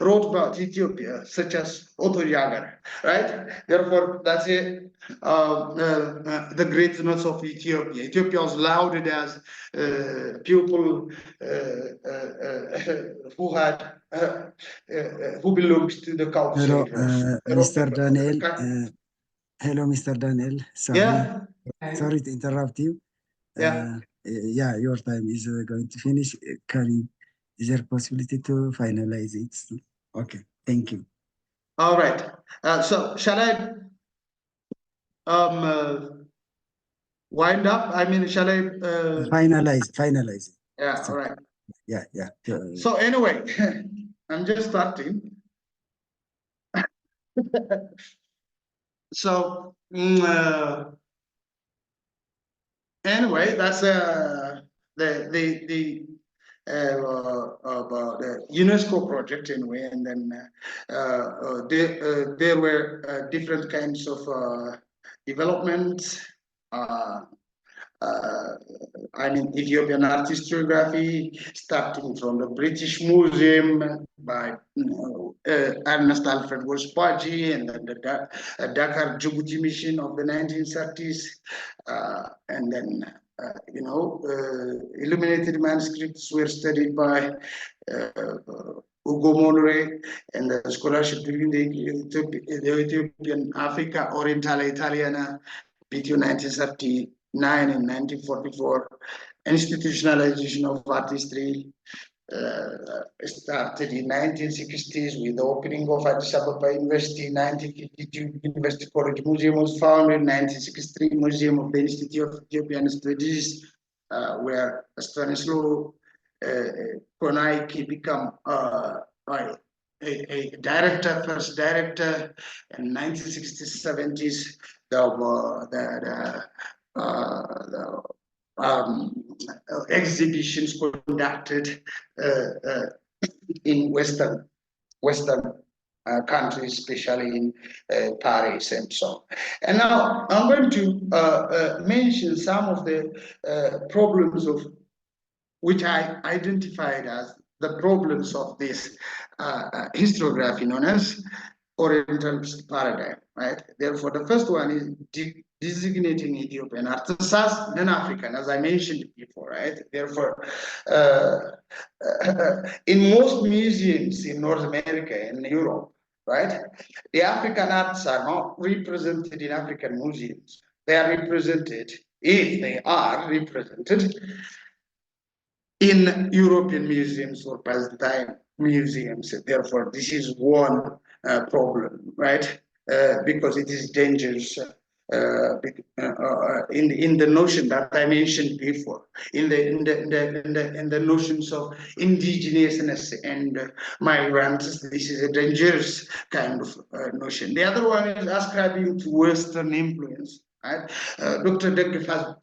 wrote about Ethiopia, such as Otto Jager, right? Therefore, that's it. The greatness of Ethiopia. Ethiopia was lauded as people who belongs to the Hello, culture. Mr. Daniel. Hello, Mr. Daniel. Sorry, Yeah. sorry to interrupt you. Yeah. Yeah, your time is going to finish. Is there possibility to finalize it? Okay, thank you. All right. So shall I wind up? I mean, shall I Finalize. Yeah, all right. Yeah. So anyway, I'm just starting. So anyway, that's the UNESCO project anyway, and then there were different kinds of developments. I mean, Ethiopian art historiography, starting from the British Museum by Ernest Alfred Wolff-Pagi, and then the Dakar Djibouti mission of the 1930s, and then illuminated manuscripts were studied by Ugo Monore, and the scholarship during the Ethiopian Africa Orientale Italiana between 1939 and 1944. Institutionalization of art history started in 1960s with the opening of Addis Ababa University. 1952, University College Museum was founded. 1963, Museum of the Institute of Ethiopian Studies, where Stanislaw Konaiki became a director, first director. In 1960s, 70s, exhibitions conducted in Western countries, especially in Paris and so on. And now I'm going to mention some of the problems of which I identified as the problems of this historiography known as Oriental paradigm, right? Therefore, the first one is designating Ethiopian artists as non-African, as I mentioned before, right? Therefore, in most museums in North America and Europe, right, the African arts are not represented in African museums. They are represented, if they are represented, in European museums or Byzantine museums. Therefore, this is one problem, right? Because it is dangerous in the notion that I mentioned before, in the notions of indigenousness and migrants. This is a dangerous kind of notion. The other one is ascribing to Western influence. Right? Dr. Deckif has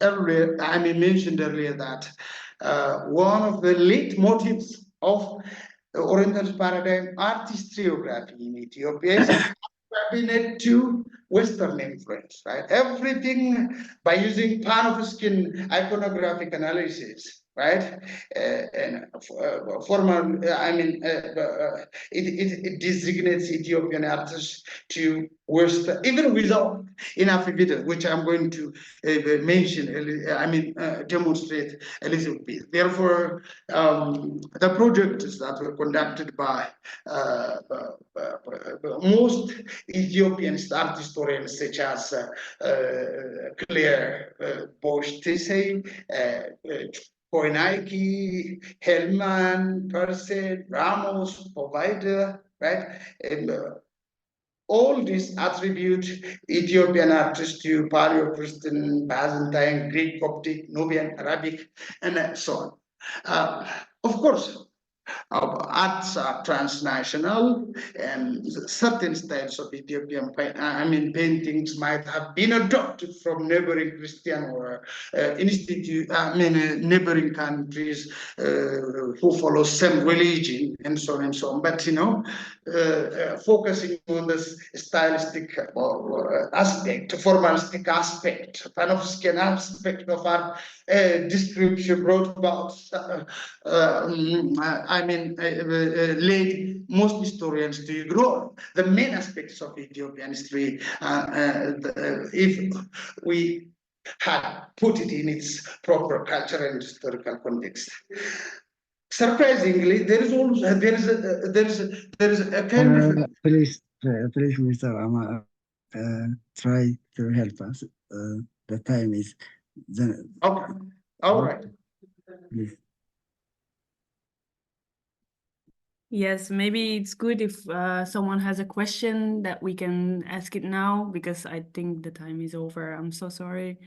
mentioned earlier that one of the leitmotifs of the Orientalist paradigm art historiography in Ethiopia is cabinet to Western influence, right? Everything by using Pan-African iconographic analysis, right? And formal, it designates Ethiopian artists to Western, even without enough evidence, which I'm going to mention, demonstrate a little bit. Therefore, the projects that were conducted by most Ethiopian art historians, such as Claire Bosch-Tissé, Koinaki, Hellman, Persen, Ramos, Provider, right? And all these attribute Ethiopian artists to Paleo-Christian, Byzantine, Greek, Coptic, Nubian, Arabic, and so on. Of course, arts are transnational, and certain styles of Ethiopian paintings might have been adopted from neighboring Christian or neighboring countries who follow same religion, and so on and so on. But focusing on this stylistic aspect, formalistic aspect, Panofsky aspect of art description brought about led most historians to ignore the main aspects of Ethiopian history if we had put it in its proper cultural and historical context. Surprisingly, there is a kind of please, Mr. Ama, try to help us. The time is okay. All right. Please. Yes, maybe it's good if someone has a question that we can ask it now, because I think the time is over. I'm so sorry.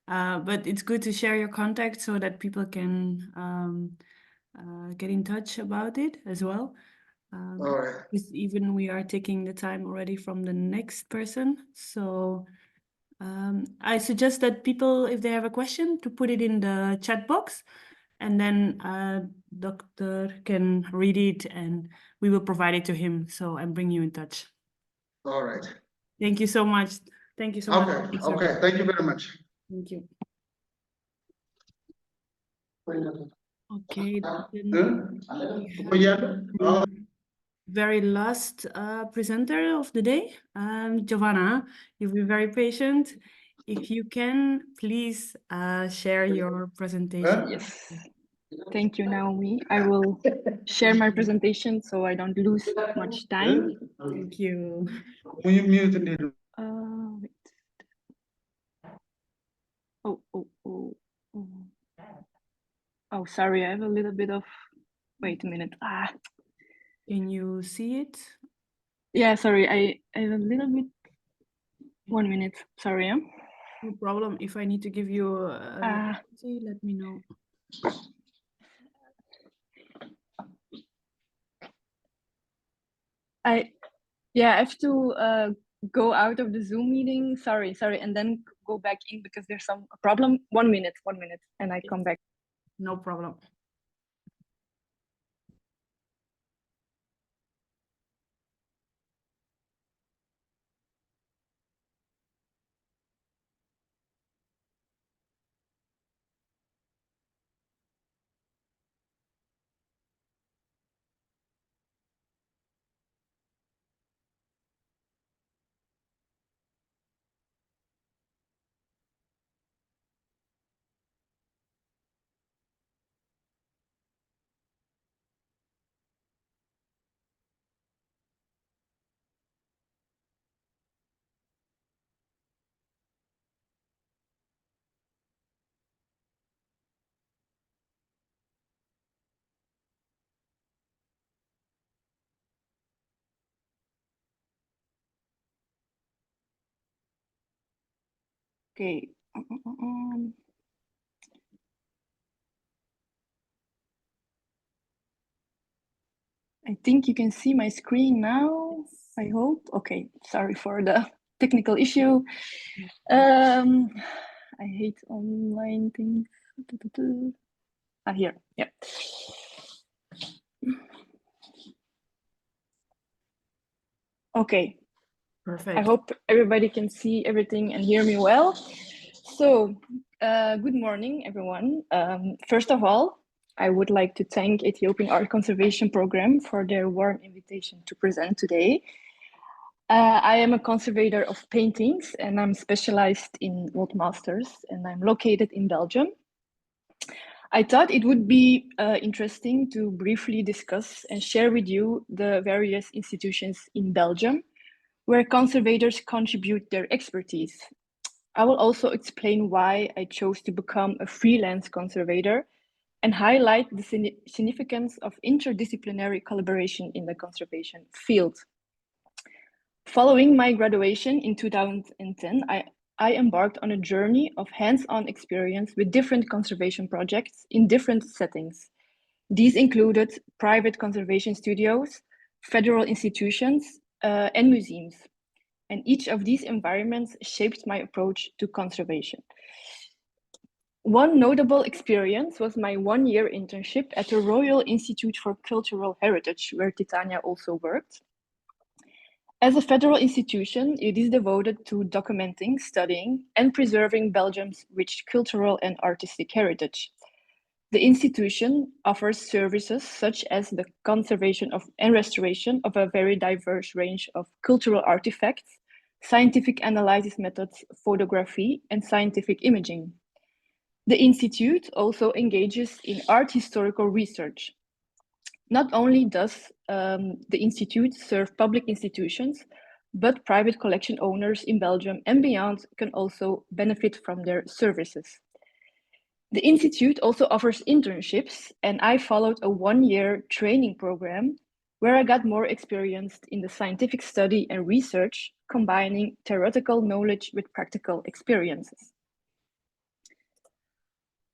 But it's good to share your contact so that people can get in touch about it as well. All right. Because even we are taking the time already from the next person. So I suggest that people, if they have a question, to put it in the chat box, and then doctor can read it and we will provide it to him. So and bring you in touch. All right. Thank you so much. Thank you so much. Okay. Okay. Thank you very much. Thank you. Okay. Very last presenter of the day, Giovanna. You've been very patient. If you can, please share your presentation. Yes. Thank you, Naomi. I will share my presentation so I don't lose much time. Thank you. Wait. Oh, sorry, I have a little bit of, wait a minute. Can you see it? Yeah, sorry, I have a little bit, 1 minute, sorry. No problem. If I need to give you a let me know. I have to go out of the Zoom meeting. Sorry, and then go back in because there's some problem. 1 minute, and I come back. No problem. Okay. I think you can see my screen now, I hope. Okay, sorry for the technical issue. I hate online things. Here, yeah. Okay, Perfect. I hope everybody can see everything and hear me well. So, good morning, everyone. First of all, I would like to thank Ethiopian Art Conservation Program for their warm invitation to present today. I am a conservator of paintings and I'm specialized in old masters and I'm located in Belgium. I thought it would be interesting to briefly discuss and share with you the various institutions in Belgium where conservators contribute their expertise. I will also explain why I chose to become a freelance conservator and highlight the significance of interdisciplinary collaboration in the conservation field. Following my graduation in 2010, I embarked on a journey of hands-on experience with different conservation projects in different settings. These included private conservation studios, federal institutions, and museums. And each of these environments shaped my approach to conservation. One notable experience was my one-year internship at the Royal Institute for Cultural Heritage, where Titania also worked. As a federal institution, it is devoted to documenting, studying, and preserving Belgium's rich cultural and artistic heritage. The institution offers services such as the conservation and restoration of a very diverse range of cultural artifacts, scientific analysis methods, photography, and scientific imaging. The institute also engages in art historical research. Not only does the institute serve public institutions, but private collection owners in Belgium and beyond can also benefit from their services. The institute also offers internships, and I followed a one-year training program where I got more experienced in the scientific study and research, combining theoretical knowledge with practical experiences.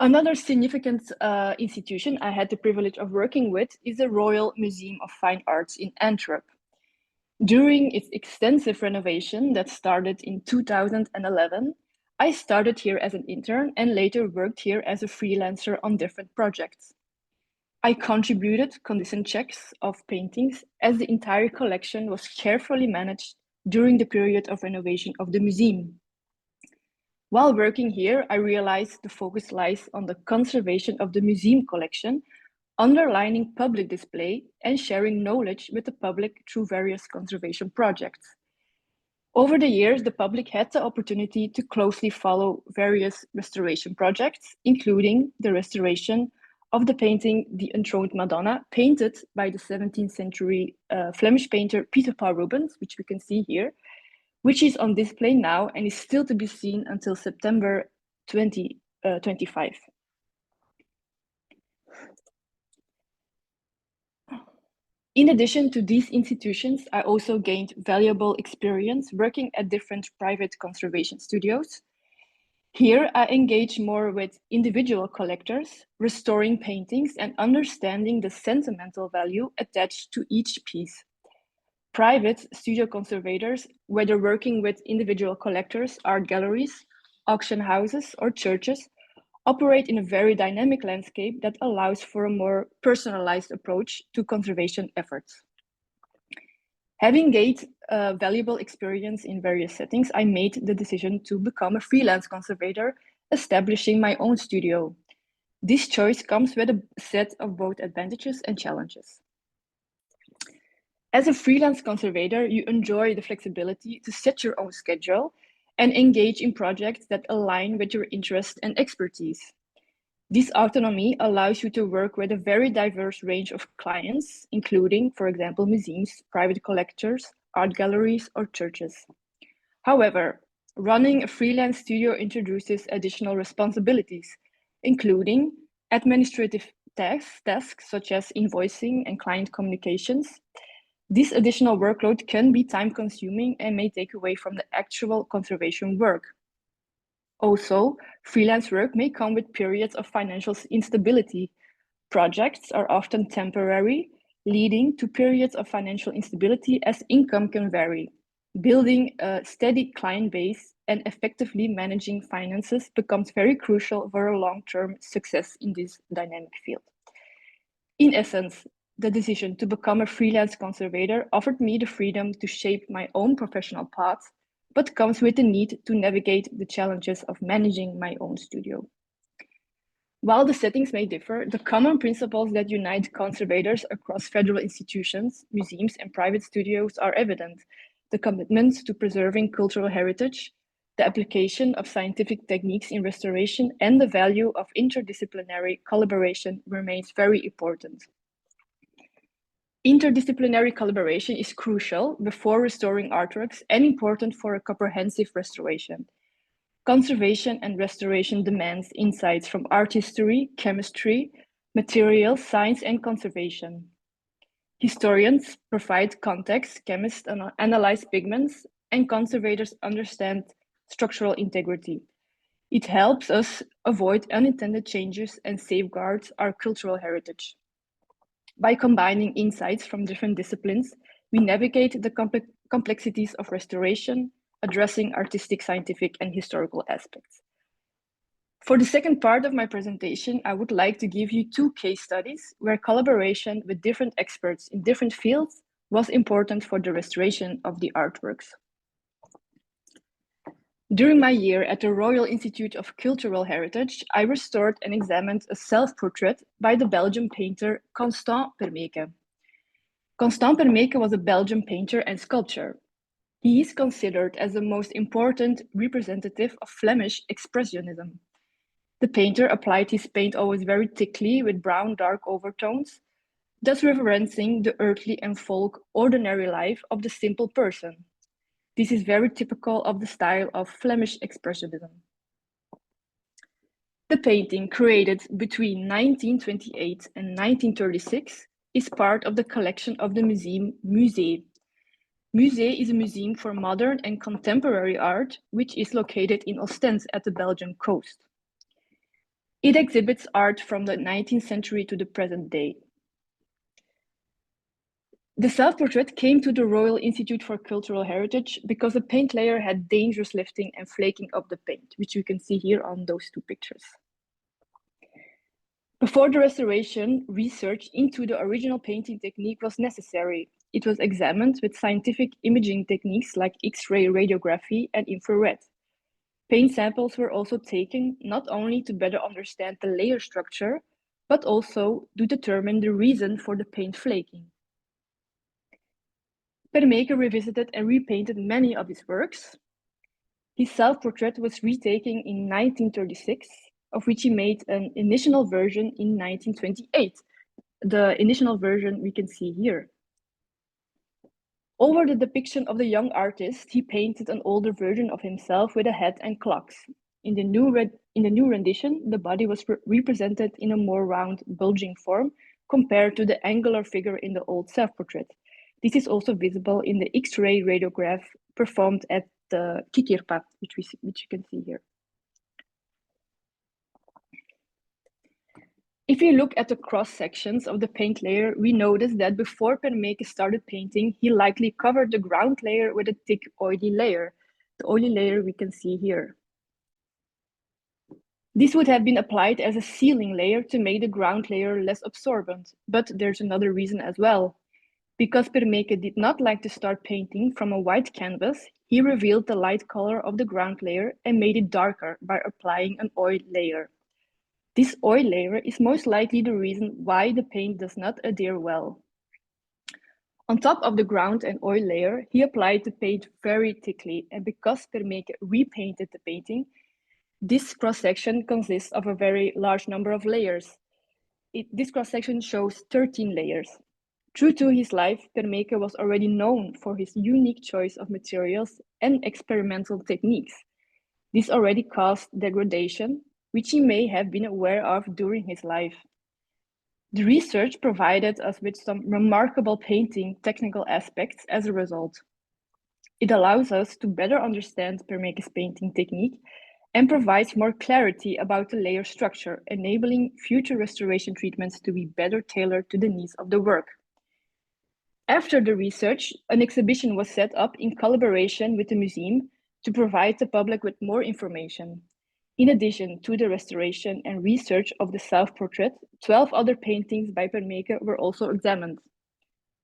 Another significant institution I had the privilege of working with is the Royal Museum of Fine Arts in Antwerp. During its extensive renovation that started in 2011, I started here as an intern and later worked here as a freelancer on different projects. I contributed condition checks of paintings as the entire collection was carefully managed during the period of renovation of the museum. While working here, I realized the focus lies on the conservation of the museum collection, underlining public display and sharing knowledge with the public through various conservation projects. Over the years, the public had the opportunity to closely follow various restoration projects, including the restoration of the painting The Enthroned Madonna, painted by the 17th century Flemish painter Peter Paul Rubens, which we can see here, which is on display now and is still to be seen until September 2025. In addition to these institutions, I also gained valuable experience working at different private conservation studios. Here, I engage more with individual collectors, restoring paintings and understanding the sentimental value attached to each piece. Private studio conservators, whether working with individual collectors, art galleries, auction houses, or churches, operate in a very dynamic landscape that allows for a more personalized approach to conservation efforts. Having gained valuable experience in various settings, I made the decision to become a freelance conservator, establishing my own studio. This choice comes with a set of both advantages and challenges. As a freelance conservator, you enjoy the flexibility to set your own schedule and engage in projects that align with your interest and expertise. This autonomy allows you to work with a very diverse range of clients, including, for example, museums, private collectors, art galleries, or churches. However, running a freelance studio introduces additional responsibilities, including administrative tasks such as invoicing and client communications. This additional workload can be time-consuming and may take away from the actual conservation work. Also, freelance work may come with periods of financial instability. Projects are often temporary, leading to periods of financial instability as income can vary. Building a steady client base and effectively managing finances becomes very crucial for a long-term success in this dynamic field. In essence, the decision to become a freelance conservator offered me the freedom to shape my own professional path, but comes with the need to navigate the challenges of managing my own studio. While the settings may differ, the common principles that unite conservators across federal institutions, museums, and private studios are evident. The commitment to preserving cultural heritage, the application of scientific techniques in restoration, and the value of interdisciplinary collaboration remains very important. Interdisciplinary collaboration is crucial before restoring artworks and important for a comprehensive restoration. Conservation and restoration demands insights from art history, chemistry, materials, science, and conservation. Historians provide context, chemists analyze pigments, and conservators understand structural integrity. It helps us avoid unintended changes and safeguard our cultural heritage. By combining insights from different disciplines, we navigate the complexities of restoration, addressing artistic, scientific, and historical aspects. For the second part of my presentation, I would like to give you 2 case studies where collaboration with different experts in different fields was important for the restoration of the artworks. During my year at the Royal Institute of Cultural Heritage, I restored and examined a self-portrait by the Belgian painter Constant Permeke. Constant Permeke was a Belgian painter and sculptor. He is considered as the most important representative of Flemish expressionism. The painter applied his paint always very thickly with brown dark overtones, thus referencing the earthly and folk ordinary life of the simple person. This is very typical of the style of Flemish expressionism. The painting, created between 1928 and 1936, is part of the collection of the museum Musée. Musée is a museum for modern and contemporary art, which is located in Ostend at the Belgian coast. It exhibits art from the 19th century to the present day. The self-portrait came to the Royal Institute for Cultural Heritage because the paint layer had dangerous lifting and flaking of the paint, which you can see here on those 2 pictures. Before the restoration, research into the original painting technique was necessary. It was examined with scientific imaging techniques like X-ray radiography and infrared. Paint samples were also taken not only to better understand the layer structure, but also to determine the reason for the paint flaking. Permeke revisited and repainted many of his works. His self-portrait was retaken in 1936, of which he made an initial version in 1928. The initial version we can see here. Over the depiction of the young artist, he painted an older version of himself with a hat and clocks. In the new rendition, the body was represented in a more round, bulging form compared to the angular figure in the old self-portrait. This is also visible in the X-ray radiograph performed at the Kikirpa, which you can see here. If you look at the cross sections of the paint layer, we notice that before Permeke started painting, he likely covered the ground layer with a thick oily layer. The oily layer we can see here. This would have been applied as a sealing layer to make the ground layer less absorbent, but there's another reason as well. Because Permeke did not like to start painting from a white canvas, he revealed the light color of the ground layer and made it darker by applying an oil layer. This oil layer is most likely the reason why the paint does not adhere well. On top of the ground and oil layer, he applied the paint very thickly, and because Permeke repainted the painting, this cross-section consists of a very large number of layers. This cross-section shows 13 layers. True to his life, Permeke was already known for his unique choice of materials and experimental techniques. This already caused degradation, which he may have been aware of during his life. The research provided us with some remarkable painting technical aspects as a result. It allows us to better understand Permeke's painting technique and provides more clarity about the layer structure, enabling future restoration treatments to be better tailored to the needs of the work. After the research, an exhibition was set up in collaboration with the museum to provide the public with more information. In addition to the restoration and research of the self-portrait, 12 other paintings by Permeke were also examined.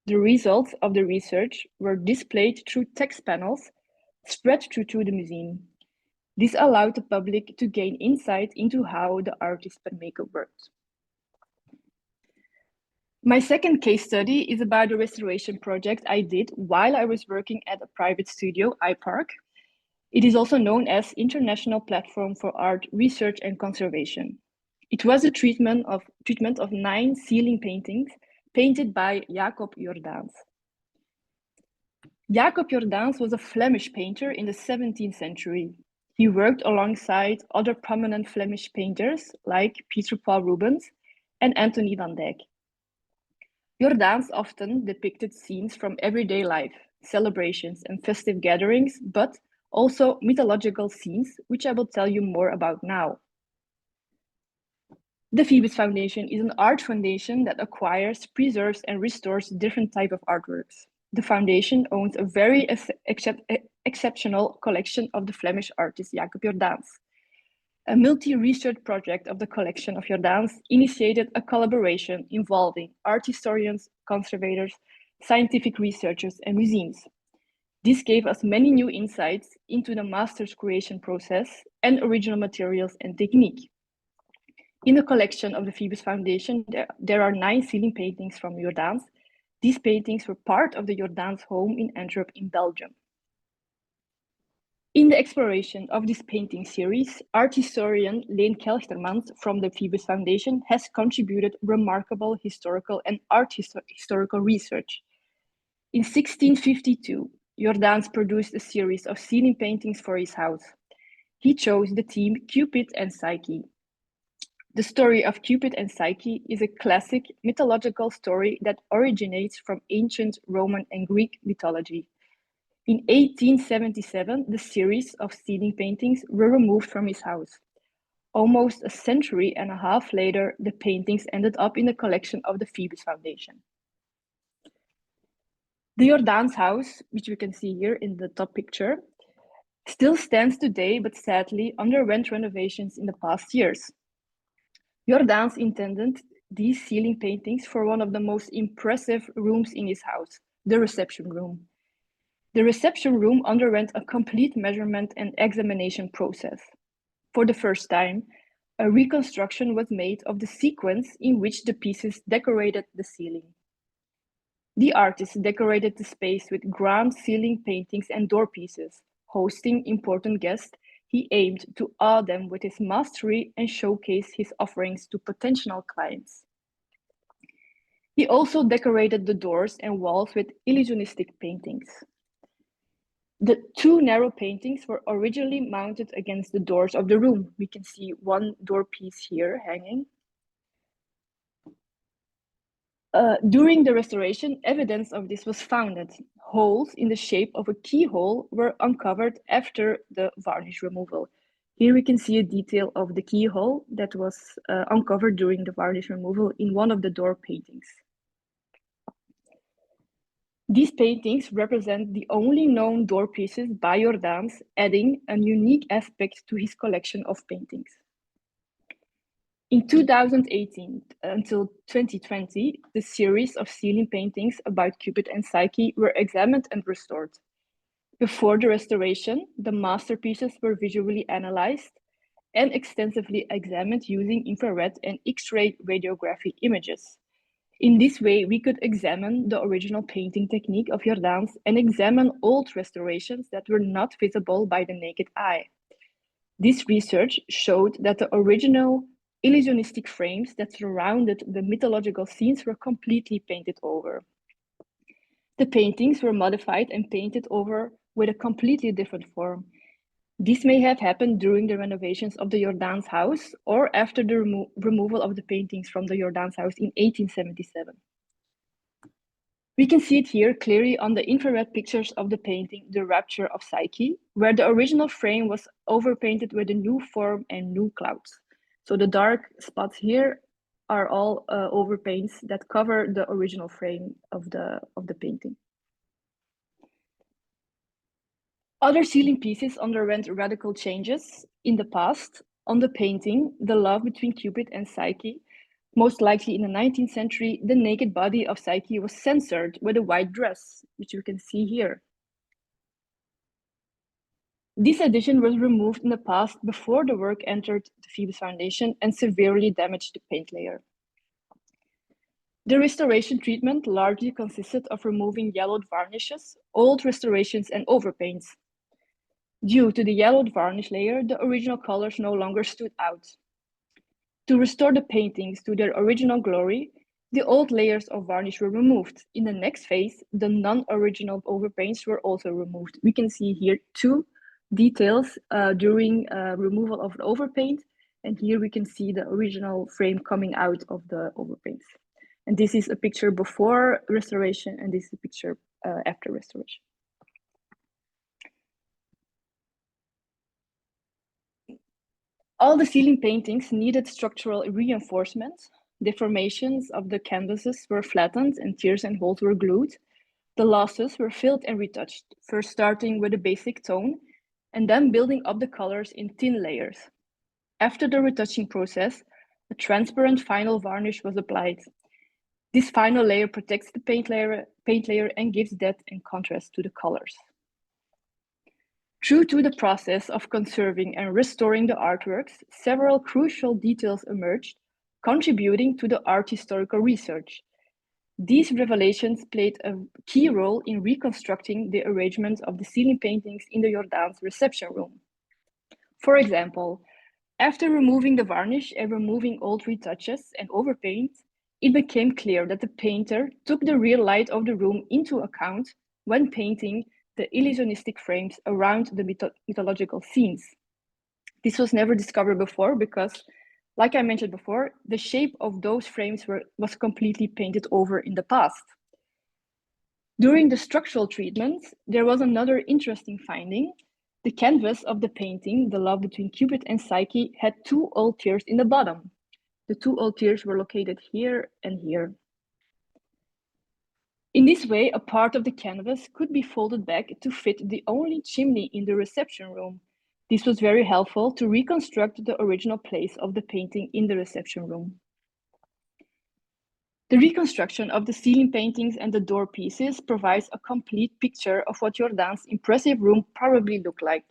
The results of the research were displayed through text panels spread through the museum. This allowed the public to gain insight into how the artist Permeke worked. My second case study is about a restoration project I did while I was working at a private studio, iPark. It is also known as International Platform for Art Research and Conservation. It was a treatment of 9 ceiling paintings painted by Jacob Jordaens. Jacob Jordaens was a Flemish painter in the 17th century. He worked alongside other prominent Flemish painters like Peter Paul Rubens and Anthony van Dyck. Jordaens often depicted scenes from everyday life, celebrations and festive gatherings, but also mythological scenes, which I will tell you more about now. The Phoebus Foundation is an art foundation that acquires, preserves, and restores different types of artworks. The foundation owns a very exceptional collection of the Flemish artist Jacob Jordaens. A multi-research project of the collection of Jordaens initiated a collaboration involving art historians, conservators, scientific researchers, and museums. This gave us many new insights into the master's creation process and original materials and technique. In the collection of the Phoebus Foundation, there are 9 ceiling paintings from Jordaens. These paintings were part of the Jordaens home in Antwerp in Belgium. In the exploration of this painting series, art historian Leen Kelchtermans from the Phoebus Foundation has contributed remarkable historical and art historical research. In 1652, Jordaens produced a series of ceiling paintings for his house. He chose the theme Cupid and Psyche. The story of Cupid and Psyche is a classic mythological story that originates from ancient Roman and Greek mythology. In 1877, the series of ceiling paintings were removed from his house. Almost a century and a half later, the paintings ended up in the collection of the Phoebus Foundation. The Jordaens house, which we can see here in the top picture, still stands today, but sadly underwent renovations in the past years. Jordaens intended these ceiling paintings for one of the most impressive rooms in his house, the reception room. The reception room underwent a complete measurement and examination process. For the first time, a reconstruction was made of the sequence in which the pieces decorated the ceiling. The artist decorated the space with grand ceiling paintings and door pieces. Hosting important guests, he aimed to awe them with his mastery and showcase his offerings to potential clients. He also decorated the doors and walls with illusionistic paintings. The 2 narrow paintings were originally mounted against the doors of the room. We can see one door piece here hanging. During the restoration, evidence of this was found. Holes in the shape of a keyhole were uncovered after the varnish removal. Here we can see a detail of the keyhole that was uncovered during the varnish removal in one of the door paintings. These paintings represent the only known door pieces by Jordaens, adding a unique aspect to his collection of paintings. In 2018 until 2020, the series of ceiling paintings about Cupid and Psyche were examined and restored. Before the restoration, the masterpieces were visually analyzed and extensively examined using infrared and X-ray radiography images. In this way, we could examine the original painting technique of Jordaens and examine old restorations that were not visible by the naked eye. This research showed that the original illusionistic frames that surrounded the mythological scenes were completely painted over. The paintings were modified and painted over with a completely different form. This may have happened during the renovations of the Jordaens house or after the removal of the paintings from the Jordaens house in 1877. We can see it here clearly on the infrared pictures of the painting, The Rapture of Psyche, where the original frame was overpainted with a new form and new clouds. So the dark spots here are all overpaints that cover the original frame of the painting. Other ceiling pieces underwent radical changes in the past. On the painting, The Love Between Cupid and Psyche, most likely in the 19th century, the naked body of Psyche was censored with a white dress, which you can see here. This addition was removed in the past before the work entered the Phoebus Foundation and severely damaged the paint layer. The restoration treatment largely consisted of removing yellowed varnishes, old restorations, and overpaints. Due to the yellowed varnish layer, the original colors no longer stood out. To restore the paintings to their original glory, the old layers of varnish were removed. In the next phase, the non-original overpaints were also removed. We can see here two details during removal of the overpaint, and here we can see the original frame coming out of the overpaints. And this is a picture before restoration, and this is a picture after restoration. All the ceiling paintings needed structural reinforcement. Deformations of the canvases were flattened and tears and holes were glued. The losses were filled and retouched, first starting with a basic tone and then building up the colors in thin layers. After the retouching process, a transparent final varnish was applied. This final layer protects the paint layer and gives depth and contrast to the colors. True to the process of conserving and restoring the artworks, several crucial details emerged, contributing to the art historical research. These revelations played a key role in reconstructing the arrangement of the ceiling paintings in the Jordaan's reception room. For example, after removing the varnish and removing old retouches and overpaint, it became clear that the painter took the real light of the room into account when painting the illusionistic frames around the mythological scenes. This was never discovered before because, like I mentioned before, the shape of those frames was completely painted over in the past. During the structural treatment, there was another interesting finding. The canvas of the painting, The Love Between Cupid and Psyche, had two old tears in the bottom. The two old tears were located here and here. In this way, a part of the canvas could be folded back to fit the only chimney in the reception room. This was very helpful to reconstruct the original place of the painting in the reception room. The reconstruction of the ceiling paintings and the door pieces provides a complete picture of what Jordaan's impressive room probably looked like.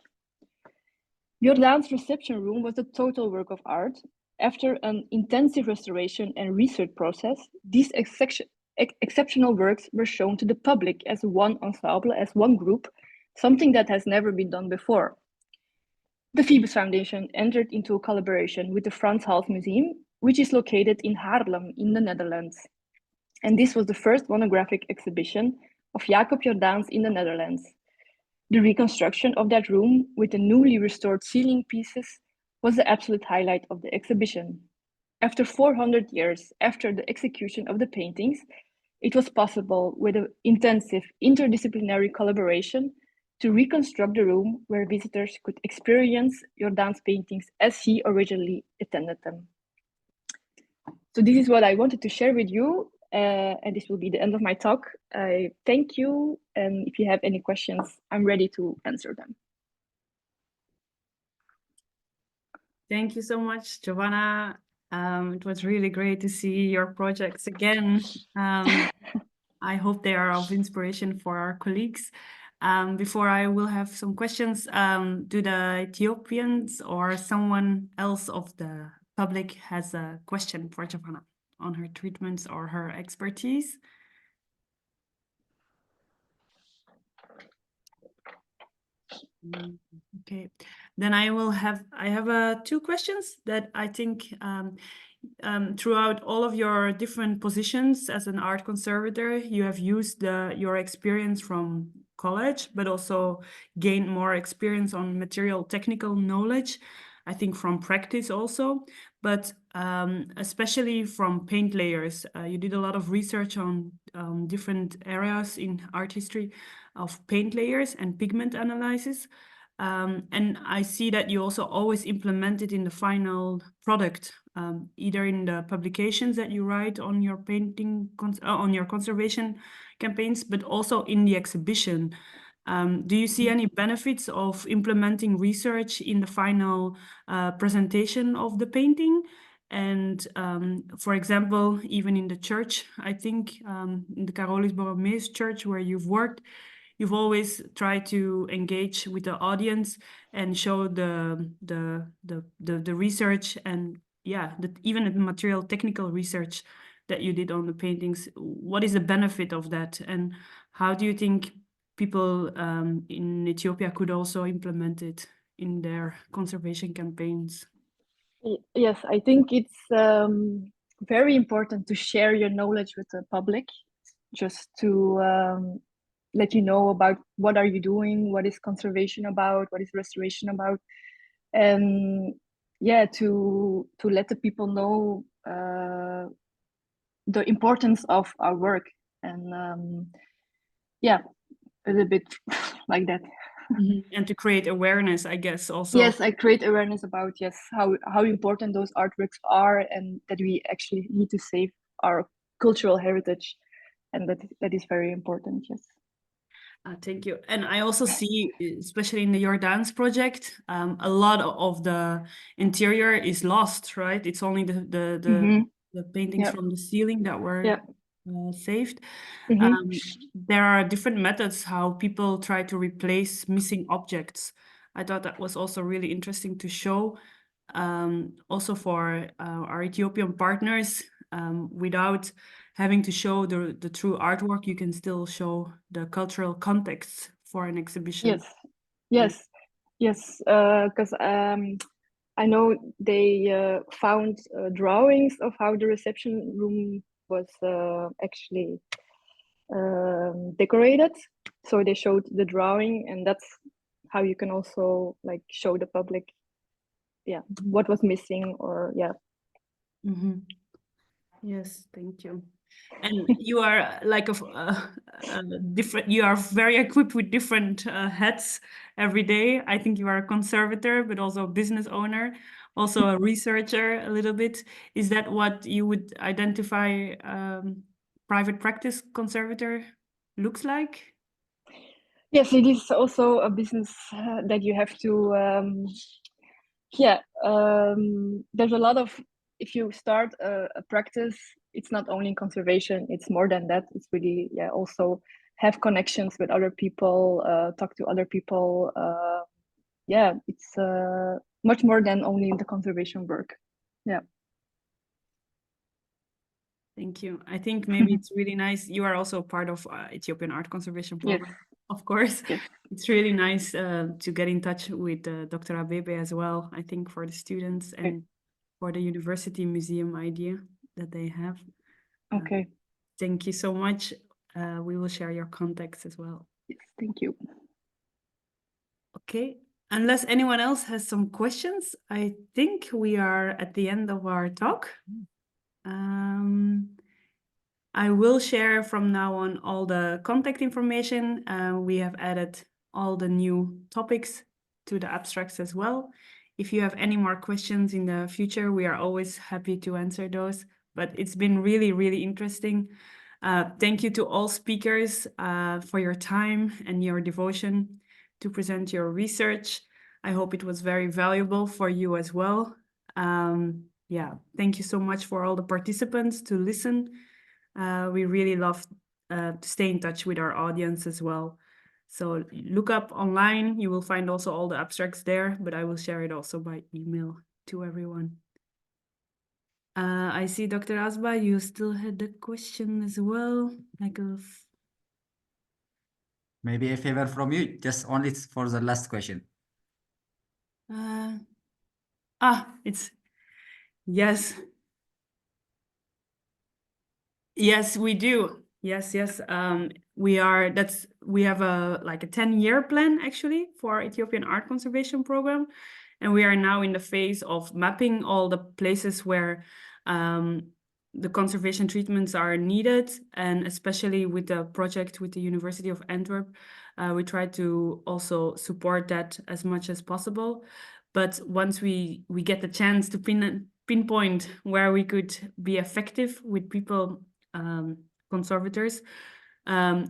Jordaan's reception room was a total work of art. After an intensive restoration and research process, these exceptional works were shown to the public as one ensemble, as one group, something that has never been done before. The Phoebus Foundation entered into a collaboration with the Frans Hals Museum, which is located in Haarlem in the Netherlands. And this was the first monographic exhibition of Jacob Jordaans in the Netherlands. The reconstruction of that room with the newly restored ceiling pieces was the absolute highlight of the exhibition. After 400 years after the execution of the paintings, it was possible with an intensive interdisciplinary collaboration to reconstruct the room where visitors could experience Jordaan's paintings as he originally intended them. So this is what I wanted to share with you, and this will be the end of my talk. I thank you, and if you have any questions, I'm ready to answer them. Thank you so much, Giovanna. It was really great to see your projects again. I hope they are of inspiration for our colleagues. Before I will have some questions, do the Ethiopians or someone else of the public has a question for Giovanna on her treatments or her expertise? Okay, then I have two questions that I think throughout all of your different positions as an art conservator, you have used your experience from college, but also gained more experience on material technical knowledge. I think from practice also, but especially from paint layers. You did a lot of research on different areas in art history of paint layers and pigment analysis. And I see that you also always implement it in the final product, either in the publications that you write on your painting, on your conservation campaigns, but also in the exhibition. Do you see any benefits of implementing research in the final presentation of the painting? And for example, even in the church, I think in the Carolis Borromeus church where you've worked, you've always tried to engage with the audience and show the research and even the material technical research that you did on the paintings. What is the benefit of that, and how do you think people in Ethiopia could also implement it in their conservation campaigns? Yes, I think it's very important to share your knowledge with the public, just to let you know about what are you doing, what is conservation about, what is restoration about, and to let the people know the importance of our work, and a little bit like that. And to create awareness, I guess, also. Yes, I create awareness about how important those artworks are, and that we actually need to save our cultural heritage, and that is very important. Yes. Thank you. And I also see, especially in the Your Dance project, a lot of the interior is lost, right? It's only the paintings from the ceiling that were saved. There are different methods how people try to replace missing objects. I thought that was also really interesting to show, also for our Ethiopian partners, without having to show the true artwork, you can still show the cultural context for an exhibition. Yes, because I know they found drawings of how the reception room was actually decorated. So they showed the drawing, and that's how you can also like show the public, what was missing, or Yes, thank you. And you are like different. You are very equipped with different hats every day. I think you are a conservator, but also a business owner, also a researcher a little bit. Is that what you would identify private practice conservator looks like? Yes, it is also a business that you have to. There's a lot of, if you start a practice, it's not only conservation, it's more than that. It's really also have connections with other people, talk to other people. It's much more than only the conservation work. Thank you. I think maybe it's really nice. You are also part of Ethiopian Art Conservation Program, of course. Yes. It's really nice to get in touch with Dr. Abebe as well, I think, for the students and for the university museum idea that they have. Okay. Thank you so much. We will share your contacts as well. Yes, thank you. Okay. Unless anyone else has some questions, I think we are at the end of our talk. I will share from now on all the contact information. We have added all the new topics to the abstracts as well. If you have any more questions in the future, we are always happy to answer those. But it's been really, really interesting. Thank you to all speakers for your time and your devotion to present your research. I hope it was very valuable for you as well. Thank you so much for all the participants to listen. We really love to stay in touch with our audience as well. So look up online, you will find also all the abstracts there, but I will share it also by email to everyone. I see Dr. Asba, you still had the question as well. Maybe a favor from you, just only for the last question. Yes. Yes, we do. Yes. We have a 10-year plan actually for Ethiopian Art Conservation Program. And we are now in the phase of mapping all the places where the conservation treatments are needed, and especially with the project with the University of Antwerp, we try to also support that as much as possible. But once we get the chance to pinpoint where we could be effective with people, conservators,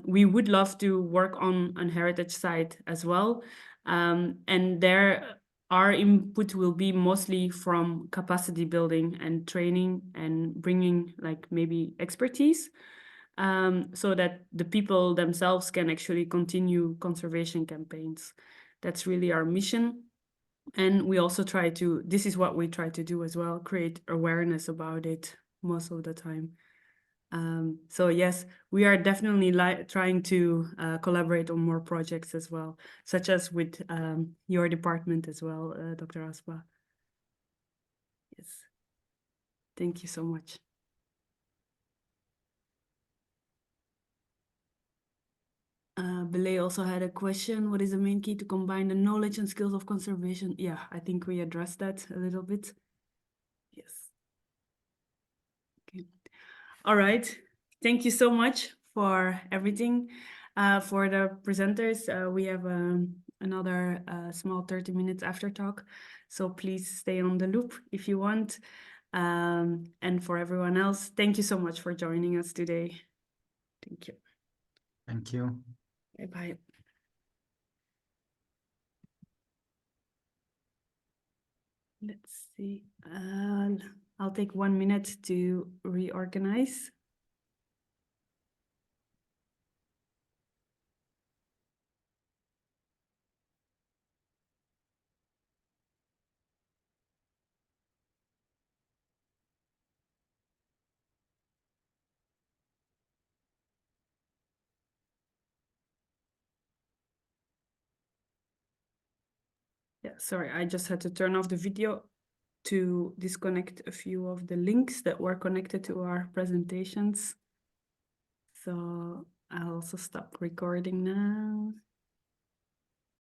we would love to work on an heritage site as well. And there, our input will be mostly from capacity building and training and bringing like maybe expertise, so that the people themselves can actually continue conservation campaigns. That's really our mission. And we also try to, this is what we try to do as well, create awareness about it most of the time. So yes, we are definitely trying to collaborate on more projects as well, such as with your department as well, Dr. Aspa. Yes, thank you so much. Belay also had a question. What is the main key to combine the knowledge and skills of conservation? Yeah, I think we addressed that a little bit. Yes. Okay. All right. Thank you so much for everything. For the presenters, we have another small 30 minutes after talk. So please stay on the loop if you want. And for everyone else, thank you so much for joining us today. Thank you. Thank you. Bye-bye. Let's see. I'll take 1 minute to reorganize. Yeah, sorry, I just had to turn off the video to disconnect a few of the links that were connected to our presentations. So I'll also stop recording now.